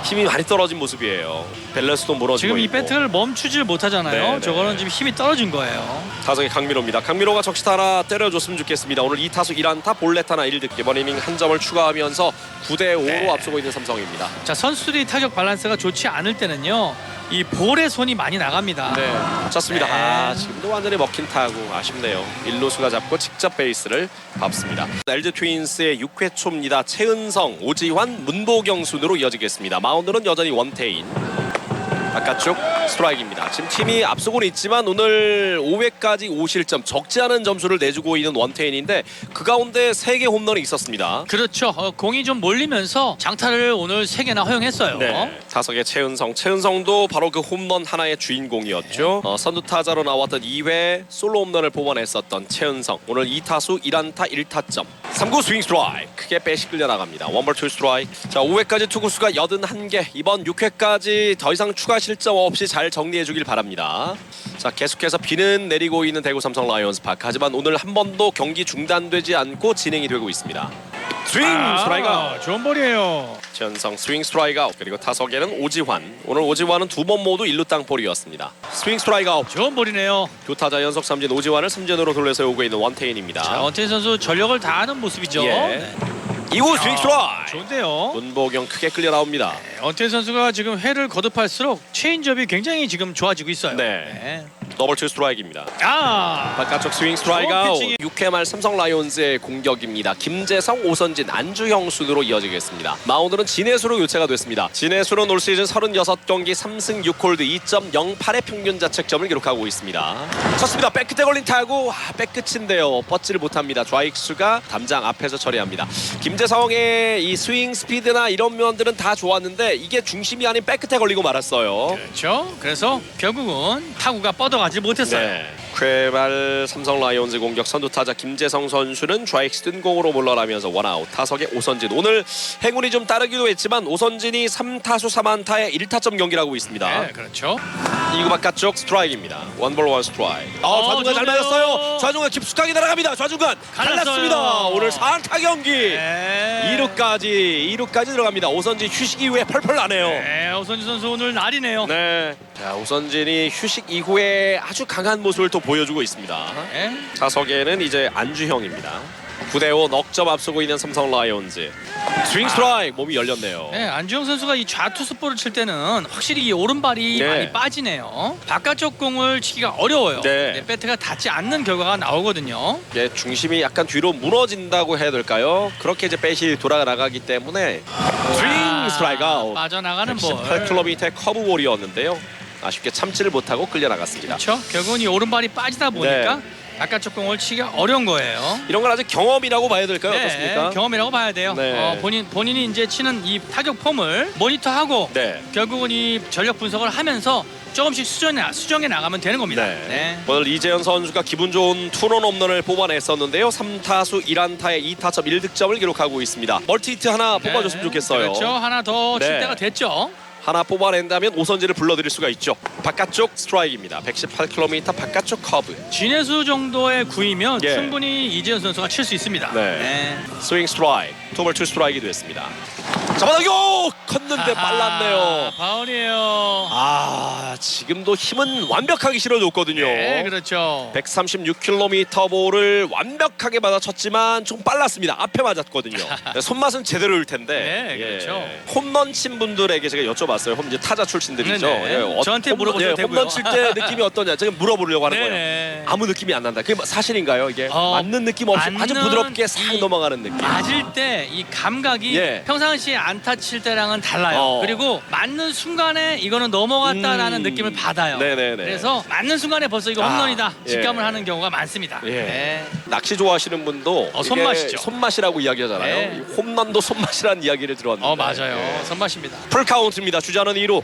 A: 힘이 많이 떨어진 모습이에요. 밸런스도 무너지고
B: 지금 이
A: 있고.
B: 배트를 멈추질 못하잖아요.
A: 네.
B: 저거는 지금 힘이 떨어진 거예요.
A: 타석의 강민호입니다. 강민호가 적시타 하나 때려줬으면 좋겠습니다. 오늘 2타수 1안타 볼넷 하나 1득. 이번 이닝 한 점을 추가하면서 9대5로 앞서고 있는 삼성입니다.
B: 자, 선수들이 타격 밸런스가 좋지 않을 때는요, 이 볼에 손이 많이 나갑니다.
A: 쳤습니다.
B: 네.
A: 지금도 완전히 먹힌 타구 아쉽네요. 1루수가 잡고 직접 베이스를 밟습니다. LG 트윈스의 6회 초입니다. 최은성, 오지환, 문보경 순으로 이어지겠습니다. 마운드는 여전히 원태인. 바깥쪽 스트라이크입니다. 지금 팀이 앞서고는 있지만 오늘 5회까지 5실점 적지 않은 점수를 내주고 있는 원태인인데 그 가운데 3개 홈런이 있었습니다.
B: 그렇죠. 공이 좀 몰리면서 장타를 오늘 3개나 허용했어요.
A: 타석의 최은성도 바로 그 홈런 하나의 주인공이었죠. 선두 타자로 나왔던 2회 솔로 홈런을 뽑아냈었던 최은성. 오늘 2타수 1안타 1타점. 3구 스윙 스트라이크. 크게 빼시 끌려 나갑니다. 원볼 투 스트라이크. 자, 5회까지 투구수가 81개. 이번 6회까지 더 이상 추가 실점 없이 잘 정리해 주길 바랍니다. 자, 계속해서 비는 내리고 있는 대구 삼성 라이온즈 파크. 하지만 오늘 한 번도 경기 중단되지 않고 진행이 되고 있습니다. 스윙 스트라이크 아웃.
B: 좋은 볼이에요.
A: 최은성 스윙 스트라이크 아웃. 그리고 타석에는 오지환. 오늘 오지환은 두 번 모두 1루 땅볼이었습니다. 스윙 스트라이크 아웃.
B: 좋은 볼이네요.
A: 두 타자 연속 삼진. 오지환을 삼진으로 돌려서 오고 있는 원태인입니다.
B: 자, 원태인 선수 전력을 다하는 모습이죠.
A: 예. 2구 스윙 스트라이크.
B: 좋은데요.
A: 문보경 크게 끌려 나옵니다.
B: 원태인 선수가 지금 회를 거듭할수록 체인지업이 굉장히 지금 좋아지고 있어요.
A: 네. 더블 투 스트라이크입니다. 바깥쪽 스윙 스트라이크
B: 좋은
A: 아웃.
B: 피칭이-
A: 6회 말 삼성 라이온즈의 공격입니다. 김재성, 오선진, 안주형 순으로 이어지겠습니다. 마운드는 진해수로 교체가 됐습니다. 진해수는 올 시즌 36경기 3승 6홀드 2.08의 평균 자책점을 기록하고 있습니다. 쳤습니다. 백끝에 걸린 타구. 백끝인데요. 뻗지를 못합니다. 좌익수가 담장 앞에서 처리합니다. 김재성의 이 스윙 스피드나 이런 면들은 다 좋았는데 이게 중심이 아닌 백끝에 걸리고 말았어요.
B: 그렇죠. 그래서 결국은 타구가 뻗어가지 못했어요.
A: 네. 쾌발 삼성 라이온즈 공격 선두 타자 김재성 선수는 좌익수 뜬 공으로 물러나면서 원아웃. 타석에 오선진. 오늘 행운이 좀 따르기도 했지만 오선진이 3타수 3안타의 1타점 경기를 하고 있습니다.
B: 네, 그렇죠.
A: 2구 바깥쪽 스트라이크입니다. 원볼 원 스트라이크. 좌중간 잘
B: 좋네요.
A: 맞았어요. 좌중간 깊숙하게 날아갑니다. 좌중간
B: 갈랐어요.
A: 갈랐습니다. 오늘 4안타 경기.
B: 네.
A: 2루까지 들어갑니다. 오선진 휴식 이후에 펄펄 나네요.
B: 네, 오선진 선수 오늘 날이네요.
A: 네. 자, 오선진이 휴식 이후에 아주 강한 모습을 또 보여주고 있습니다.
B: 네.
A: 타석에는 이제 안주형입니다. 9대5 넉점 앞서고 있는 삼성 라이온즈. 스윙 스트라이크. 몸이 열렸네요.
B: 네, 안주영 선수가 이 좌투수볼을 칠 때는 확실히 이 오른발이
A: 네.
B: 많이 빠지네요. 바깥쪽 공을 치기가 어려워요.
A: 네.
B: 배트가 닿지 않는 결과가 나오거든요.
A: 이게 중심이 약간 뒤로 무너진다고 해야 될까요? 그렇게 이제 배시 돌아나가기 때문에 스윙 스트라이크 아웃.
B: 빠져나가는 볼.
A: 18km의 커브볼이었는데요. 아쉽게 참지를 못하고 끌려나갔습니다.
B: 그렇죠. 결국은 이 오른발이 빠지다 보니까 바깥쪽 공을 치기가 어려운 거예요.
A: 이런 건 아직 경험이라고 봐야 될까요? 어떻습니까?
B: 경험이라고 봐야 돼요.
A: 네.
B: 본인이 이제 치는 이 타격 폼을 모니터하고
A: 네.
B: 결국은 이 전력 분석을 하면서 조금씩 수정해 나가면 되는 겁니다.
A: 네. 오늘 이재현 선수가 기분 좋은 투런 홈런을 뽑아냈었는데요. 3타수 1안타에 2타점 1득점을 기록하고 있습니다. 멀티히트 하나 뽑아줬으면 좋겠어요.
B: 그렇죠. 하나 더 칠
A: 네.
B: 때가 됐죠.
A: 하나 뽑아낸다면 오선지를 불러드릴 수가 있죠. 바깥쪽 스트라이크입니다. 118km 바깥쪽 커브.
B: 진해수 정도의 구이면
A: 예.
B: 충분히 이재현 선수가 칠 수 있습니다.
A: 네. 스윙 스트라이크. 투볼 투 스트라이크가 됐습니다. 잡아당겨! 컸는데 빨랐네요.
B: 파울이에요.
A: 지금도 힘은 완벽하게 실어줬거든요.
B: 네, 그렇죠.
A: 136km 볼을 완벽하게 맞아쳤지만 좀 빨랐습니다. 앞에 맞았거든요. 손맛은 제대로일 텐데.
B: 네, 그렇죠.
A: 홈런 친 분들에게 제가 여쭤봤어요. 이제 타자 출신들이죠.
B: 네네. 저한테 물어보셔도 되고요.
A: 홈런 칠 때 느낌이 어떠냐? 제가 물어보려고 하는 거예요.
B: 네네.
A: 아무 느낌이 안 난다. 그게 사실인가요? 이게 맞는 느낌 없이 아주
B: 맞는
A: 부드럽게 싹
B: 이
A: 넘어가는 느낌.
B: 맞을 때 이 감각이
A: 예.
B: 평상시에 안타 칠 때랑은 달라요. 그리고 맞는 순간에 이거는 넘어갔다라는 느낌을 받아요.
A: 네네네.
B: 그래서 맞는 순간에 벌써 이거 홈런이다
A: 예.
B: 직감을 하는 경우가 많습니다.
A: 예.
B: 네.
A: 낚시 좋아하시는 분도 이게
B: 손맛이죠.
A: 손맛이라고 이야기하잖아요.
B: 네.
A: 홈런도 손맛이라는 이야기를 들었는데.
B: 맞아요.
A: 예.
B: 선맛입니다.
A: 풀 카운트입니다. 주자는 2루.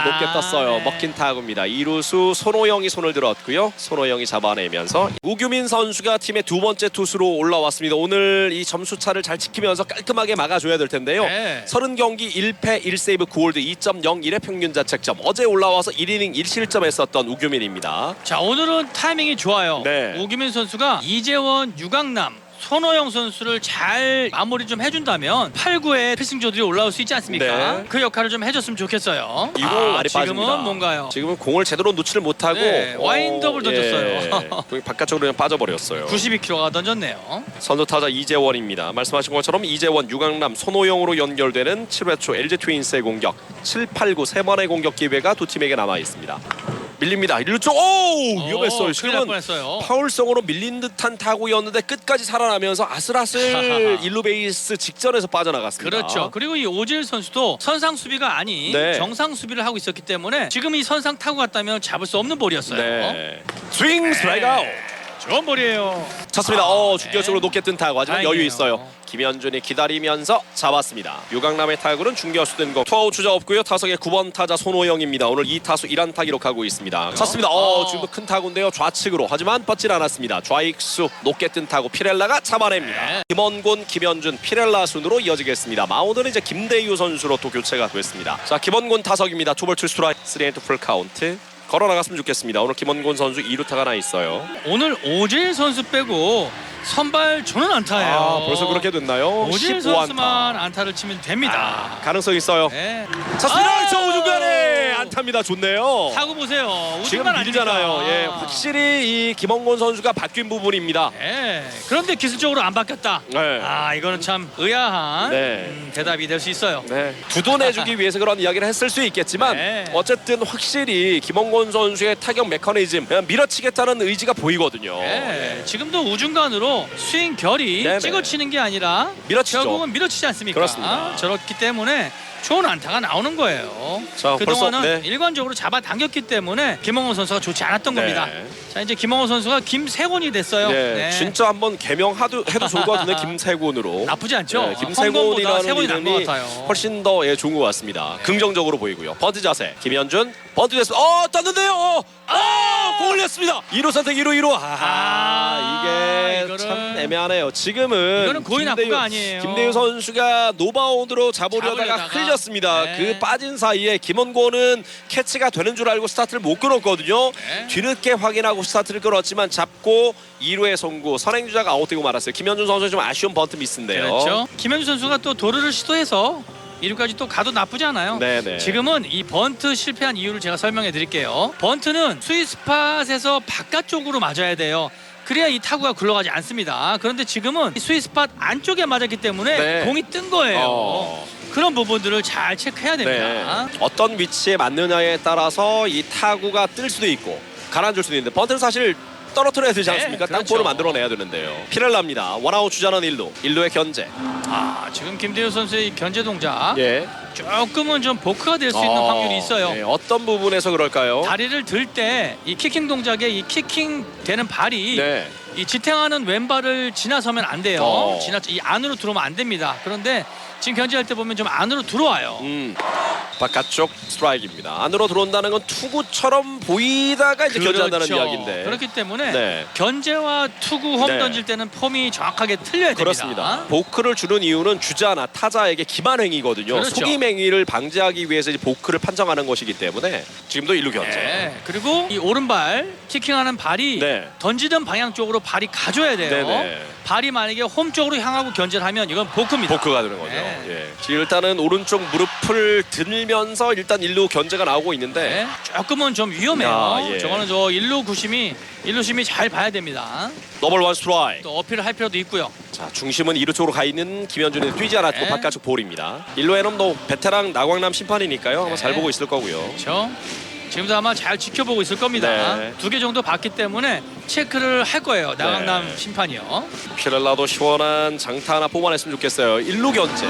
A: 높게 떴어요.
B: 네.
A: 먹힌 타구입니다. 2루수 손호영이 손을 들었고요. 손호영이 잡아내면서 우규민 선수가 팀의 두 번째 투수로 올라왔습니다. 오늘 이 점수차를 잘 지키면서 깔끔하게 막아줘야 될 텐데요.
B: 네.
A: 30경기 1패 1세이브 9홀드 2.01의 평균 자책점. 어제 올라와서 1이닝 1실점했었던 우규민입니다.
B: 자, 오늘은 타이밍이 좋아요.
A: 네.
B: 오규민 선수가 이재원, 유강남, 손호영 선수를 잘 마무리 좀 해준다면 8구에 필승조들이 올라올 수 있지 않습니까?
A: 네.
B: 그 역할을 좀 해줬으면 좋겠어요.
A: 이거 많이
B: 지금은
A: 빠집니다.
B: 뭔가요?
A: 지금은 공을 제대로 놓지를 못하고
B: 네, 와인드업을 던졌어요.
A: 공이 바깥쪽으로 그냥 빠져버렸어요.
B: 92kg가 던졌네요.
A: 선두 타자 이재원입니다. 말씀하신 것처럼 이재원, 유강남, 손호영으로 연결되는 7회 초 LG 트윈스의 공격. 7, 8, 9 세 번의 공격 기회가 두 팀에게 남아 있습니다. 밀립니다. 1루 쪽. 위험했어요.
B: 큰일 날
A: 지금은
B: 뻔했어요.
A: 파울성으로 밀린 듯한 타구였는데 끝까지 살아나면서 아슬아슬 1루 베이스 직전에서 빠져나갔습니다.
B: 그렇죠. 그리고 이 오질 선수도 선상 수비가 아닌
A: 네.
B: 정상 수비를 하고 있었기 때문에 지금 이 선상 타고 갔다면 잡을 수 없는 볼이었어요.
A: 네. 스윙 스트라이크 아웃.
B: 좋은 볼이에요.
A: 쳤습니다. 중격적으로 높게 뜬 타구. 하지만
B: 다행이에요.
A: 여유 있어요. 김현준이 기다리면서 잡았습니다. 유강남의 타구는 중견수 뜬 거. 투아웃 주자 없고요. 타석의 9번 타자 손호영입니다. 오늘 2타수 1안타 기록하고 있습니다. 쳤습니다. 지금도 큰 타구인데요. 좌측으로. 하지만 뻗질 않았습니다. 좌익수 높게 뜬 타구 피렐라가 잡아냅니다.
B: 네.
A: 김원곤, 김현준, 피렐라 순으로 이어지겠습니다. 마운드는 이제 김대유 선수로 또 교체가 됐습니다. 자, 김원곤 타석입니다. 투볼 투 스트라이크 3&2 풀 카운트. 걸어 나갔으면 좋겠습니다. 오늘 김원곤 선수 2루타가 나 있어요.
B: 오늘 오질 선수 빼고 선발 조는 안타예요.
A: 벌써 그렇게 됐나요?
B: 오질
A: 15안타.
B: 선수만 안타를 치면 됩니다.
A: 가능성 있어요.
B: 네.
A: 쳤습니다. 저 우중간에 안타입니다. 좋네요.
B: 타구 보세요.
A: 지금
B: 우중간
A: 밀잖아요.
B: 아닙니까?
A: 예, 확실히 이 김원곤 선수가 바뀐 부분입니다.
B: 네. 그런데 기술적으로 안 바뀌었다.
A: 네.
B: 아, 이거는 참 의아한
A: 네.
B: 대답이 될 수 있어요.
A: 네. 두도 내주기 위해서 그런 이야기를 했을 수 있겠지만
B: 네.
A: 어쨌든 확실히 김원곤 선수의 타격 메커니즘 그냥 밀어치겠다는 의지가 보이거든요.
B: 네. 지금도 우중간으로 스윙 결이
A: 네네.
B: 찍어치는 게 아니라
A: 밀어치죠.
B: 결국은 밀어치지 않습니까?
A: 그렇습니다.
B: 저렇기 때문에 좋은 안타가 나오는 거예요.
A: 자,
B: 그동안은
A: 벌써, 네.
B: 일관적으로 잡아당겼기 때문에 김홍호 선수가 좋지 않았던
A: 네.
B: 겁니다. 자, 이제 김홍호 선수가 김세곤이 됐어요.
A: 네,
B: 네.
A: 진짜 한번 개명해도 좋을 것 같은데 김세곤으로.
B: 나쁘지 않죠?
A: 네,
B: 홈런보다
A: 김세곤이라는
B: 세곤이 나은 것
A: 이름이
B: 같아요.
A: 훨씬 더 좋은 것 같습니다. 긍정적으로 보이고요. 번트 자세 김현준 번트 됐습니다. 떴는데요. 공 올렸습니다. 1루 선택 1루. 이게
B: 이거는-
A: 참 애매하네요. 지금은
B: 이거는 고의 낙구가 아니에요.
A: 김대유 선수가 노바운드로 잡으려다가
B: 잡으려다가.
A: 흘렸습니다.
B: 네.
A: 그 빠진 사이에 김원곤은 캐치가 되는 줄 알고 스타트를 못 끊었거든요.
B: 네.
A: 뒤늦게 확인하고 스타트를 끊었지만 잡고 2루의 송구 선행주자가 아웃되고 말았어요. 김현준 선수 좀 아쉬운 번트 미스인데요.
B: 그렇죠. 김현주 선수가 또 도루를 시도해서 2루까지 또 가도 나쁘지 않아요.
A: 네네.
B: 지금은 이 번트 실패한 이유를 제가 설명해 드릴게요. 번트는 스윗스팟에서 바깥쪽으로 맞아야 돼요. 그래야 이 타구가 굴러가지 않습니다. 그런데 지금은 이 스윗스팟 안쪽에 맞았기 때문에
A: 네.
B: 공이 뜬 거예요. 그런 부분들을 잘 체크해야 됩니다.
A: 네. 어떤 위치에 맞느냐에 따라서 이 타구가 뜰 수도 있고 가라앉을 수도 있는데 번트는 사실 떨어뜨려야 되지
B: 네,
A: 않습니까?
B: 그렇죠.
A: 땅볼을 만들어내야 되는데요. 피렐라입니다. 원아웃 주자는 1루. 1루의 견제.
B: 지금 김대우 선수의 이 견제 동작
A: 예.
B: 조금은 좀 보크가 될 수 있는 확률이 있어요.
A: 네, 어떤 부분에서 그럴까요?
B: 다리를 들 때 이 키킹 동작에 이 키킹 되는 발이
A: 네.
B: 이 지탱하는 왼발을 지나서면 안 돼요. 이 안으로 들어오면 안 됩니다. 그런데 지금 견제할 때 보면 좀 안으로 들어와요.
A: 바깥쪽 스트라이크입니다. 안으로 들어온다는 건 투구처럼 보이다가 이제 견제한다는 이야기인데.
B: 그렇기 때문에
A: 네.
B: 견제와 투구 홈
A: 네.
B: 던질 때는 폼이 정확하게 틀려야 됩니다.
A: 그렇습니다. 보크를 주는 이유는 주자나 타자에게 기만행위거든요.
B: 그렇죠.
A: 속임행위를 방지하기 위해서 이제 보크를 판정하는 것이기 때문에 지금도 1루 견제.
B: 네. 그리고 이 오른발 키킹하는 발이
A: 네.
B: 던지던 방향 쪽으로 발이 가줘야 돼요.
A: 네네.
B: 발이 만약에 홈 쪽으로 향하고 견제를 하면 이건 보크입니다.
A: 보크가 되는 거죠.
B: 네.
A: 예. 지금 일단은 오른쪽 무릎을 들면서 일단 1루 견제가 나오고 있는데
B: 네. 조금은 좀 위험해요.
A: 야, 예.
B: 저거는 저 1루심이 잘 봐야 됩니다.
A: 더블 원 스트라이크.
B: 또 어필을 할 필요도 있고요.
A: 자, 중심은 2루 쪽으로 가 있는 김현준이 뛰지 않았고
B: 네.
A: 바깥쪽 볼입니다. 1루에는 또 베테랑 나광남 심판이니까요. 아마
B: 네.
A: 잘 보고 있을 거고요.
B: 그렇죠. 지금도 아마 잘 지켜보고 있을 겁니다.
A: 네.
B: 2개 정도 봤기 때문에 체크를 할 거예요. 나강남
A: 네.
B: 심판이요.
A: 피렐라도 시원한 장타 하나 뽑아냈으면 좋겠어요. 1루 견제.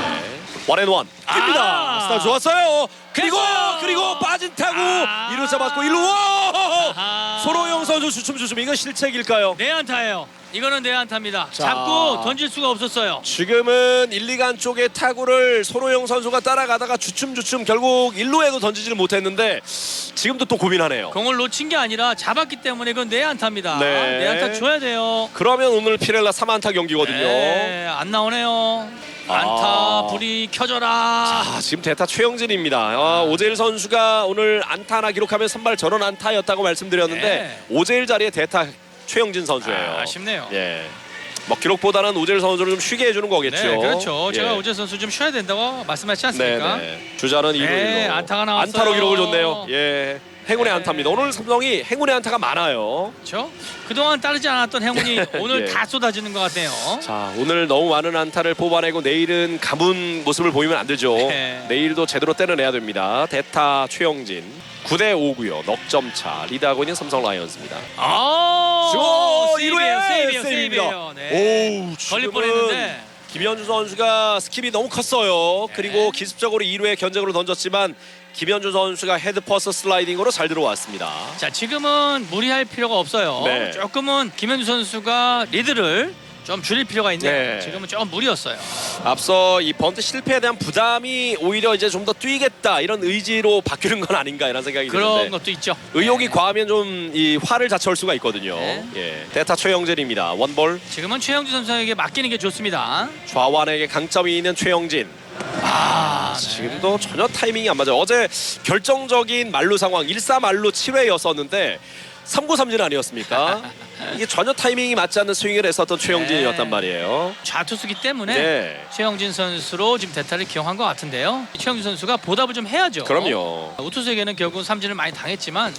A: 원앤원 깁니다.
B: 아!
A: 스타트 좋았어요. 그리고
B: 됐어요!
A: 빠진 타구
B: 아!
A: 2루 잡았고 1루 와!
B: 아하.
A: 소로영 선수 주춤 이건 실책일까요?
B: 내안타예요. 이거는 내안타입니다.
A: 자.
B: 잡고 던질 수가 없었어요.
A: 지금은 1, 2간 쪽의 타구를 소로영 선수가 따라가다가 주춤 결국 1루에도 던지지를 못했는데 지금도 또 고민하네요.
B: 공을 놓친 게 아니라 잡았기 때문에 이건 내안타입니다.
A: 네.
B: 내안타 줘야 돼요.
A: 그러면 오늘 피렐라 3안타 경기거든요.
B: 네, 안 나오네요. 안타
A: 아.
B: 불이 켜져라.
A: 지금 대타 최영진입니다. 오재일 선수가 오늘 안타 하나 기록하면 선발 전원 안타였다고 말씀드렸는데
B: 네.
A: 오재일 자리에 대타 최영진 선수예요.
B: 아쉽네요.
A: 예. 뭐 기록보다는 오재일 선수를 좀 쉬게 해주는 거겠죠.
B: 네, 그렇죠. 제가
A: 예.
B: 오재 선수 좀 쉬어야 된다고 말씀하셨지 않습니까?
A: 네. 주자는 2루
B: 네,
A: 1루.
B: 안타가 나왔어요.
A: 안타로 기록을 줬네요. 예. 행운의
B: 네.
A: 안타입니다. 오늘 삼성이 행운의 안타가 많아요.
B: 그렇죠. 그동안 따르지 않았던 행운이 오늘
A: 예.
B: 다 쏟아지는 것 같네요.
A: 자, 오늘 너무 많은 안타를 뽑아내고 내일은 가문 모습을 보이면 안 되죠.
B: 네.
A: 내일도 제대로 때려내야 됩니다. 대타 최영진 9대 5고요. 넉점 차 리드하고 있는 삼성 라이온즈입니다.
B: 세이브예요. 네.
A: 오우,
B: 걸릴
A: 지금은
B: 뻔했는데.
A: 김현주 선수가 스킵이 너무 컸어요. 그리고 기습적으로 2루에 견적으로 던졌지만 김현주 선수가 헤드 퍼스 슬라이딩으로 잘 들어왔습니다.
B: 자, 지금은 무리할 필요가 없어요.
A: 네.
B: 조금은 김현주 선수가 리드를 좀 줄일 필요가 있네요.
A: 네.
B: 지금은 조금 무리였어요.
A: 앞서 이 번트 실패에 대한 부담이 오히려 이제 좀 더 뛰겠다 이런 의지로 바뀌는 건 아닌가 이런 생각이
B: 그런
A: 드는데
B: 것도 있죠.
A: 의욕이
B: 네.
A: 과하면 좀 이 화를 자처할 수가 있거든요.
B: 네.
A: 예. 대타 최영진입니다. 원볼
B: 지금은 최영주 선수에게 맡기는 게 좋습니다.
A: 좌완에게 강점이 있는 최영진. 지금도 전혀 타이밍이 안 맞아요. 어제 결정적인 만루 상황 1-4 만루 7회였었는데 3구 3진 아니었습니까? 이게 전혀 타이밍이 맞지 않는 스윙을 했었던 최영진이었단 말이에요.
B: 좌투수기 때문에
A: 네.
B: 최영진 선수로 지금 대타를 기용한 것 같은데요. 최영진 선수가 보답을 좀 해야죠.
A: 그럼요.
B: 우투수에게는 결국 삼진을 많이 당했지만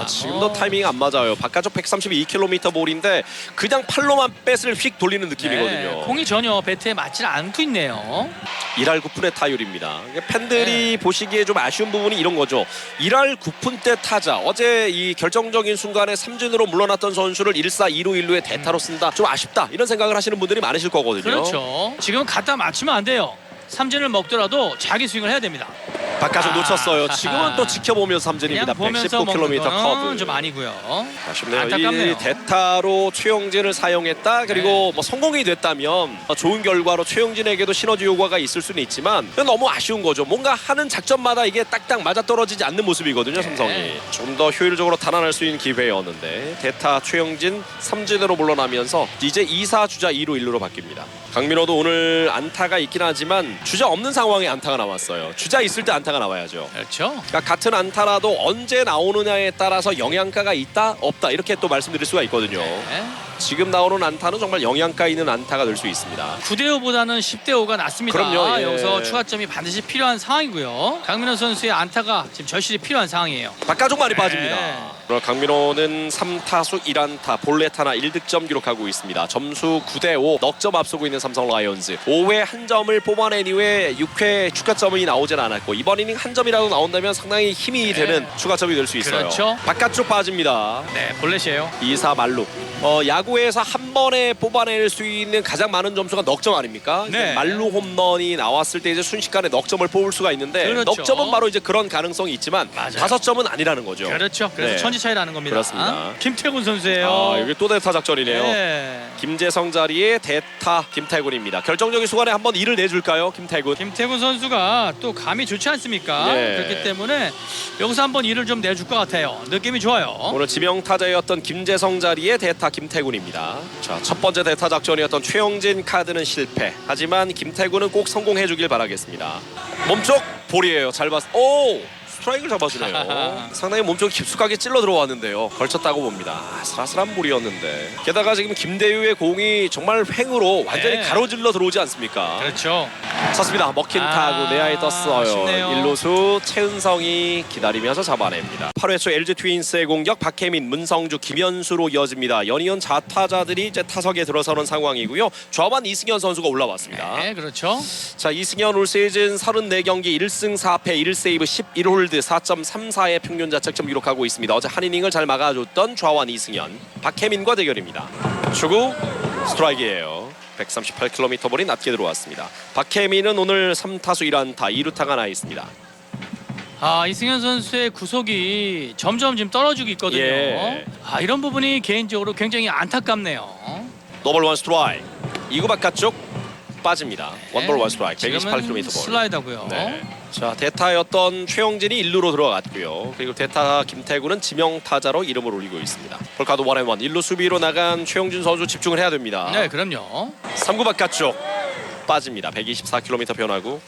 A: 지금도 타이밍이 안 맞아요. 바깥쪽 132km 볼인데 그냥 팔로만 뱃을 휙 돌리는 느낌이거든요.
B: 네, 공이 전혀 배트에 맞지 않고 있네요.
A: 1할 9푼의 타율입니다. 팬들이 보시기에 좀 아쉬운 부분이 이런 거죠. 1할 9푼대 타자. 어제 이 결정적인 순간에 삼진으로 물러났던 선수를 1사 2루 1루에 대타로 쓴다. 좀 아쉽다. 이런 생각을 하시는 분들이 많으실 거거든요.
B: 그렇죠. 지금 갖다 맞추면 안 돼요. 삼진을 먹더라도 자기 스윙을 해야 됩니다.
A: 바깥쪽 놓쳤어요. 지금은 또 지켜보면서 삼진입니다.
B: 그냥 보면서
A: 119km
B: 먹는
A: 커브.
B: 건 좀 아니고요.
A: 아쉽네요.
B: 안타깝네요.
A: 이 대타로 최영진을 사용했다. 그리고 뭐 성공이 됐다면 좋은 결과로 최영진에게도 시너지 효과가 있을 수는 있지만 너무 아쉬운 거죠. 뭔가 하는 작전마다 이게 딱딱 맞아떨어지지 않는 모습이거든요. 삼성이 좀 더 효율적으로 달아날 수 있는 기회였는데 대타 최영진 삼진으로 물러나면서 이제 2사 주자 2루 1루로 바뀝니다. 강민호도 오늘 안타가 있긴 하지만 주자 없는 상황에 안타가 나왔어요. 주자 있을 때 안타가 나와야죠.
B: 그렇죠.
A: 그러니까 같은 안타라도 언제 나오느냐에 따라서 영향가가 있다 없다 이렇게 또 말씀드릴 수가 있거든요.
B: 네.
A: 지금 나오는 안타는 정말 영향가 있는 안타가 될 수 있습니다.
B: 9대5보다는 10대5가 낫습니다.
A: 그럼요, 예.
B: 여기서 추가점이 반드시 필요한 상황이고요. 강민호 선수의 안타가 지금 절실히 필요한 상황이에요.
A: 바깥쪽 많이
B: 네.
A: 빠집니다. 그럼 강민호는 3타수 1안타 볼넷 하나 1득점 기록하고 있습니다. 점수 9대5 넉점 앞서고 있는 삼성 라이온즈. 5회 한 점을 뽑아낸 이후에 6회 추가점이 나오진 않았고 이번 이닝 한 점이라도 나온다면 상당히 힘이 되는 추가점이 될 수 있어요.
B: 그렇죠.
A: 바깥쪽 빠집니다.
B: 네, 볼넷이에요.
A: 2사 말루. 야구에서 한 번에 뽑아낼 수 있는 가장 많은 점수가 넉점 아닙니까?
B: 네.
A: 말루 홈런이 나왔을 때 이제 순식간에 넉점을 뽑을 수가 있는데
B: 그렇죠.
A: 넉점은 바로 이제 그런 가능성이 있지만
B: 맞아요.
A: 5점은 아니라는 거죠.
B: 그렇죠. 그래서
A: 네.
B: 천지 차이라는 겁니다.
A: 그렇습니다.
B: 김태군 선수예요.
A: 여기 또 대타 작전이네요.
B: 네.
A: 김재성 자리에 대타 김태군입니다. 결정적인 순간에 한번 일을 내줄까요, 김태군?
B: 김태군 선수가 또 감이 좋지 않습니까?
A: 네.
B: 그렇기 때문에 여기서 한번 일을 좀 내줄 것 같아요. 느낌이 좋아요.
A: 오늘 지명 타자였던 김재성 자리에 대타 김태군입니다. 자, 첫 번째 대타 작전이었던 최영진 카드는 실패. 하지만 김태군은 꼭 성공해주길 바라겠습니다. 몸쪽 볼이에요. 잘 봤. 오! 스트라이크를 잡아주네요. 상당히 몸쪽이 깊숙하게 찔러 들어왔는데요. 걸쳤다고 봅니다. 아슬아슬한 볼이었는데 게다가 지금 김대유의 공이 정말 횡으로 완전히
B: 네.
A: 가로질러 들어오지 않습니까?
B: 그렇죠.
A: 쳤습니다. 먹힌 타구 내야에 떴어요.
B: 아쉽네요.
A: 1루수 최은성이 기다리면서 잡아냅니다. 8회 초 LG 트윈스의 공격 박혜민, 문성주, 김현수로 이어집니다. 연이은 자타자들이 이제 타석에 들어서는 상황이고요. 좌완 이승현 선수가 올라왔습니다.
B: 네, 그렇죠.
A: 자, 이승현 올 시즌 34경기 1승 4패 1세이브 11홀드 4.34의 평균 자책점 기록하고 있습니다. 어제 한 이닝을 잘 막아줬던 좌완 이승현, 박혜민과 대결입니다. 초구 스트라이크예요. 138km 볼이 낮게 들어왔습니다. 박혜민은 오늘 3타수 1안타 2루타가 나 있습니다.
B: 이승현 선수의 구속이 점점 지금 떨어지고 있거든요.
A: 예.
B: 이런 부분이 개인적으로 굉장히 안타깝네요.
A: 더블 원 스트라이크. 2구 바깥쪽 빠집니다. 원볼 원 스트라이크.
B: 지금은
A: 128km 볼.
B: 슬라이더고요.
A: 네. 자, 대타였던 최영진이 1루로 들어갔고요. 그리고 대타 김태구는 지명 타자로 이름을 올리고 있습니다. 볼카드 원앤원 1루 수비로 나간 최영진 선수 집중을 해야 됩니다.
B: 네, 그럼요.
A: 3구 바깥쪽 빠집니다. 124km 변화구.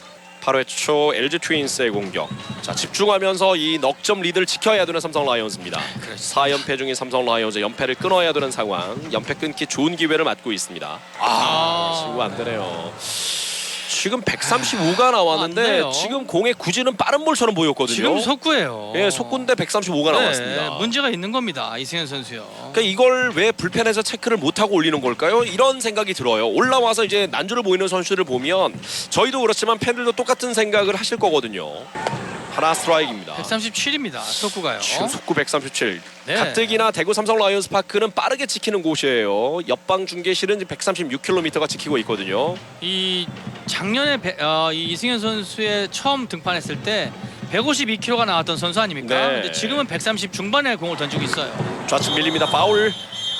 A: 8회 초 LG 트윈스의 공격. 자, 집중하면서 이 넉점 리드를 지켜야 되는 삼성 라이온즈입니다. 4연패 중인 삼성 라이온즈 연패를 끊어야 되는 상황. 연패 끊기 좋은 기회를 맞고 있습니다. 지금 안 되네요. 지금 135가 나왔는데
B: 안 돼요.
A: 지금 공의 구질은 빠른 볼처럼 보였거든요.
B: 지금 속구예요.
A: 예, 속구인데 135가 나왔습니다.
B: 문제가 있는 겁니다. 이승현 선수요.
A: 그러니까 이걸 왜 불펜에서 체크를 못하고 올리는 걸까요? 이런 생각이 들어요. 올라와서 이제 난주를 보이는 선수를 보면 저희도 그렇지만 팬들도 똑같은 생각을 하실 거거든요. 하나 스트라이크입니다.
B: 137입니다. 속구가요.
A: 지금 속구 137.
B: 네.
A: 가뜩이나 대구 삼성 라이온스 파크는 빠르게 지키는 곳이에요. 옆방 중계실은 136km가 지키고 있거든요.
B: 이 작년에 이 이승현 선수의 처음 등판했을 때 152km가 나왔던 선수 아닙니까?
A: 네.
B: 근데 지금은 130 중반에 공을 던지고 있어요.
A: 좌측 밀립니다. 파울.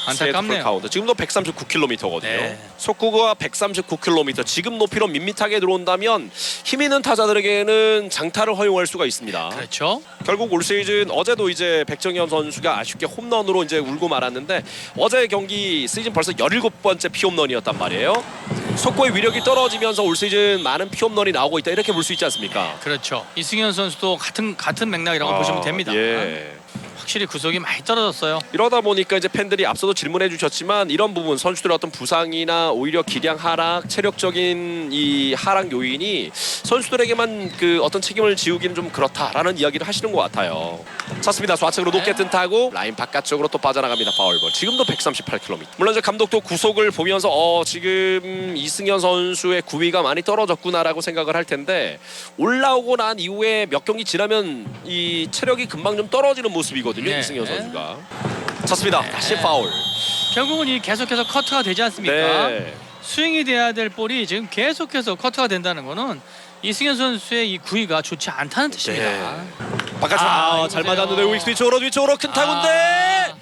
B: 안타깝네요.
A: 카운트. 지금도 139km거든요.
B: 네.
A: 속구가 139km. 지금 높이로 밋밋하게 들어온다면 힘 있는 타자들에게는 장타를 허용할 수가 있습니다.
B: 그렇죠.
A: 결국 올 시즌 어제도 이제 백정현 선수가 아쉽게 홈런으로 이제 울고 말았는데 어제 경기 시즌 벌써 17번째 피홈런이었단 말이에요. 속구의 위력이 떨어지면서 올 시즌 많은 피홈런이 나오고 있다 이렇게 볼 수 있지 않습니까?
B: 그렇죠. 이승현 선수도 같은 맥락이라고 보시면 됩니다.
A: 예.
B: 확실히 구속이 많이 떨어졌어요.
A: 이러다 보니까 이제 팬들이 앞서도 질문해 주셨지만 이런 부분 선수들의 어떤 부상이나 오히려 기량 하락, 체력적인 이 하락 요인이 선수들에게만 그 어떤 책임을 지우기는 좀 그렇다라는 이야기를 하시는 것 같아요. 찼습니다. 좌측으로 높게 뜬 타고 라인 바깥쪽으로 또 빠져나갑니다. 파울볼. 지금도 138km. 물론 이제 감독도 구속을 보면서 지금 이승현 선수의 구위가 많이 떨어졌구나라고 생각을 할 텐데 올라오고 난 이후에 몇 경기 지나면 이 체력이 금방 좀 떨어지는 모습이거든요.
B: 네.
A: 이승현 선수가. 찼습니다. 다시 파울.
B: 결국은 이 계속해서 커트가 되지 않습니까?
A: 네.
B: 스윙이 돼야 될 볼이 지금 계속해서 커트가 된다는 거는 이승현 선수의 이 구위가 좋지 않다는 뜻입니다.
A: 바깥으로 잘
B: 보세요.
A: 맞았는데 위쪽으로 큰 타구인데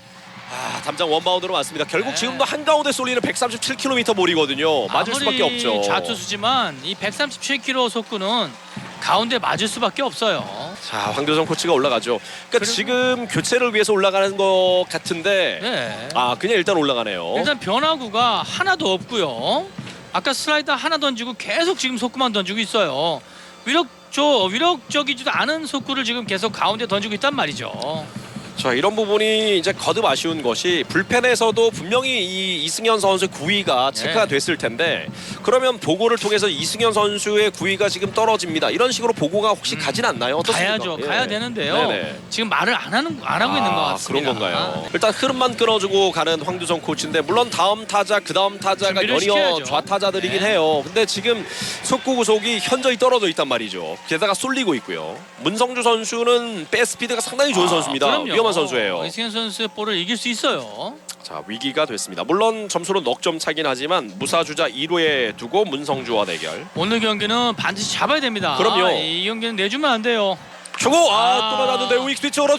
A: 담장 원바운드로 맞습니다. 결국
B: 네.
A: 지금도 한가운데 쏠리는 137km 볼이거든요. 맞을 수밖에 없죠.
B: 좌투수지만 이 137km 속구는 가운데 맞을 수밖에 없어요.
A: 자, 황교정 코치가 올라가죠. 그러니까
B: 그리고-
A: 지금 교체를 위해서 올라가는 것 같은데
B: 네.
A: 그냥 일단 올라가네요.
B: 일단 변화구가 하나도 없고요. 아까 슬라이더 하나 던지고 계속 지금 속구만 던지고 있어요. 위력적이지도 않은 속구를 지금 계속 가운데 던지고 있단 말이죠.
A: 자, 이런 부분이 이제 거듭 아쉬운 것이 불펜에서도 분명히 이 이승현 선수의 구위가 체크가 됐을 텐데 그러면 보고를 통해서 이승현 선수의 구위가 지금 떨어집니다. 이런 식으로 보고가 혹시 가진 않나요? 어떻습니까?
B: 가야죠.
A: 예.
B: 가야 되는데요.
A: 네네.
B: 지금 말을 안 하고 있는 것 같습니다.
A: 그런 건가요? 일단 흐름만 끌어주고 가는 황두성 코치인데 물론 다음 타자 그 다음 타자가
B: 준비를
A: 연이어
B: 시켜야죠.
A: 좌타자들이긴
B: 네.
A: 해요. 근데 지금 속구 구속이 현저히 떨어져 있단 말이죠. 게다가 쏠리고 있고요. 문성주 선수는 배 스피드가 상당히 좋은 선수입니다.
B: 그럼요.
A: 위험한 선수예요.
B: 이승현 선수의 볼을 이길 수 있어요.
A: 자, 위기가 됐습니다. 물론 점수로 넉 점 차긴 하지만 무사주자 2루에 두고 문성주와 대결.
B: 오늘 경기는 반드시 잡아야 됩니다.
A: 그럼요.
B: 이 경기는 내주면 안 돼요.
A: 초고 또 맞았는데 우익수 뒤쪽으로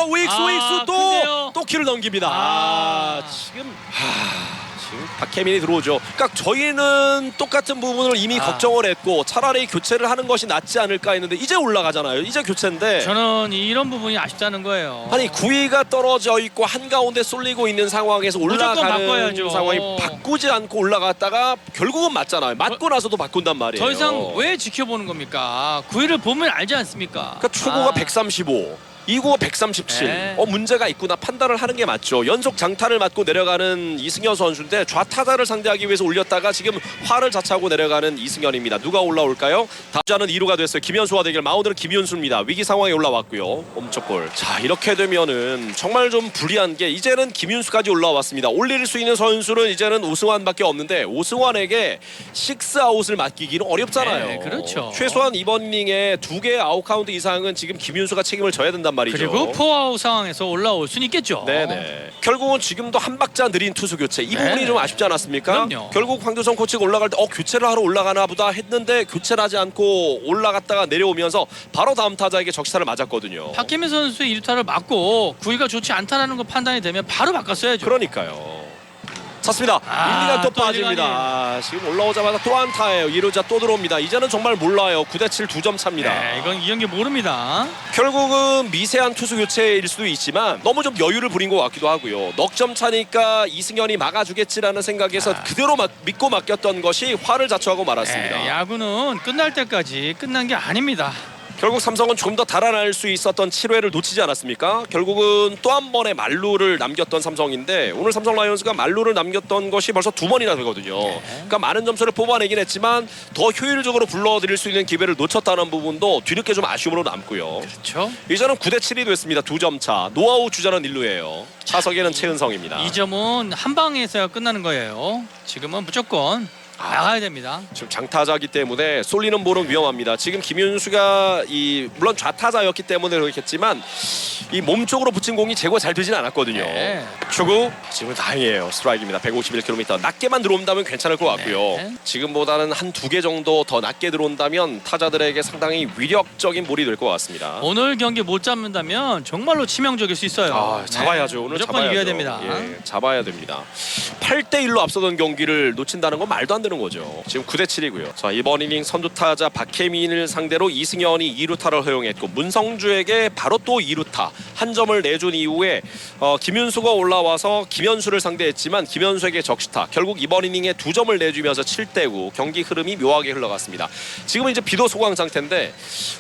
A: 우익수
B: 큰데요.
A: 또 키를 넘깁니다. 지금 박혜민이 들어오죠. 그러니까 저희는 똑같은 부분을 이미 걱정을 했고 차라리 교체를 하는 것이 낫지 않을까 했는데 이제 올라가잖아요. 이제 교체인데
B: 저는 이런 부분이 아쉽다는 거예요.
A: 아니 구위가 떨어져 있고 한가운데 쏠리고 있는 상황에서
B: 무조건
A: 올라가는
B: 바꿔야죠.
A: 상황이 바꾸지 않고 올라갔다가 결국은 맞잖아요. 맞고 나서도 바꾼단 말이에요.
B: 더 이상 왜 지켜보는 겁니까? 9위를 보면 알지 않습니까?
A: 그러니까 초구가 135, 2구가 137.
B: 네.
A: 문제가 있구나 판단을 하는 게 맞죠. 연속 장타를 맞고 내려가는 이승현 선수인데 좌타자를 상대하기 위해서 올렸다가 지금 화를 자차하고 내려가는 이승현입니다. 누가 올라올까요? 타자는 2루가 됐어요. 김현수와 대결. 마운드는 김윤수입니다. 위기 상황에 올라왔고요. 멈춰볼. 자, 이렇게 되면은 정말 좀 불리한 게 이제는 김윤수까지 올라왔습니다. 올릴 수 있는 선수는 이제는 오승환밖에 없는데 오승환에게 6아웃을 맡기기는 어렵잖아요.
B: 네, 그렇죠.
A: 최소한 이번 이닝에 2개의 아웃카운트 이상은 지금 김윤수가 책임을 져야 된단 말이죠.
B: 그리고 포아웃 상황에서 올라올 수는 있겠죠.
A: 네네. 결국은 지금도 한 박자 느린 투수 교체 이 부분이 좀 아쉽지 않았습니까?
B: 그럼요.
A: 결국 황교성 코치가 올라갈 때 교체를 하러 올라가나 보다 했는데 교체를 하지 않고 올라갔다가 내려오면서 바로 다음 타자에게 적시타를 맞았거든요.
B: 박혜민 선수의 1루타를 맞고 구위가 좋지 않다라는 거 판단이 되면 바로 바꿨어야죠.
A: 그러니까요. 찼습니다. 1리가 또
B: 또
A: 빠집니다. 지금 올라오자마자 또 안타예요. 2루자 또 들어옵니다. 이제는 정말 몰라요. 9대7 2점 차입니다.
B: 네, 이건 이 경기 모릅니다.
A: 결국은 미세한 투수 교체일 수도 있지만 너무 좀 여유를 부린 것 같기도 하고요. 넉 점 차니까 이승현이 막아주겠지라는 생각에서 그대로 믿고 맡겼던 것이 화를 자초하고 말았습니다.
B: 네, 야구는 끝날 때까지 끝난 게 아닙니다.
A: 결국 삼성은 조금 더 달아날 수 있었던 7회를 놓치지 않았습니까? 결국은 또 한 번의 만루를 남겼던 삼성인데 오늘 삼성 라이온즈가 만루를 남겼던 것이 벌써 2번이나 되거든요. 그러니까 많은 점수를 뽑아내긴 했지만 더 효율적으로 불러들일 수 있는 기회를 놓쳤다는 부분도 뒤늦게 좀 아쉬움으로 남고요.
B: 그렇죠.
A: 이제는 9대7이 됐습니다. 2점 차. 노아웃 주자는 1루예요. 타석에는 최은성입니다.
B: 이 점은 한 방에서 끝나는 거예요. 지금은 무조건 나가야 됩니다.
A: 지금 장타자기 때문에 쏠리는 볼은 위험합니다. 지금 김윤수가 물론 좌타자였기 때문에 그렇겠지만 이 몸쪽으로 붙인 공이 제거 잘 되진 않았거든요.
B: 네.
A: 초구 지금 다행이에요. 스트라이크입니다. 151km. 낮게만 들어온다면 괜찮을 것 같고요.
B: 네.
A: 지금보다는 한 2개 정도 더 낮게 들어온다면 타자들에게 상당히 위력적인 볼이 될 것 같습니다.
B: 오늘 경기 못 잡는다면 정말로 치명적일 수 있어요.
A: 잡아야죠. 오늘
B: 무조건
A: 잡아야죠.
B: 이겨야 됩니다.
A: 예, 잡아야 됩니다. 8대1로 앞서던 경기를 놓친다는 건 말도 안 되는 만드는 거죠. 지금 9대 7이고요. 자, 이번 이닝 선두타자 박혜민을 상대로 이승현이 2루타를 허용했고 문성주에게 바로 또 2루타 한 점을 내준 이후에 김윤수가 올라와서 김현수를 상대했지만 김현수에게 적시타. 결국 이번 이닝에 2점을 내주면서 7대 9 경기 흐름이 묘하게 흘러갔습니다. 지금은 이제 비도 소강 상태인데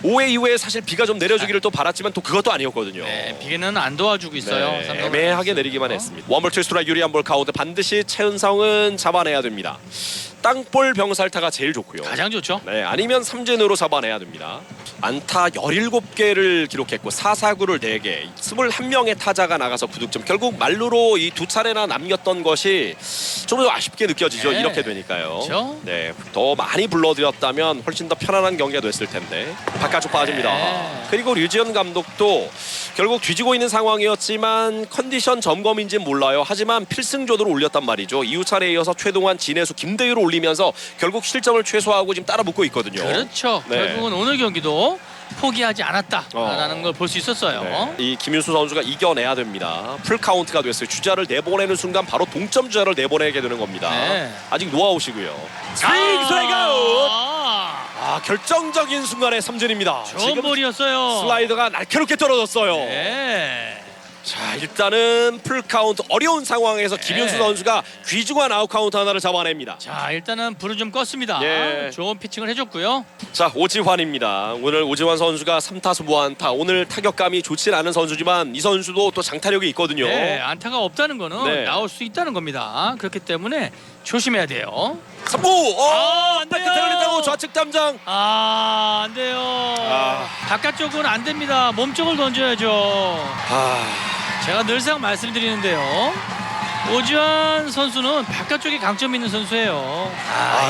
A: 5회 이후에 사실 비가 좀 내려주기를 또 바랐지만 또 그것도 아니었거든요.
B: 네, 비기는 안 도와주고 있어요.
A: 네,
B: 삼성
A: 애매하게
B: 라이온즈.
A: 내리기만 했습니다. 원볼 투스트라이크 유리한 볼 가운데 반드시 최은성은 잡아내야 됩니다. 땅볼 병살타가 제일 좋고요.
B: 가장 좋죠.
A: 네, 아니면 삼진으로 잡아내야 됩니다. 안타 17개를 기록했고 4사구를 4개 21명의 타자가 나가서 9득점. 결국 말루로 이 2차례나 남겼던 것이 좀 더 아쉽게 느껴지죠.
B: 네.
A: 이렇게 되니까요.
B: 그렇죠.
A: 네, 더 많이 불러들였다면 훨씬 더 편안한 경기가 됐을 텐데 바깥쪽 빠집니다.
B: 네.
A: 그리고 류지현 감독도 결국 뒤지고 있는 상황이었지만 컨디션 점검인지는 몰라요. 하지만 필승조도를 올렸단 말이죠. 이후차례에 이어서 최동환, 진해수, 김대유를 올리면서 결국 실점을 최소화하고 지금 따라붙고 있거든요.
B: 그렇죠.
A: 네.
B: 결국은 오늘 경기도 포기하지 않았다라는 걸 볼 수 있었어요.
A: 네. 이 김윤수 선수가 이겨내야 됩니다. 풀 카운트가 됐어요. 주자를 내보내는 순간 바로 동점 주자를 내보내게 되는 겁니다.
B: 네.
A: 아직 노아웃이고요. 스윙 스트라이크 아웃.
B: 아,
A: 결정적인 순간의 삼진입니다.
B: 좋은 볼이었어요.
A: 슬라이더가 날카롭게 떨어졌어요.
B: 네.
A: 자, 일단은 풀 카운트 어려운 상황에서 김윤수 선수가 귀중한 아웃 카운트 하나를 잡아냅니다.
B: 자, 일단은 불을 좀 껐습니다.
A: 예.
B: 좋은 피칭을 해줬고요.
A: 자, 오지환입니다. 오늘 오지환 선수가 3타수 무안타. 오늘 타격감이 좋진 않은 선수지만 이 선수도 또 장타력이 있거든요.
B: 네, 안타가 없다는 거는
A: 네.
B: 나올 수 있다는 겁니다. 그렇기 때문에 조심해야 돼요.
A: 3구!
B: 안 돼요.
A: 바깥에 걸린다고 좌측 담장.
B: 안 돼요. 바깥쪽은 안 됩니다. 몸쪽을 던져야죠. 제가 늘상 말씀드리는데요. 오지환 선수는 바깥쪽에 강점이 있는 선수예요.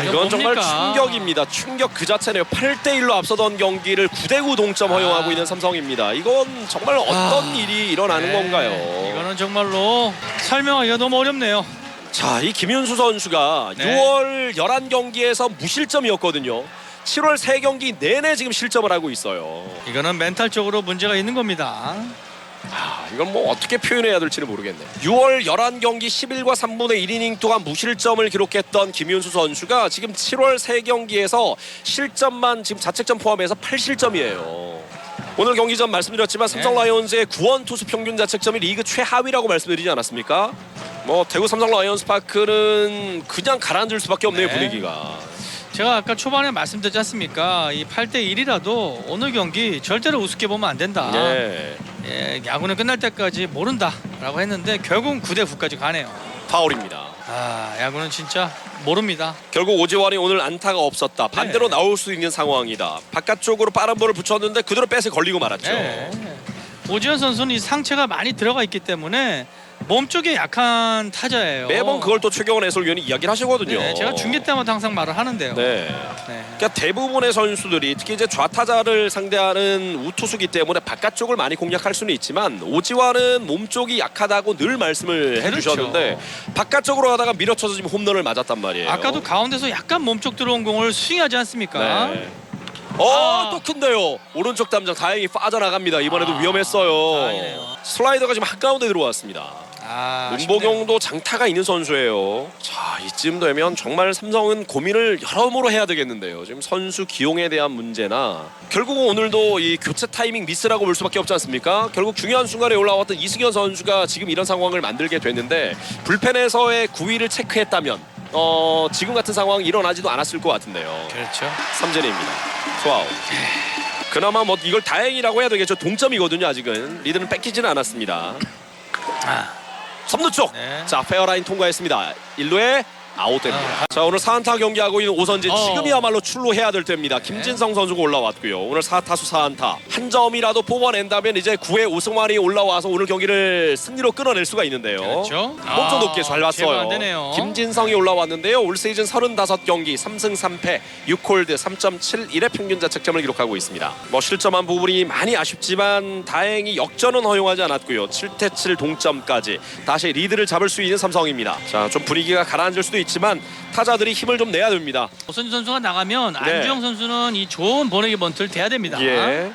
A: 이건 정말
B: 뭡니까?
A: 충격입니다. 충격 그 자체네요. 8대 1로 앞서던 경기를 9대 9 동점 허용하고 있는 삼성입니다. 이건 정말 어떤 일이 일어나는 건가요?
B: 이거는 정말로 설명하기가 너무 어렵네요.
A: 자, 이 김윤수 선수가
B: 네.
A: 6월 11경기에서 무실점이었거든요. 7월 3경기 내내 지금 실점을 하고 있어요.
B: 이거는 멘탈적으로 문제가 있는 겁니다.
A: 이건 뭐 어떻게 표현해야 될지는 모르겠네요. 6월 11경기 11과 3분의 1이닝 동안 무실점을 기록했던 김윤수 선수가 지금 7월 3경기에서 실점만 지금 자책점 포함해서 8실점이에요. 오늘 경기 전 말씀드렸지만 삼성 라이온즈의 구원 투수 평균 자책점이 리그 최하위라고 말씀드리지 않았습니까? 뭐 대구 삼성 라이온즈 파크는 그냥 가라앉을 수밖에 없네요.
B: 네.
A: 분위기가.
B: 제가 아까 초반에 말씀드렸지 않습니까? 이 8대 1이라도 오늘 경기 절대로 우습게 보면 안 된다.
A: 네.
B: 예, 야구는 끝날 때까지 모른다라고 했는데 결국은 9대 9까지 가네요.
A: 파울입니다.
B: 야구는 진짜 모릅니다.
A: 결국 오지환이 오늘 안타가 없었다. 반대로
B: 네.
A: 나올 수 있는 상황이다. 바깥쪽으로 빠른 볼을 붙였는데 그대로 뺏에 걸리고 말았죠.
B: 네. 오지환 선수는 이 상체가 많이 들어가 있기 때문에 몸 쪽에 약한 타자예요.
A: 매번 그걸 또 최경원 해설위원이 이야기를 하시거든요.
B: 네, 제가 중계 때마다 항상 말을 하는데요.
A: 네.
B: 네.
A: 그러니까 대부분의 선수들이 특히 이제 좌타자를 상대하는 우투수기 때문에 바깥쪽을 많이 공략할 수는 있지만 오지환은 몸 쪽이 약하다고 늘 말씀을 해주셨는데 바깥쪽으로 가다가 밀어쳐서 지금 홈런을 맞았단 말이에요.
B: 아까도 가운데서 약간 몸 쪽 들어온 공을 스윙하지 않습니까?
A: 네. 또 큰데요. 오른쪽 담장 다행히 빠져나갑니다. 이번에도 위험했어요.
B: 다행이네요.
A: 슬라이더가 지금 한가운데 들어왔습니다.
B: 아쉽네요.
A: 문보경도 장타가 있는 선수예요. 자, 이쯤 되면 정말 삼성은 고민을 여러모로 해야 되겠는데요. 지금 선수 기용에 대한 문제나 결국은 오늘도 이 교체 타이밍 미스라고 볼 수밖에 없지 않습니까? 결국 중요한 순간에 올라왔던 이승현 선수가 지금 이런 상황을 만들게 됐는데 불펜에서의 구위를 체크했다면 지금 같은 상황이 일어나지도 않았을 것 같은데요.
B: 그렇죠.
A: 삼진입니다. 투아웃. 그나마 뭐 이걸 다행이라고 해야 되겠죠. 동점이거든요. 아직은 리드는 뺏기지는 않았습니다. 3루 쪽.
B: 네.
A: 자, 페어라인 통과했습니다. 1루에 아웃됩니다. 자, 오늘 4안타 경기하고 있는 오선진 지금이야말로 출루해야 될 때입니다. 김진성 선수가 올라왔고요. 오늘 4타수 4안타. 한 점이라도 뽑아낸다면 이제 9회 우승만이 올라와서 오늘 경기를 승리로 끊어낼 수가 있는데요.
B: 그렇죠.
A: 몸좀 높게 잘
B: 제발
A: 봤어요.
B: 안 되네요.
A: 김진성이 올라왔는데요. 올 시즌 35경기 3승 3패 6홀드 3.71의 평균 자책점을 기록하고 있습니다. 뭐 실점한 부분이 많이 아쉽지만 다행히 역전은 허용하지 않았고요. 7대 7 동점까지 다시 리드를 잡을 수 있는 삼성입니다. 자, 좀 분위기가 가라앉을 수도 있지만 타자들이 힘을 좀 내야 됩니다.
B: 오선진 선수가 나가면
A: 네.
B: 안주영 선수는 이 좋은 보내기 번트를 대야 됩니다.
A: 예.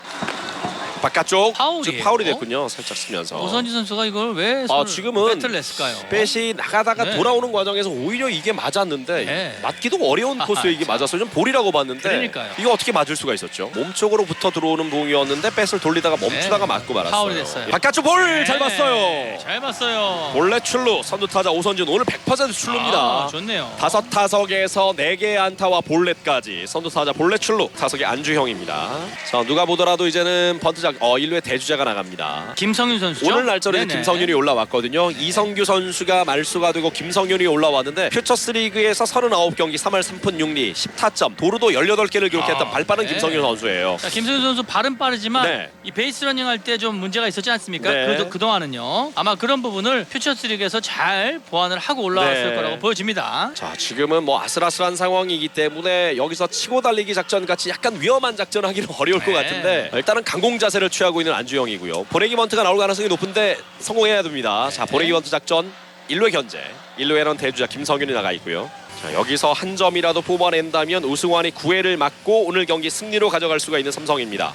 A: 바깥쪽
B: 파울이에요.
A: 지금 파울이 됐군요. 살짝 쓰면서.
B: 오선지 선수가 이걸 왜
A: 지금은
B: 배트를 냈을까요?
A: 백이 나가다가
B: 네.
A: 돌아오는 과정에서 오히려 이게 맞았는데
B: 네.
A: 맞기도 어려운 코스에 이게
B: 참.
A: 맞았어요. 좀 볼이라고 봤는데
B: 그러니까요.
A: 이거 어떻게 맞을 수가 있었죠? 몸쪽으로 붙어 들어오는 공이었는데 백을 돌리다가 멈추다가
B: 네.
A: 맞고 말았어요.
B: 파울이 됐어요.
A: 바깥쪽 볼 잘
B: 네,
A: 봤어요.
B: 잘 봤어요.
A: 본래 출루 선두 타자 오선진 오늘 100% 출루입니다.
B: 좋네요.
A: 5타석에서 4개의 안타와 볼넷까지 선두 타자 볼넷 출루. 타석의 안주형입니다. 자, 누가 보더라도 이제는 번트작 1루에 대주자가 나갑니다.
B: 김성윤 선수죠.
A: 오늘 날짜로
B: 네네.
A: 김성윤이 올라왔거든요. 이성규 선수가 말수가 되고 김성윤이 올라왔는데 퓨처스리그에서 39경기 3할 3푼 6리 10타점 도루도 18개를 기록했던 발빠른
B: 네.
A: 김성윤 선수예요.
B: 자, 김성윤 선수 발은 빠르지만
A: 네.
B: 이 베이스 러닝 할 때 좀 문제가 있었지 않습니까?
A: 네.
B: 그동안은요. 아마 그런 부분을 퓨처스리그에서 잘 보완을 하고 올라왔을
A: 네.
B: 거라고 보여집니다.
A: 자, 지금은 뭐 아슬아슬한 상황이기 때문에 여기서 치고 달리기 작전 같이 약간 위험한 작전 하기는 어려울 것
B: 네.
A: 같은데 일단은 강공 자세를 취하고 있는 안주영이고요. 보내기 번트가 나올 가능성이 높은데 성공해야 됩니다. 자, 보내기 번트 작전 1루에 견제. 1루에는 대주자 김성윤이 나가 있고요. 자, 여기서 한 점이라도 뽑아낸다면 우승환이 9회를 맞고 오늘 경기 승리로 가져갈 수가 있는 삼성입니다.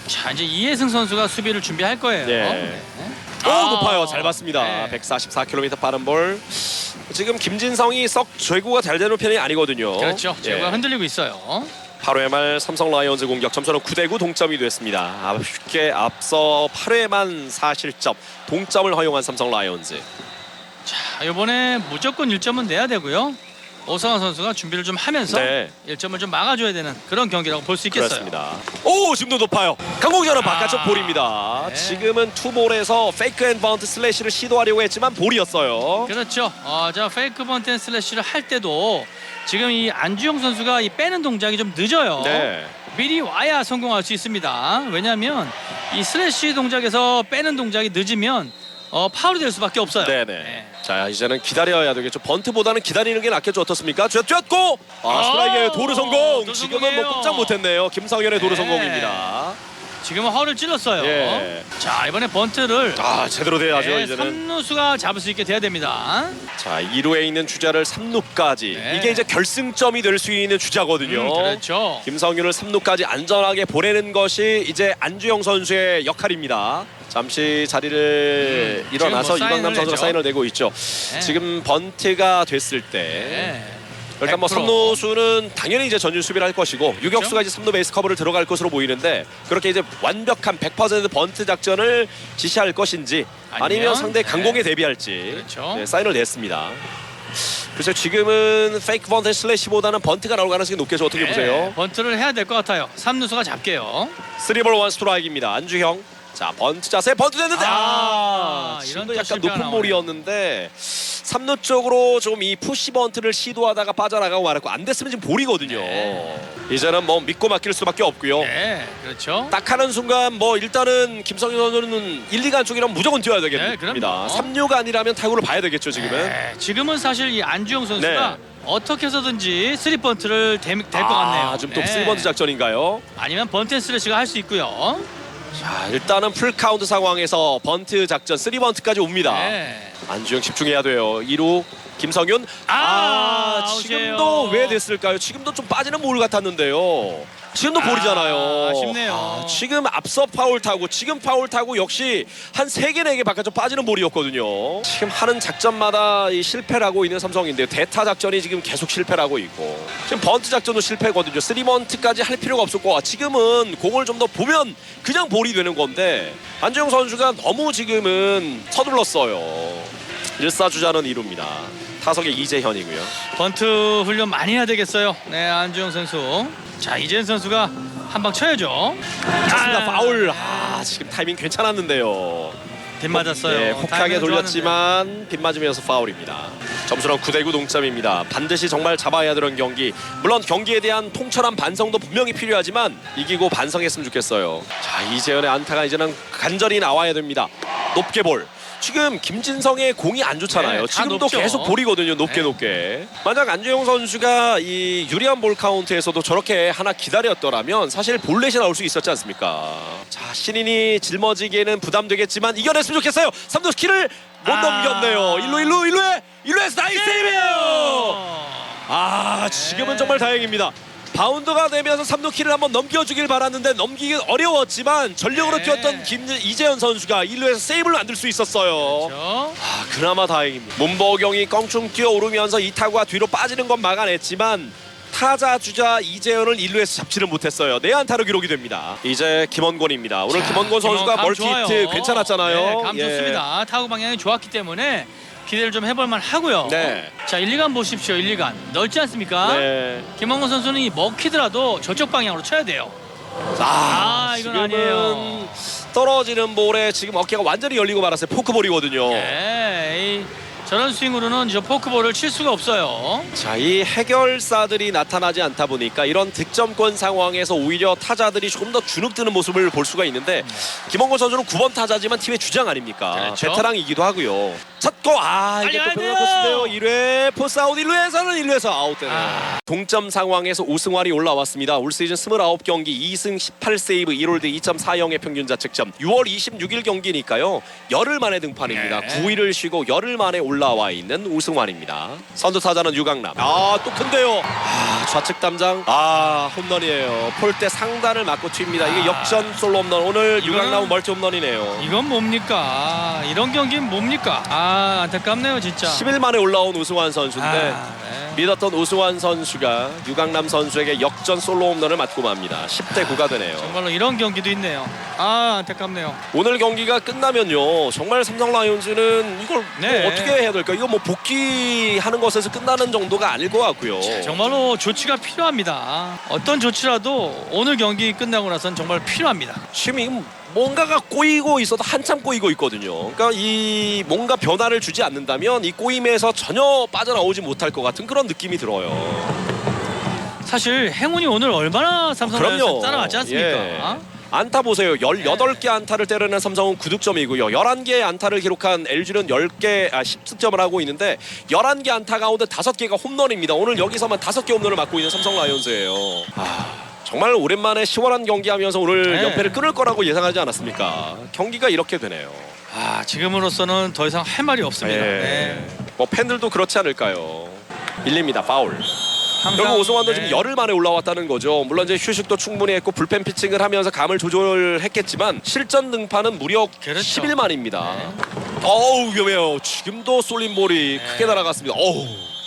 B: 자, 이제 이해승 선수가 수비를 준비할 거예요.
A: 네. 오,
B: 아,
A: 높아요. 잘 봤습니다.
B: 네.
A: 144km 빠른 볼. 지금 김진성이 썩 제구가 잘 되는 편이 아니거든요.
B: 그렇죠. 제가
A: 예.
B: 흔들리고 있어요.
A: 8회 말 삼성 라이온즈 공격 점수는 9대9 동점이 됐습니다. 쉽게 앞서 8회만 4실점 동점을 허용한 삼성 라이온즈.
B: 자, 이번에 무조건 1점은 내야 되고요. 오성환 선수가 준비를 좀 하면서
A: 네.
B: 1점을 좀 막아줘야 되는 그런 경기라고 볼 수 있겠어요.
A: 그렇습니다. 오, 지금도 높아요. 강공전은 바깥쪽 볼입니다.
B: 네.
A: 지금은 투볼에서 페이크 앤 바운트 슬래시를 시도하려고 했지만 볼이었어요.
B: 그렇죠. 자, 페이크 번트 앤 슬래시를 할 때도 지금 이 안주영 선수가 이 빼는 동작이 좀 늦어요.
A: 네.
B: 미리 와야 성공할 수 있습니다. 왜냐하면 이 슬래시 동작에서 빼는 동작이 늦으면 파울이 될 수밖에 없어요.
A: 네네.
B: 네.
A: 자, 이제는 기다려야 되겠죠. 번트보다는 기다리는 게 낫겠죠. 어떻습니까? 뛰었고 스트라이크의 도루 성공.
B: 또
A: 지금은
B: 성공이에요.
A: 뭐 꼼짝 못했네요. 김성현의 도루
B: 네.
A: 성공입니다.
B: 지금은 허를 찔렀어요.
A: 예.
B: 자, 이번에 번트를
A: 제대로 돼야죠.
B: 네,
A: 이제는.
B: 3루수가 잡을 수 있게 돼야 됩니다.
A: 자, 2루에 있는 주자를 3루까지.
B: 네.
A: 이게 이제 결승점이 될 수 있는 주자거든요.
B: 그렇죠.
A: 김성윤을 3루까지 안전하게 보내는 것이 이제 안주영 선수의 역할입니다. 잠시 자리를 일어나서
B: 지금 뭐
A: 이광남 선수가
B: 사인을
A: 사인을 내고 있죠.
B: 네.
A: 지금 번트가 됐을 때
B: 네.
A: 일단 뭐
B: 100%.
A: 3루수는 당연히 이제 전진 수비를 할 것이고 유격수가 이제 3루 베이스 커버를 들어갈 것으로 보이는데 그렇게 이제 완벽한 100% 번트 작전을 지시할 것인지 아니면
B: 아니면,
A: 상대
B: 네.
A: 강공에 대비할지
B: 그렇죠.
A: 네, 사인을 냈습니다. 그래서 지금은 페이크 번트 슬래시보다는 번트가 나올 가능성이 높겠죠. 어떻게 보세요?
B: 번트를 해야 될 것 같아요. 3루수가 잡게요.
A: 3볼 1 스트라이크입니다. 안주형. 자, 번트 자세 번트 됐는데
B: 이런
A: 지금도
B: 또
A: 약간
B: 실패가
A: 높은
B: 나오네요.
A: 볼이었는데 3루 쪽으로 좀 이 푸시 번트를 시도하다가 빠져나가고 말았고 안 됐으면 지금 볼이거든요.
B: 네.
A: 이제는 뭐 믿고 맡길 수밖에 없고요.
B: 네, 그렇죠.
A: 딱 하는 순간 뭐 일단은 김성현 선수는 1, 2간 쪽이라면 무조건 뛰어야
B: 네,
A: 되겠습니다.
B: 그럼요.
A: 3루가 아니라면 타구를 봐야 되겠죠. 지금은.
B: 네, 지금은 사실 이 안주영 선수가
A: 네.
B: 어떻게 해서든지 3번트를 될 것 같네요.
A: 지금 또 3번트 작전인가요?
B: 아니면 번트 앤 슬래시가 할 수 있고요.
A: 자, 일단은 풀 카운트 상황에서 번트 작전 3번트까지 옵니다.
B: 네.
A: 안주영 집중해야 돼요. 2루 김성윤. 지금도
B: 아웃이에요.
A: 왜 됐을까요? 지금도 좀 빠지는 볼 같았는데요. 지금도 볼이잖아요.
B: 아쉽네요.
A: 지금 앞서 파울 타고 지금 파울 타고 역시 한 3개 4개 바깥쪽 빠지는 볼이었거든요. 지금 하는 작전마다 이 실패를 하고 있는 삼성인데요. 대타 작전이 지금 계속 실패를 하고 있고 지금 번트 작전도 실패거든요. 3번트까지 할 필요가 없었고 지금은 공을 좀 더 보면 그냥 볼이 되는 건데 안주영 선수가 너무 지금은 서둘렀어요. 1사주자는 2루입니다. 타석의 이재현이고요.
B: 번트 훈련 많이 해야 되겠어요. 네, 안주영 선수. 자, 이재현 선수가 한 방 쳐야죠.
A: 좋습니다. 파울. 지금 타이밍 괜찮았는데요.
B: 빗 맞았어요.
A: 네, 혹하게
B: 타이밍은
A: 돌렸지만 빗 맞으면서 파울입니다. 점수는 9대9 동점입니다. 반드시 정말 잡아야 되는 경기. 물론 경기에 대한 통철한 반성도 분명히 필요하지만 이기고 반성했으면 좋겠어요. 자, 이재현의 안타가 이제는 간절히 나와야 됩니다. 높게 볼. 지금 김진성의 공이 안 좋잖아요.
B: 네, 다
A: 지금도
B: 높죠.
A: 계속 볼이거든요. 높게
B: 네.
A: 높게. 만약 안주영 선수가 이 유리한 볼 카운트에서도 저렇게 하나 기다렸더라면 사실 볼넷이 나올 수 있었지 않습니까? 자, 신인이 짊어지기에는 부담되겠지만 이겨냈으면 좋겠어요. 3루 키를 못 넘겼네요. 1루에서 나이스 세이브예요. 지금은
B: 네.
A: 정말 다행입니다. 바운드가 되면서 3루키를 한번 넘겨주길 바랐는데 넘기긴 어려웠지만 전력으로
B: 네.
A: 뛰었던 이재현 선수가 1루에서 세이브를 만들 수 있었어요.
B: 그렇죠.
A: 그나마 다행입니다. 문보경이 껑충 뛰어오르면서 이 타구가 뒤로 빠지는 건 막아냈지만 타자 주자 이재현을 1루에서 잡지는 못했어요. 내안타로 기록이 됩니다. 이제 김원곤입니다. 오늘 김원곤 선수가
B: 감
A: 멀티히트
B: 좋아요.
A: 괜찮았잖아요.
B: 네, 감
A: 예.
B: 좋습니다. 타구 방향이 좋았기 때문에 기대를 좀 해볼 만하고요.
A: 네.
B: 자 1, 2간 보십시오. 1, 2간 넓지 않습니까?
A: 네.
B: 김원곤 선수는 이 먹히더라도 저쪽 방향으로 쳐야 돼요. 이건
A: 지금은
B: 아니에요.
A: 떨어지는 볼에 지금 어깨가 완전히 열리고 말았어요. 포크볼이거든요.
B: 네, 저런 스윙으로는 저 포크볼을 칠 수가 없어요.
A: 자, 이 해결사들이 나타나지 않다 보니까 이런 득점권 상황에서 오히려 타자들이 조금 더 주눅드는 모습을 볼 수가 있는데 김원곤 선수는 9번 타자지만 팀의 주장 아닙니까?
B: 그렇죠.
A: 베테랑이기도 하고요. 첫거 이게
B: 빨리
A: 또
B: 가야
A: 변화코스인데요.
B: 돼요.
A: 1회 포스 아웃 1루에서는 1루에서 아웃되네요. 동점 상황에서 우승활이 올라왔습니다. 올 시즌 29경기 2승 18세이브 1홀드 2.40의 평균 자책점. 6월 26일 경기니까요. 열흘 만에 등판입니다.
B: 네.
A: 9일을 쉬고 열흘 만에 올라와 있는 우승활입니다. 선두 타자는 유강남. 또 큰데요. 좌측 담장. 홈런이에요. 폴대 상단을 맞고 튑니다. 이게 역전 솔로 홈런. 오늘
B: 이거는-
A: 유강남은 멀티 홈런이네요.
B: 이건 뭡니까? 이런 경기는 뭡니까? 안타깝네요 진짜.
A: 10일 만에 올라온 우승환 선수인데
B: 네.
A: 믿었던 우승환 선수가 유강남 선수에게 역전 솔로 홈런을 맞고 맙니다. 10대 9가 되네요.
B: 정말로 이런 경기도 있네요. 안타깝네요.
A: 오늘 경기가 끝나면요, 정말 삼성 라이온즈는 이걸
B: 네.
A: 뭐 어떻게 해야 될까? 이거 뭐 복귀하는 것에서 끝나는 정도가 아닐 것 같고요.
B: 정말로 조치가 필요합니다. 어떤 조치라도 오늘 경기 끝나고 나서는 정말 필요합니다.
A: 지금 뭔가가 꼬이고 있어도 한참 꼬이고 있거든요. 그러니까 이 뭔가 변화를 주지 않는다면 이 꼬임에서 전혀 빠져나오지 못할 것 같은 그런 느낌이 들어요.
B: 사실 행운이 오늘 얼마나 삼성 라이온즈 따라왔지 않습니까?
A: 예. 안타 보세요. 18개 안타를 때려낸 삼성은 9득점이고요. 11개의 안타를 기록한 LG는 10득점을 하고 있는데 11개 안타 가운데 5개가 홈런입니다. 오늘 여기서만 5개 홈런을 맞고 있는 삼성 라이온즈예요. 정말 오랜만에 시원한 경기하면서 오늘
B: 네.
A: 연패를 끊을 거라고 예상하지 않았습니까? 경기가 이렇게 되네요.
B: 지금으로서는 더 이상 할 말이 없습니다. 네.
A: 뭐 팬들도 그렇지 않을까요? 밀립니다. 파울. 결국 오승환도 지금 열흘 만에 올라왔다는 거죠. 물론 이제 휴식도 충분히 했고 불펜 피칭을 하면서 감을 조절했겠지만 실전 등판은 무려
B: 그렇죠.
A: 10일 만입니다. 어우 위험해요. 지금도 쏠린 볼이 크게 날아갔습니다. 어우.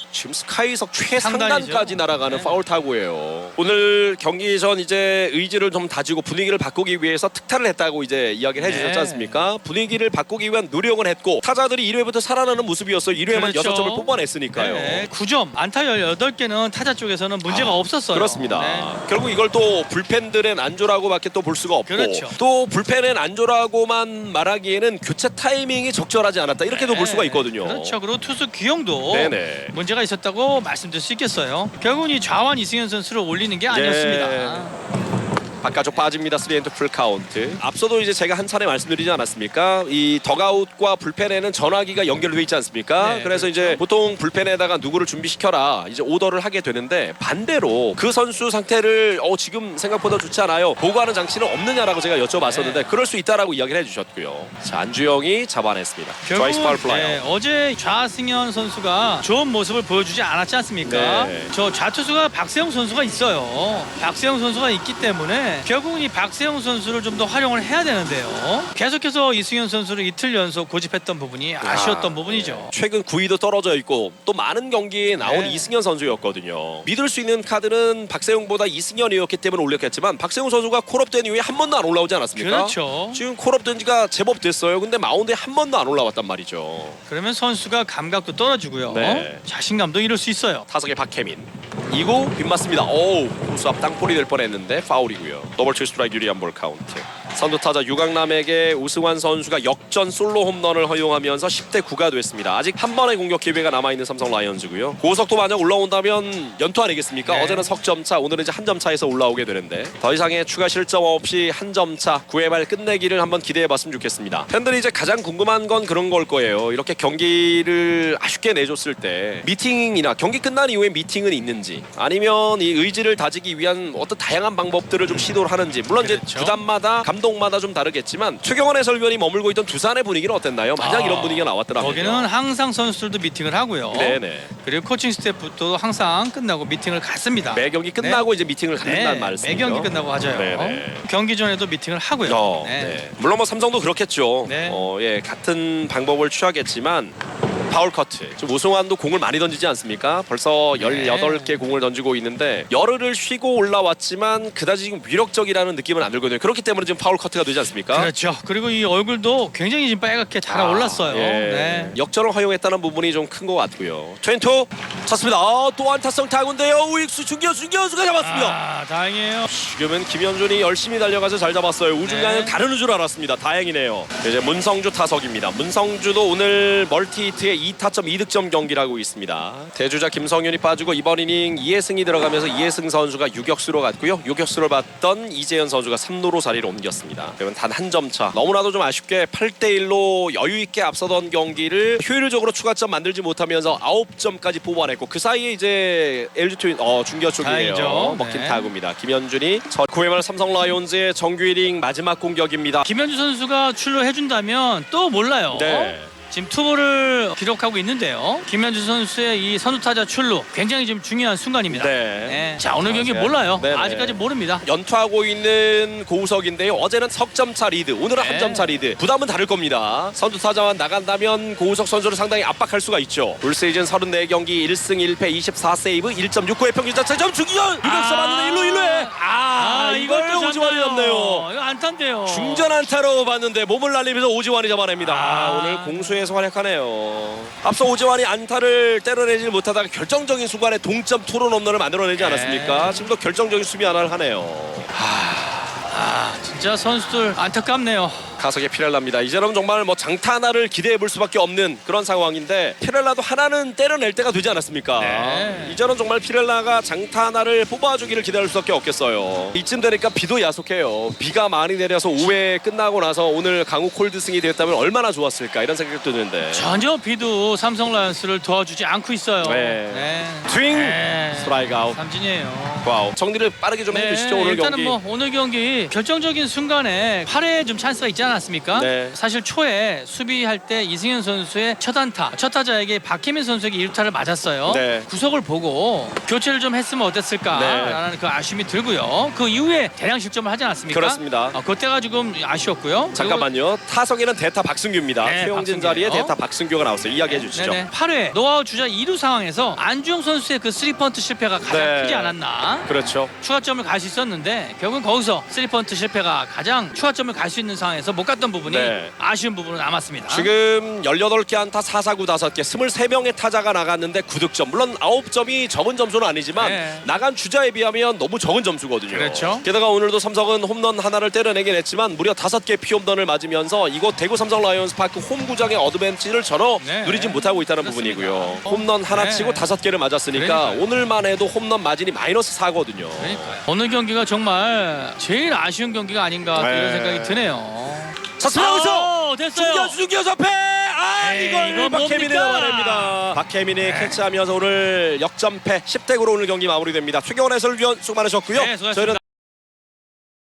A: 지금 스카이석 최상단까지
B: 상단이죠.
A: 날아가는
B: 네.
A: 파울 타구예요. 오늘 경기 전 이제 의지를 좀 다지고 분위기를 바꾸기 위해서 특타를 했다고 이제 이야기를 해주셨지
B: 네.
A: 않습니까? 분위기를 바꾸기 위한 노력을 했고 타자들이 1회부터 살아나는 모습이었어요. 1회만
B: 그렇죠.
A: 6점을 뽑아냈으니까요.
B: 네. 9점 안타 18개는 타자 쪽에서는 문제가 없었어요.
A: 그렇습니다.
B: 네.
A: 결국 이걸 또 불펜들의 난조라고밖에 또 볼 수가 없고
B: 그렇죠.
A: 또 불펜의 난조라고만 말하기에는 교체 타이밍이 적절하지 않았다 이렇게도 볼 수가 있거든요.
B: 그렇죠. 그리고 투수 기용도
A: 네네.
B: 문제가 있었다고 말씀드릴 수 있겠어요. 결국은 이 좌완 이승현 선수를 올리는 게 아니었습니다.
A: 바깥쪽 빠집니다. 3&2 풀 카운트. 앞서도 이제 제가 한 차례 말씀드리지 않았습니까? 이 덕아웃과 불펜에는 전화기가 연결돼 있지 않습니까?
B: 네,
A: 그래서 이제 보통 불펜에다가 누구를 준비시켜라 이제 오더를 하게 되는데 반대로 그 선수 상태를 지금 생각보다 좋지 않아요. 보고하는 장치는 없느냐라고 제가 여쭤봤었는데
B: 네.
A: 그럴 수 있다라고 이야기를 해주셨고요. 자, 안주영이 잡아냈습니다. 트와이스 파울 플라이어.
B: 어제 좌승현 선수가 좋은 모습을 보여주지 않았지 않습니까?
A: 네.
B: 저 좌투수가 박세영 선수가 있어요. 박세영 선수가 있기 때문에 결국은 이 박세영 선수를 좀 더 활용을 해야 되는데요. 계속해서 이승현 선수를 이틀 연속 고집했던 부분이 아쉬웠던 부분이죠.
A: 최근 9위도 떨어져 있고 또 많은 경기에 나온
B: 네.
A: 이승현 선수였거든요. 믿을 수 있는 카드는 박세웅보다 이승현이었기 때문에 올렸겠지만 박세웅 선수가 콜업된 이후에 한 번도 안 올라오지 않았습니까?
B: 그렇죠.
A: 지금 콜업된 지가 제법 됐어요. 근데 마운드에 한 번도 안 올라왔단 말이죠.
B: 그러면 선수가 감각도 떨어지고요.
A: 네.
B: 자신감도 잃을 수 있어요.
A: 타석의 박혜민. 2구 빗맞습니다. 투수 앞 땅볼이 될 뻔했는데 파울이고요. 더블 2 스트라이크 유리한 볼 카운트. 선두 타자 유강남에게 우승환 선수가 역전 솔로 홈런을 허용하면서 10대 9가 됐습니다. 아직 한 번의 공격 기회가 남아있는 삼성 라이온즈고요. 고속도 만약 올라온다면 연투 아니겠습니까?
B: 네.
A: 어제는 석점 차, 오늘은 이제 한 점 차에서 올라오게 되는데 더 이상의 추가 실점 없이 한 점 차 9회 말 끝내기를 한번 기대해봤으면 좋겠습니다. 팬들이 이제 가장 궁금한 건 그런 걸 거예요. 이렇게 경기를 아쉽게 내줬을 때 미팅이나 경기 끝난 이후에 미팅은 있는지 아니면 이 의지를 다지기 위한 어떤 다양한 방법들을 좀 시도를 하는지 물론 이제
B: 그렇죠.
A: 구단마다 감독 감독마다 좀 다르겠지만 최경원 해설위원이 머물고 있던 두산의 분위기는 어땠나요? 만약 이런 분위기가 나왔더라면
B: 거기는 항상 선수들도 미팅을 하고요.
A: 네네.
B: 그리고 코칭 스태프도 항상 끝나고 미팅을 갖습니다.
A: 매 경기 끝나고 이제 미팅을 갖는다는 말씀이죠.
B: 매 경기 끝나고 하죠.
A: 네네.
B: 경기 전에도 미팅을 하고요.
A: 네. 물론 뭐 삼성도 그렇겠죠.
B: 네.
A: 예, 같은 방법을 취하겠지만 파울 커트. 지금 우승환도 공을 많이 던지지 않습니까? 벌써 18개 공을 던지고 있는데 열흘을 쉬고 올라왔지만 그다지 지금 위력적이라는 느낌은 안 들거든요. 그렇기 때문에 지금 파울 커트가 되지 않습니까?
B: 그렇죠. 그리고 이 얼굴도 굉장히 지금 빨갛게 달아올랐어요.
A: 예.
B: 네.
A: 역전을 허용했다는 부분이 좀 큰 것 같고요. 트웬투 쳤습니다. 또 안타성 타구인데요. 우익수 중견수가 잡았습니다.
B: 아, 다행이에요.
A: 지금은 김현준이 열심히 달려가서 잘 잡았어요. 우중간에
B: 네.
A: 가르는 줄 알았습니다. 다행이네요. 이제 문성주 타석입니다. 문성주도 오늘 멀티히트에 2타점 2득점 경기를 하고 있습니다. 대주자 김성윤이 빠지고 이번 이닝 이해승이 들어가면서 이해승 선수가 유격수로 갔고요. 유격수를 봤던 이재현 선수가 3루로 자리를 옮겼습니다. 그러면 단 한 점 차. 너무나도 좀 아쉽게 8대1로 여유 있게 앞서던 경기를 효율적으로 추가점 만들지 못하면서 9점까지 뽑아냈고 그 사이에 이제 LG 트윈 중견 쪽이에요.
B: 다행이죠.
A: 먹힌
B: 네.
A: 타구입니다. 김현준이 9회 말 삼성 라이온즈의 정규 이닝 마지막 공격입니다.
B: 김현주 선수가 출루해준다면 또 몰라요.
A: 네.
B: 지금 투볼을 기록하고 있는데요. 김현주 선수의 이 선두타자 출루 굉장히 지금 중요한 순간입니다.
A: 네.
B: 자, 오늘 경기 몰라요.
A: 네네.
B: 아직까지 모릅니다.
A: 연투하고 있는 고우석인데요. 어제는 석점차 리드, 오늘은
B: 네.
A: 한 점차 리드. 부담은 다를 겁니다. 선두 타자만 나간다면 고우석 선수를 상당히 압박할 수가 있죠. 올 시즌 34경기 1승 1패 24세이브 1.69의 평균 자책점 중견! 유격수 맞는데 1루에 이걸
B: 또
A: 오지환이
B: 잡나요?
A: 잡네요.
B: 이거 안타인데요.
A: 중전 안타로 봤는데 몸을 날리면서 오지환이 잡아냅니다.
B: 아.
A: 오늘 공수에서 활약하네요. 앞서 오지환이 안타를 때려내지 못하다가 결정적인 순간에 동점 투런 홈런을 만들어내지 않았습니까? 지금도 결정적인 수비 하나를 하네요.
B: 진짜 선수들 안타깝네요.
A: 가석의 피렐라입니다. 이제는 정말 뭐 장타 하나를 기대해 볼 수밖에 없는 그런 상황인데 피렐라도 하나는 때려낼 때가 되지 않았습니까?
B: 네.
A: 이제는 정말 피렐라가 장타 하나를 뽑아주기를 기다릴 수밖에 없겠어요. 이쯤 되니까 비도 야속해요. 비가 많이 내려서 5회 끝나고 나서 오늘 강우 콜드승이 됐다면 얼마나 좋았을까 이런 생각도 드는데
B: 전혀 비도 삼성 라이온스를 도와주지 않고 있어요.
A: 네. 스윙! 스트라이크 아웃.
B: 삼진이에요.
A: 와우. 정리를 빠르게 좀 해주시죠. 오늘
B: 일단은
A: 경기.
B: 뭐 오늘 경기 결정적인 순간에 8회에 좀 찬스가 있지 않았습니까?
A: 네.
B: 사실 초에 수비할 때 이승현 선수의 첫 안타, 첫 타자에게 박혜민 선수에게 2루타를 맞았어요.
A: 네.
B: 구속을 보고 교체를 좀 했으면 어땠을까라는 그 아쉬움이 들고요. 그 이후에 대량 실점을 하지 않았습니까?
A: 그렇습니다.
B: 그때가 조금 아쉬웠고요.
A: 잠깐만요. 타석에는 대타 박승규입니다.
B: 네,
A: 최용진
B: 박승규요.
A: 자리에 대타 박승규가 나왔어요. 이야기해 주시죠.
B: 8회 노아웃 주자 2루 상황에서 안주영 선수의 그 3펀트 실패가 가장
A: 네.
B: 크지 않았나.
A: 그렇죠.
B: 추가점을 갈 수 있었는데 결국은 거기서 3펀트 실패가 가장 추가점을 갈 수 있는 상황에서 못 갔던 부분이
A: 네.
B: 아쉬운 부분은 남았습니다.
A: 지금 18개 안타 4사구 5개 23명의 타자가 나갔는데 9득점. 물론 9점이 적은 점수는 아니지만
B: 네.
A: 나간 주자에 비하면 너무 적은 점수거든요.
B: 그렇죠.
A: 게다가 오늘도 삼성은 홈런 하나를 때려내긴 했지만 무려 5개 피홈런을 맞으면서 이곳 대구 삼성 라이온스 파크 홈구장의 어드밴티지를 전혀
B: 네.
A: 누리진 못하고 있다는
B: 그렇습니다.
A: 부분이고요. 홈런 하나
B: 네.
A: 치고 5개를 맞았으니까
B: 그러니까요.
A: 오늘만 해도 홈런 마진이 마이너스 4거든요.
B: 그러니까요. 오늘 경기가 정말 제일 아쉬운 경기가 아닌가
A: 네.
B: 이런 생각이 드네요.
A: 쳤습니다. 여기서
B: 됐어요.
A: 중견수 앞에
B: 에이,
A: 이걸
B: 이건
A: 박혜민이
B: 뭡니까?
A: 잡아냅니다. 박혜민이 캐치하면서 오늘 역전패 10대9로 오늘 경기 마무리됩니다. 최경원 해설위원 수고 많으셨고요.
B: 네, 수고하셨습니다.
A: 저희는